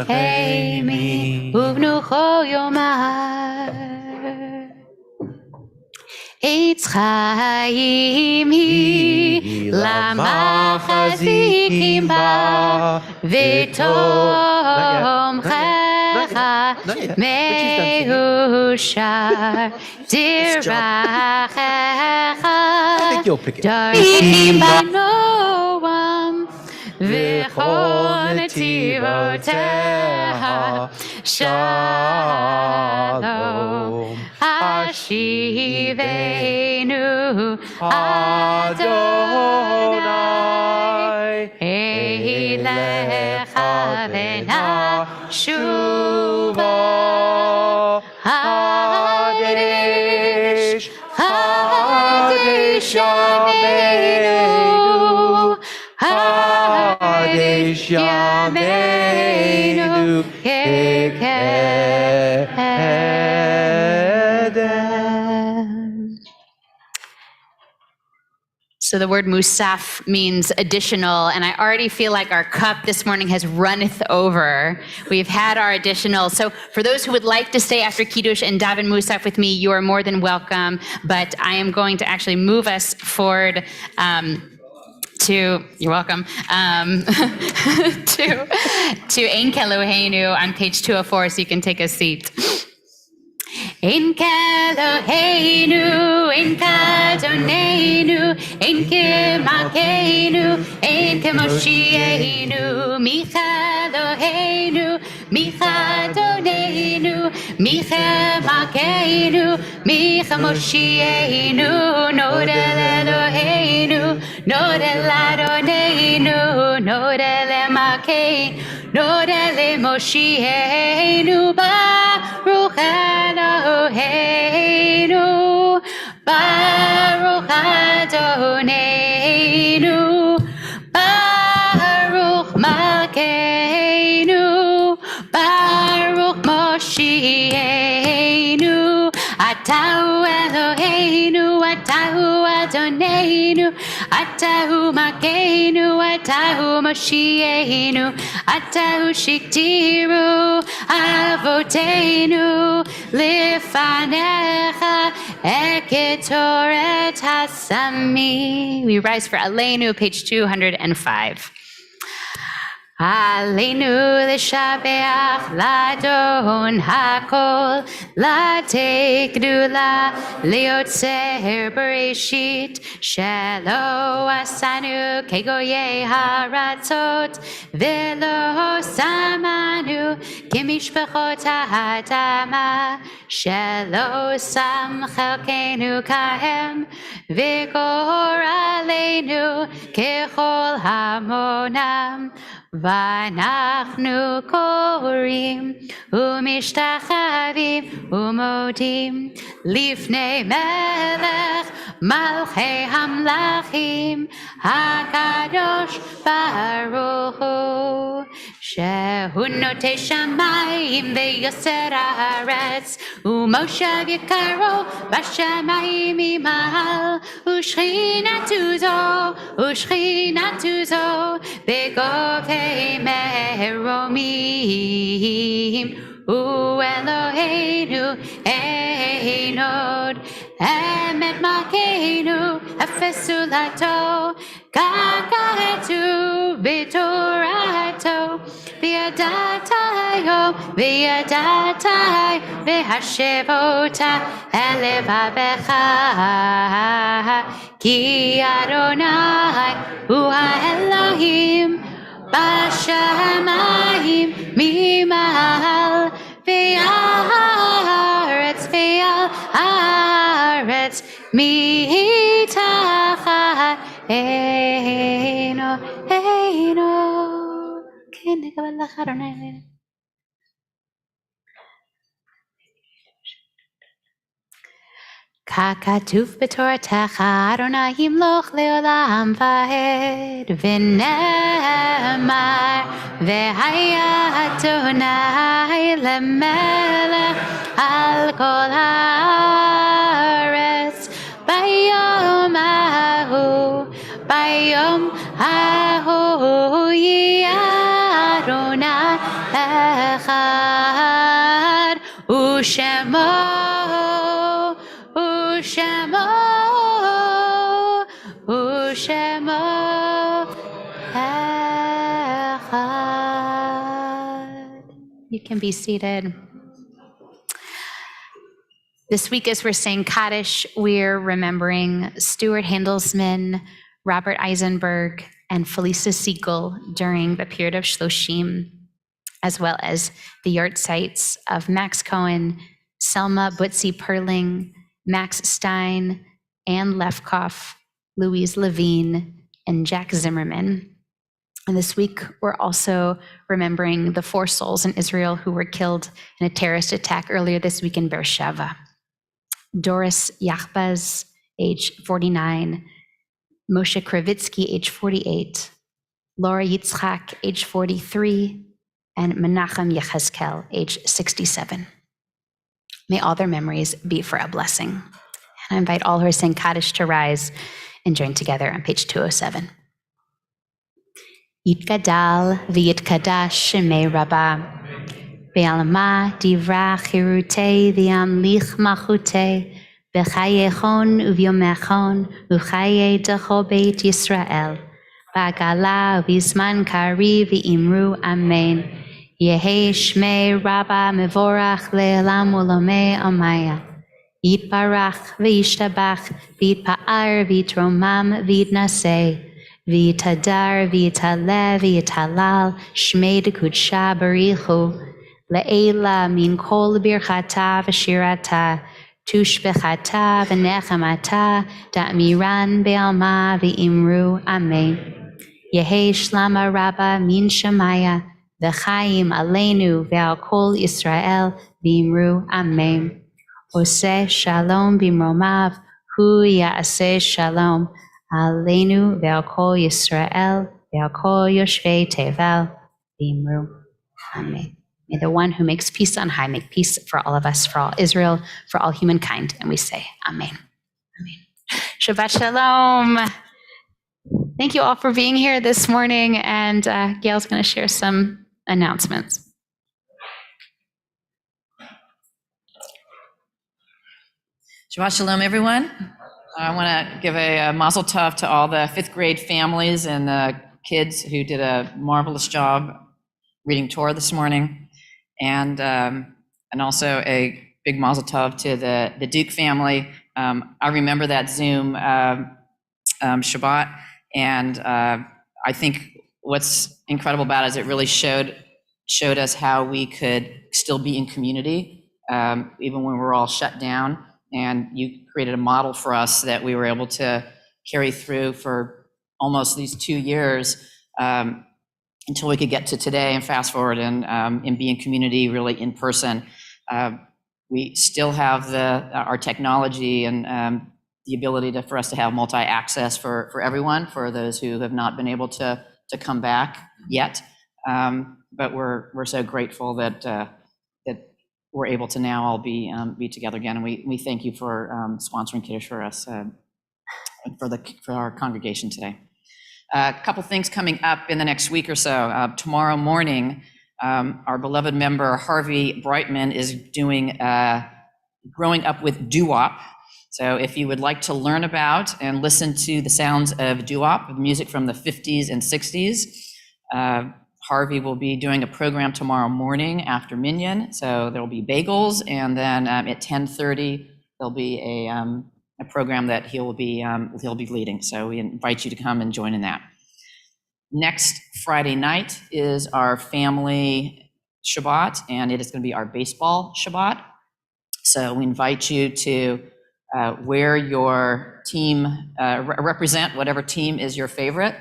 recheimi, uvnucho yomar. Eitz chaim hi lamachazikim ba, v'tomchecha meushar dirachecha, darim banoam v'chol netivotecha shalom. Hashivenu Adonai Eilecha v'nashuva, Chadesh Chadesh Yameinu, Chadesh Yameinu So the word musaf means additional, and I already feel like our cup this morning has runneth over. We've had our additional. So for those who would like to stay after Kiddush and daven musaf with me, you are more than welcome. But I am going to actually move us forward you're welcome, to Ein Keloheinu on page 204, so you can take a seat. Ein Keloheinu, Ein Kadonenu, Ein Kemalkeinu, Ein Kemoshienu, Micheloheinu, Michadonenu, Michemalkeinu, Michemoshienu, Nodel Eloheinu, Nodel Adonenu, Nodel Emalkeinu, Nodel Moshienu, Baruch Eloheinu, Baruch Adonenu, Baruch Malkeinu, Baruch Moshienu, Atahu Eloheinu, Atahu Adonenu, Atahu Malkeinu, Atahu Moshienu, Atahu Shiktiru Avoteinu, Lifanecha Eketoret Hasami. We rise for Aleinu, page 205. Aleinu l'shabeach l'adon hakol, l'atei gdula, liotzer bereshit, shelo asanu kegoyei haratzot, velo samanu kimishpachot ha'adama, shelo sam chelkenu kahem, vigor aleinu kechol hamonam. V'anachnu korim umishtachavim umodim lifnei melech malchei hamlachim hakadosh baruch hu shehu notei shamayim ve'yoser haaretz umoshav yikaro b'shamayim imal ushchinatu zo begovei meromim hu Eloheinu einod emet makenu efesu lato kakahetu bitorato viadatayo viadatai vihashevota elevabecha ki Adonai hu Elohim Bashamayim mimal v'aretz v'aretz mitachat eino eino. כן, נקבל לך אדוני. ככתוב בתורתך, אדוני ימלוך לעולם ועד, ונאמר, והיה אדוני למלך על כל הארץ, ביום ההוא יהיה אדוני אחד, ושמו echad. You can be seated. This week, as we're saying Kaddish, we're remembering Stuart Handelsman, Robert Eisenberg, and Felisa Siegel during the period of Shloshim, as well as the yard sites of Max Cohen, Selma Butzi Perling, Max Stein, Anne Lefkoff, Louise Levine, and Jack Zimmerman. And this week, we're also remembering the 4 souls in Israel who were killed in a terrorist attack earlier this week in Beersheba. Doris Yachbaz, age 49, Moshe Kravitsky, age 48, Laura Yitzchak, age 43, and Menachem Yechezkel, age 67. May all their memories be for a blessing. And I invite all who are saying Kaddish to rise and join together on page 207. Yitgadal v'yitkadash shemei Rabbah, ve'alma divra chirutei v'yamlich malchutei, v'chayechon uvyomechon u'chaye decho beit Yisrael, v'agala v'zman kari v'imru amen. Yehi shmei Rabbah mevorach le'elam u'lamei amaya. Yitbarach v'yishtabach v'yitpa'ar v'yitromam v'yitnaseh. V'yitadar v'yitaleh v'yitalal shmei dekudsha barichu le'ela min kol birchata v'shirata tushbechata v'nechamata da'miran be'alma v'imru amen. Yehi shlama Rabbah min Shemaya v'chaim aleinu ve'al kol Yisrael v'imru amen. Oseh shalom b'mromav hu ya'aseh shalom Aleinu ve'al kol Yisrael ve'al kol yoshvei tevel v'imru. Amen. May the one who makes peace on high make peace for all of us, for all Israel, for all humankind. And we say, Amen. Amen. Shabbat Shalom. Thank you all for being here this morning. And Gail's going to share some announcements. Shabbat Shalom, everyone. I want to give a mazel tov to all the 5th grade families and the kids who did a marvelous job reading Torah this morning. And also a big mazel tov to the Duke family. I remember that Zoom Shabbat, and I think what's incredible about it is it really showed us how we could still be in community, even when we're all shut down. And you created a model for us that we were able to carry through for almost these 2 years until we could get to today and fast forward and be in community, really in person. We still have our technology and the ability for us to have multi-access for everyone, for those who have not been able to come back yet. But we're so grateful that we're able to now all be together again. And we thank you for sponsoring Kiddush for us, for our congregation today. A couple things coming up in the next week or so. Tomorrow morning, Our beloved member Harvey Brightman is doing Growing Up with Doo-Wop. So if you would like to learn about and listen to the sounds of doo-wop, music from the 50s and 60s, Harvey will be doing a program tomorrow morning after Minyan. So there'll be bagels, and then at 10:30 there'll be a program that he'll be leading. So we invite you to come and join in that. Next Friday night is our family Shabbat, and it is going to be our baseball Shabbat. So we invite you to wear your team, represent whatever team is your favorite.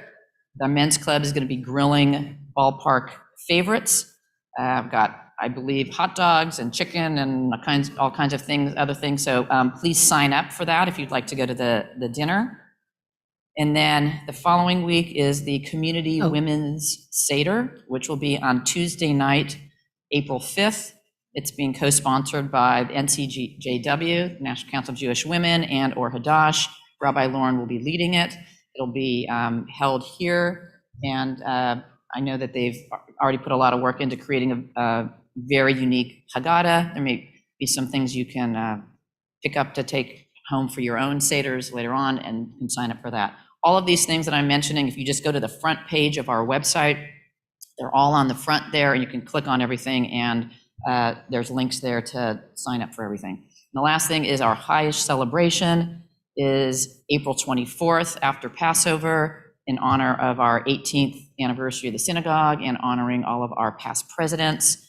The men's club is going to be grilling ballpark favorites. I've got, I believe, hot dogs and chicken and all kinds of things, other things. So please sign up for that if you'd like to go to the dinner. And then the following week is the Community Women's Seder, which will be on Tuesday night, April 5th. It's being co-sponsored by the NCJW, the National Council of Jewish Women, and Or Hadash. Rabbi Lauren will be leading it. It'll be held here, and I know that they've already put a lot of work into creating a very unique Haggadah. There may be some things you can pick up to take home for your own Seders later on, and you can sign up for that. All of these things that I'm mentioning, if you just go to the front page of our website, they're all on the front there, and you can click on everything, and there's links there to sign up for everything. And the last thing is our highest celebration is April 24th after Passover, in honor of our 18th anniversary of the synagogue and honoring all of our past presidents.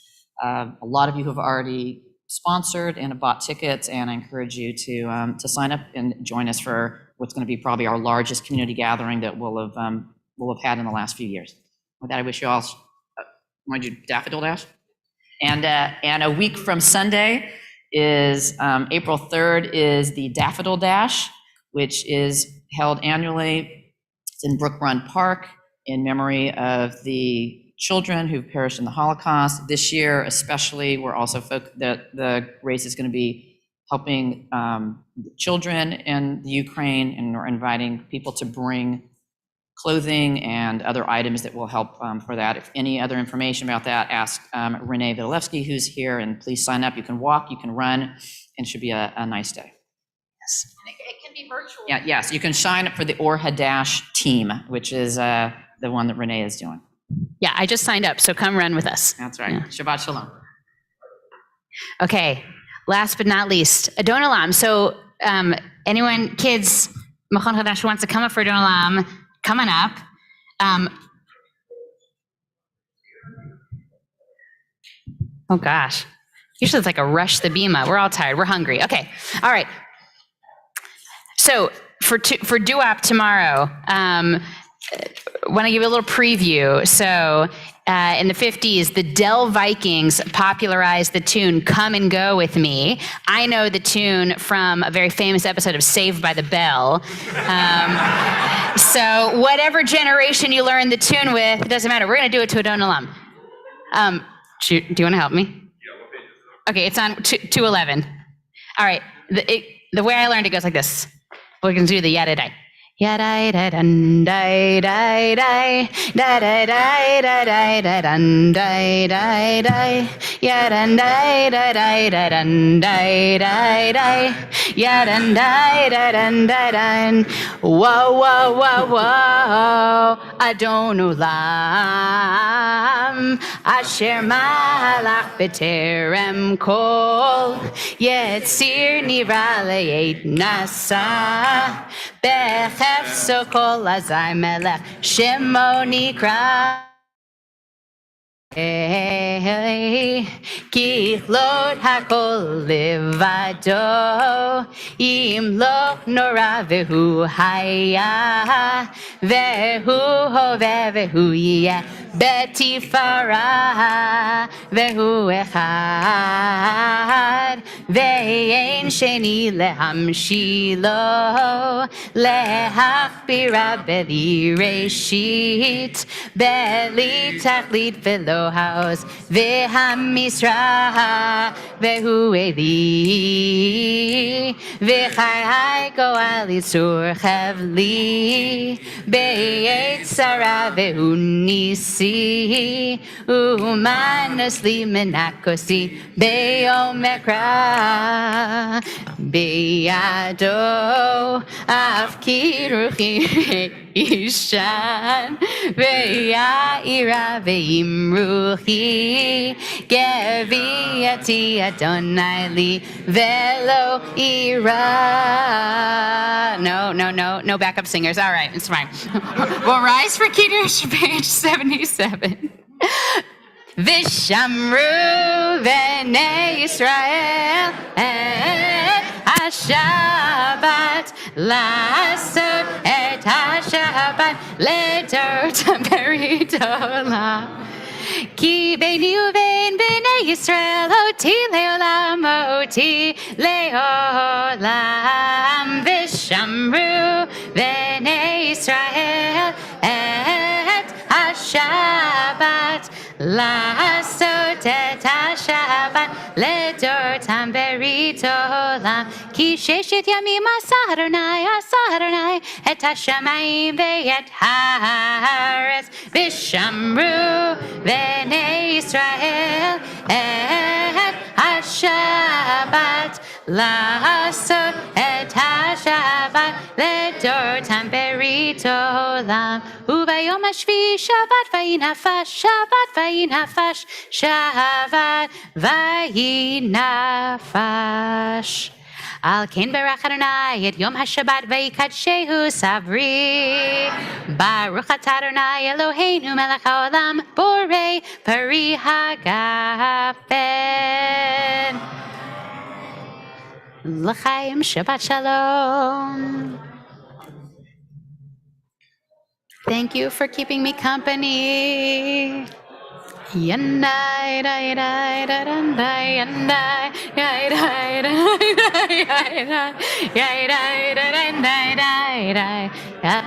A lot of you have already sponsored and have bought tickets, and I encourage you to sign up and join us for what's going to be probably our largest community gathering that we'll have had in the last few years. With that, I wish you all, want to do Daffodil Dash? And a week from Sunday is April 3rd is the Daffodil Dash, which is held annually. It's in Brook Run Park in memory of the children who perished in the Holocaust. This year, especially, we're also the race is going to be helping children in the Ukraine, and we're inviting people to bring clothing and other items that will help for that. If any other information about that, ask Renee Vililevsky, who's here, and please sign up. You can walk, you can run, and it should be a nice day. Yes. And it can be virtual. Yeah, yes, you can sign up for the Or Hadash team, which is the one that Renee is doing. Yeah, I just signed up, so come run with us. That's right. Yeah. Shabbat Shalom. Okay, last but not least, Adon Olam. So anyone, kids, Machon Hadash who wants to come up for Adon Olam, come on up. Oh gosh, usually it's like a rush the bima. We're all tired, we're hungry. Okay, all right. So for doo-wop tomorrow, want to give you a little preview. So in the 50s, the Dell Vikings popularized the tune Come and Go With Me. I know the tune from a very famous episode of Saved by the Bell. So whatever generation you learn the tune with, it doesn't matter. We're going to do it to Adon Olam. Do you want to help me? Okay, it's on 211. All right, the way I learned it goes like this. We're going to do the yada-dai. Yada-dai-dai-dai-dai, da-da-dai-da-dai-da-dun-dai-dai-dai, yada-dai-da-dai-da-dun-dai-dai-dai, yada-dai-da-dun-dai-dun. Whoa, whoa, whoa, whoa, Adon Olam, Asher Malach B'Terem Kol, Yetzir Nira Le'ed Nasa, Bechefso Kol Azai Melech Shemo Nikra. Kichlot hakol levado, im lo nora vehu haya, vehu hove vehu yeh, betifara vehu echad, ve'ein sheni lehamshilo, lehachbira beli reshit, beli tachlit velo house v'hamisra vehu eli v'chai goal yitzur chevli be'etzara vehu nisi Kosi, Umanasli Menakosi, Beomekra, Beado, Afkiruchi, Ishan, Ve'ira Ve'imruchi, Geviati Adonai Li, Velo Ira. No backup singers. All right, it's fine. We'll rise for Kiddush, page 77. Vishamru B'nei Yisrael et HaShabbat Lasot et HaShabbat Ledor Berit Olam Ki beini uvein b'nei Yisrael oti leolam oti leolam Vishamru B'nei Yisrael et HaShabbat Lasot et HaShabbat ledor tam berit olam Ki sheshet yamim asa Adonai et hashamayim ve'et haaretz Vishamru B'nei Yisrael et HaShabbat Lasot et HaShabbat ledor tam berit olam Ubayom hashvi Shabbat vayinafash Shabbat vayinafash Al ken berach Adonai et Yom HaShabbat vayikadshehu sabri Baruch atah Adonai Eloheinu melech haolam borei peri hagafen L'chaim Shabbat Shalom. Thank you for keeping me company. Yandai, dai, dai, da, dun, dai, yandai, dai, dai, dai, dai, dai, dai, dai, dai, da, dun, dai, dai, dai, dai.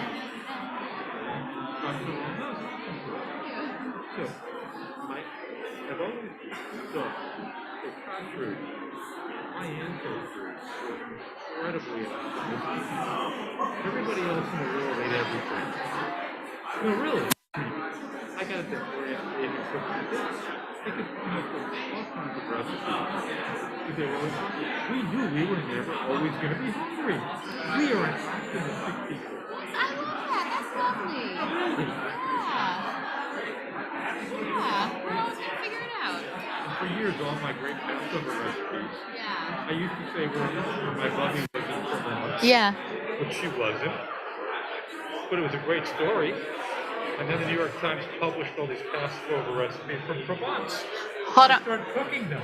I've always thought that contrary, my ancestors were incredibly optimistic. Everybody else in the world ate everything. No, really. I got it that way after eating cookies. They could come up with all kinds of recipes. We knew we were never always going to be hungry. We are an optimistic people. I love that. That's lovely. Really? Yeah. We're always going to figure it out. And for years, all my great Passover recipes, I used to say, well, my mommy wasn't from us. Yeah. But she wasn't. But it was a great story. And then the New York Times published all these Passover recipes from Provence. Hold on. Start cooking them.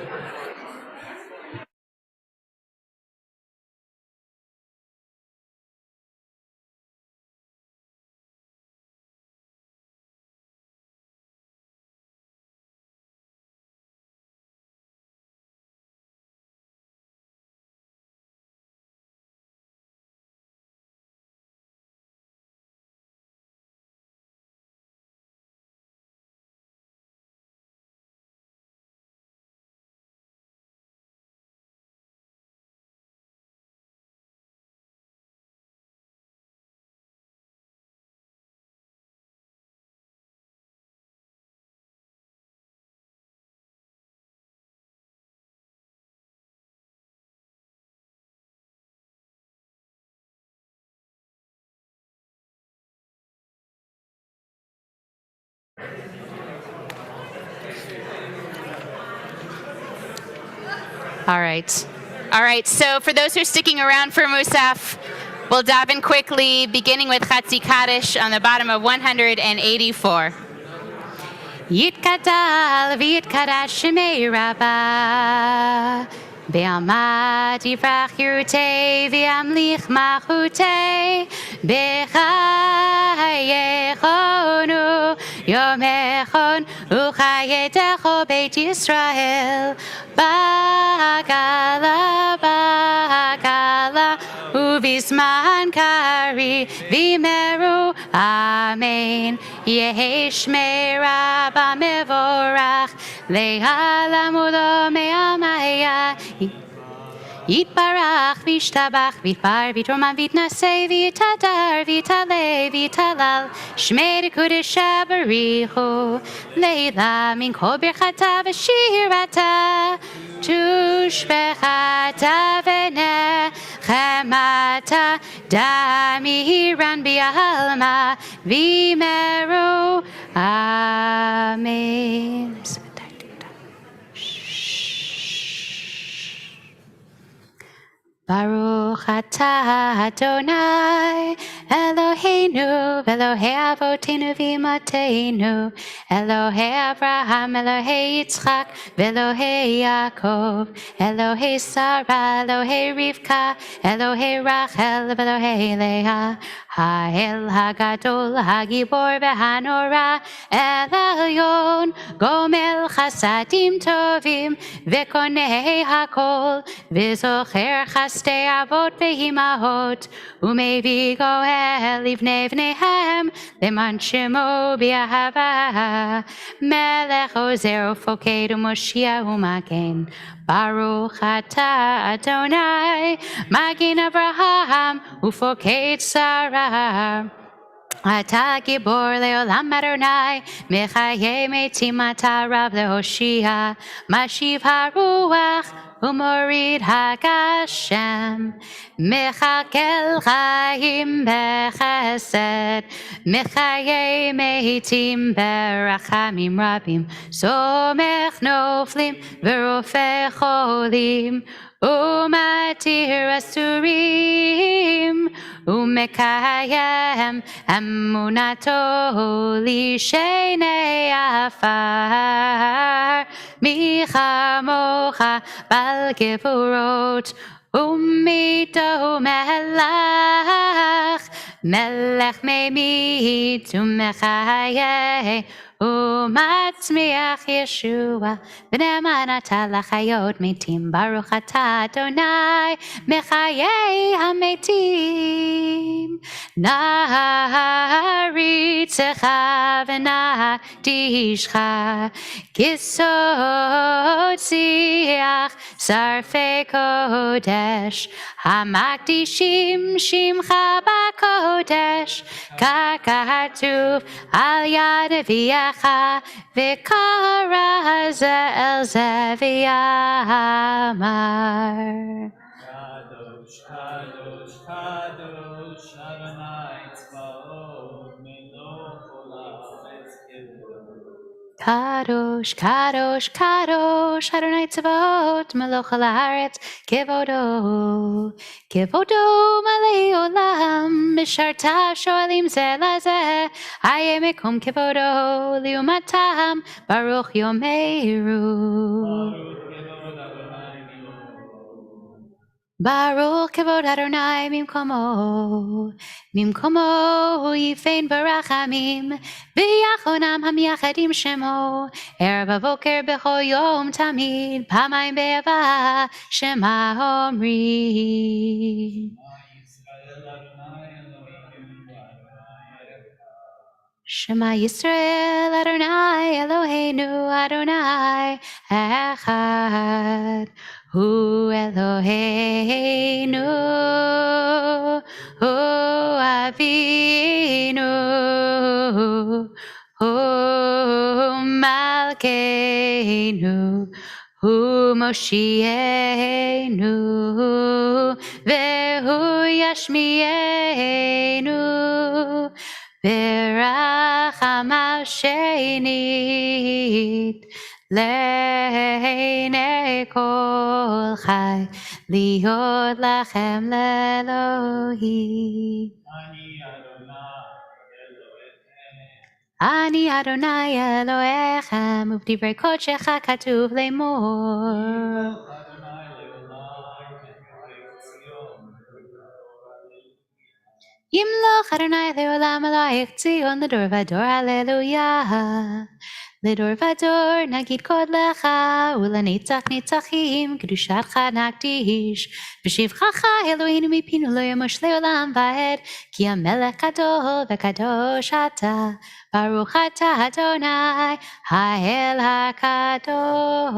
All right, so for those who are sticking around for Musaf, we'll dive in quickly, beginning with Chatzi Kaddish on the bottom of 184. Yitkadal v'yitkadash shemei Rabbah Be'amat yifrach yirutei v'yamlich machutei B'chayechonu yomechon uchayetecho Beit Yisrael Bagala Uvisman kari v'meru Amen Yehesh Rabba mevorach Le'alam ulo me'amaya יתברך וישתבח ויתפאר ויתרומם ויתנשא ויתהדר ויתעלה ויתהלל שמי לקודשא בריחו לעילה מן כל ברכתה ושירתה תושבחתה ונחמתה דמירן בעלמא וימרו אמן. Baruch atah Adonai Eloheinu Elohei Avotenu v'Imateinu Elohei Avraham Elohei Yitzchak Elohei Yaakov Elohei Sarah Elohei Rivka Elohei Rachel Elohei Leah Ha'el Hagadol Hagibor v'Hanora El Elyon Gomel Chasadim Tovim V'Konei Hakol V'Zocher Chastei Avot V'Imahot Umevi Goel Livnei V'Nehem Leman Shemo B'Ahava Melech Ozer Ufoked U'Moshiach U'Magen Baruch atah Adonai Magen Avraham Ufoked Sarah אתה גיבור לעולם אדוני, מחיי מתים אתה רב להושיע, משיב הרוח ומוריד הגשם, מכלכל חיים בחסד, מחיי מתים ברחמים רבים, סומך נופלים ורופא חולים, ומתיר אסורים, ומקיים אמונתו לשני עפר, מי כמוך בעל גבורות ומיתו מלך, מלך ממית ומחיה ומצמיח ישוע, בנאמן אתה לחיות מתים, ברוך אתה אדוני מחיי המתים. נעריצך ונקדישך, כסות שיח שרפי קודש, המקדישים שמך בקודש, ככתוב על יד נביאך, וקרא זה אל זה ויאמר. קדוש, קדוש, קדוש, אדוני צבאות, מלוך הארץ כבודו. קדוש, קדוש, קדוש, אדוני צבאות, מלוך על הארץ כבודו. כבודו מלא עולם, משרתיו שואלים זה לזה, היה מקום כבודו לעומתם, ברוך יאמרו. ברוך כבוד אדוני ממקומו, ממקומו יפן ברחמים, ויחונם המייחדים שמו, ערב ובוקר בכל יום תמיד, פעמיים באהבה שמע אומרים. שמע ישראל אדוני אלוהינו אדוני אחד. הוא אלוהינו, הוא אבינו, הוא מלכנו, הוא מושיענו, והוא ישמיענו, ברחמיו שנית. לעיני כל חי, להיות לכם לאלוהים. אני אדוני אלוהיכם, ובדברי קודשך כתוב לאמור. ימלוך אדוני לעולם אלוהיך ציון לדור ודור, הללויה. לדור ודור נגיד קודלך, ולנצח נצחים קדושתך נקדיש. בשבחך אלוהינו מפינו לא ימוש לעולם ועד, כי המלך גדול וקדוש אתה, ברוך אתה אדוני האל הקדוש.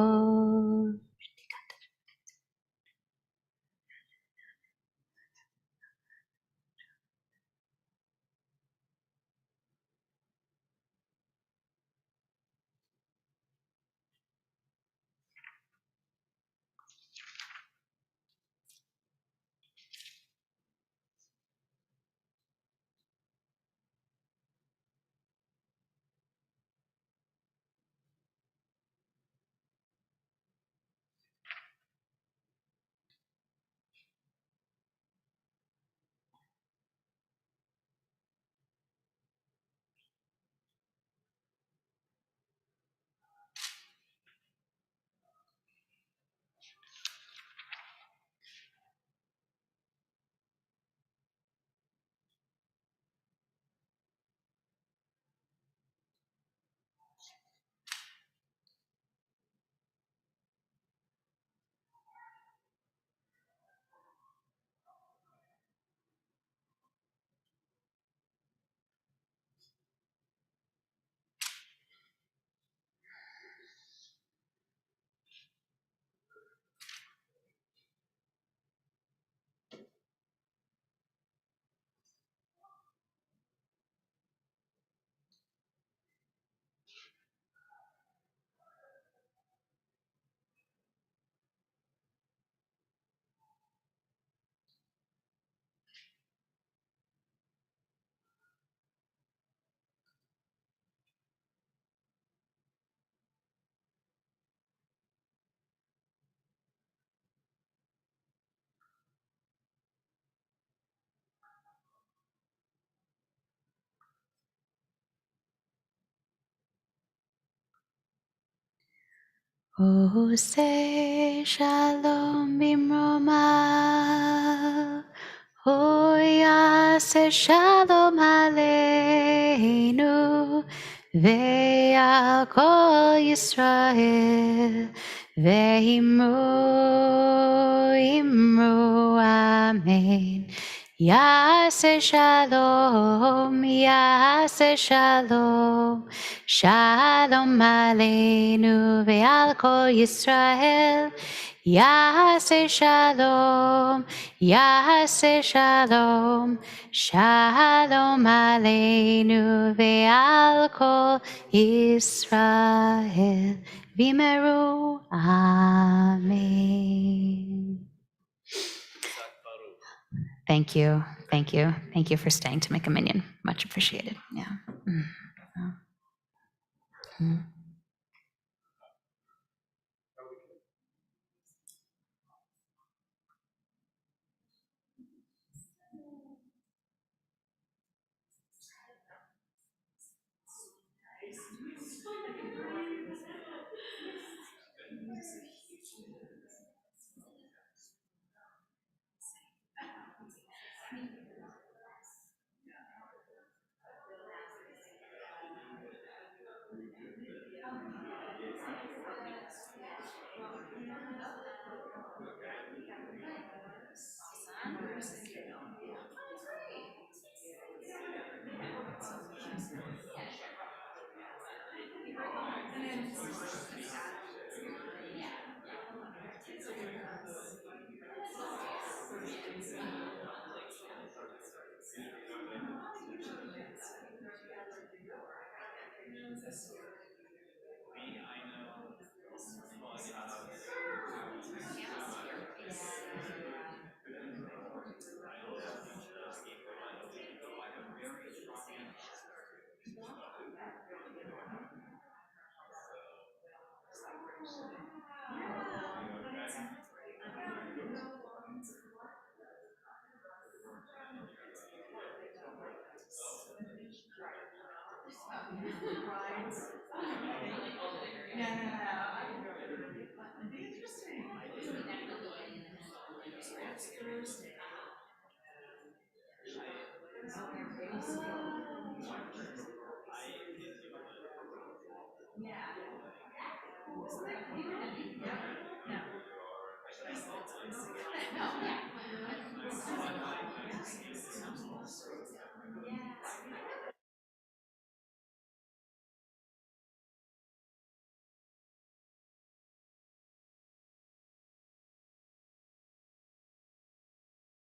Ose shalom bimroma. Hoyase shalom aleinu. Ve'al kol Yisrael. Ve'imru imru amen. Yase shalom, yase shalom, shalom aleinu ve'al kol Yisrael. Yase shalom, yase shalom, shalom aleinu ve'al kol Yisrael. Vimeru, amen. Thank you. Thank you. Thank you for staying to make a minion. Much appreciated. Yeah.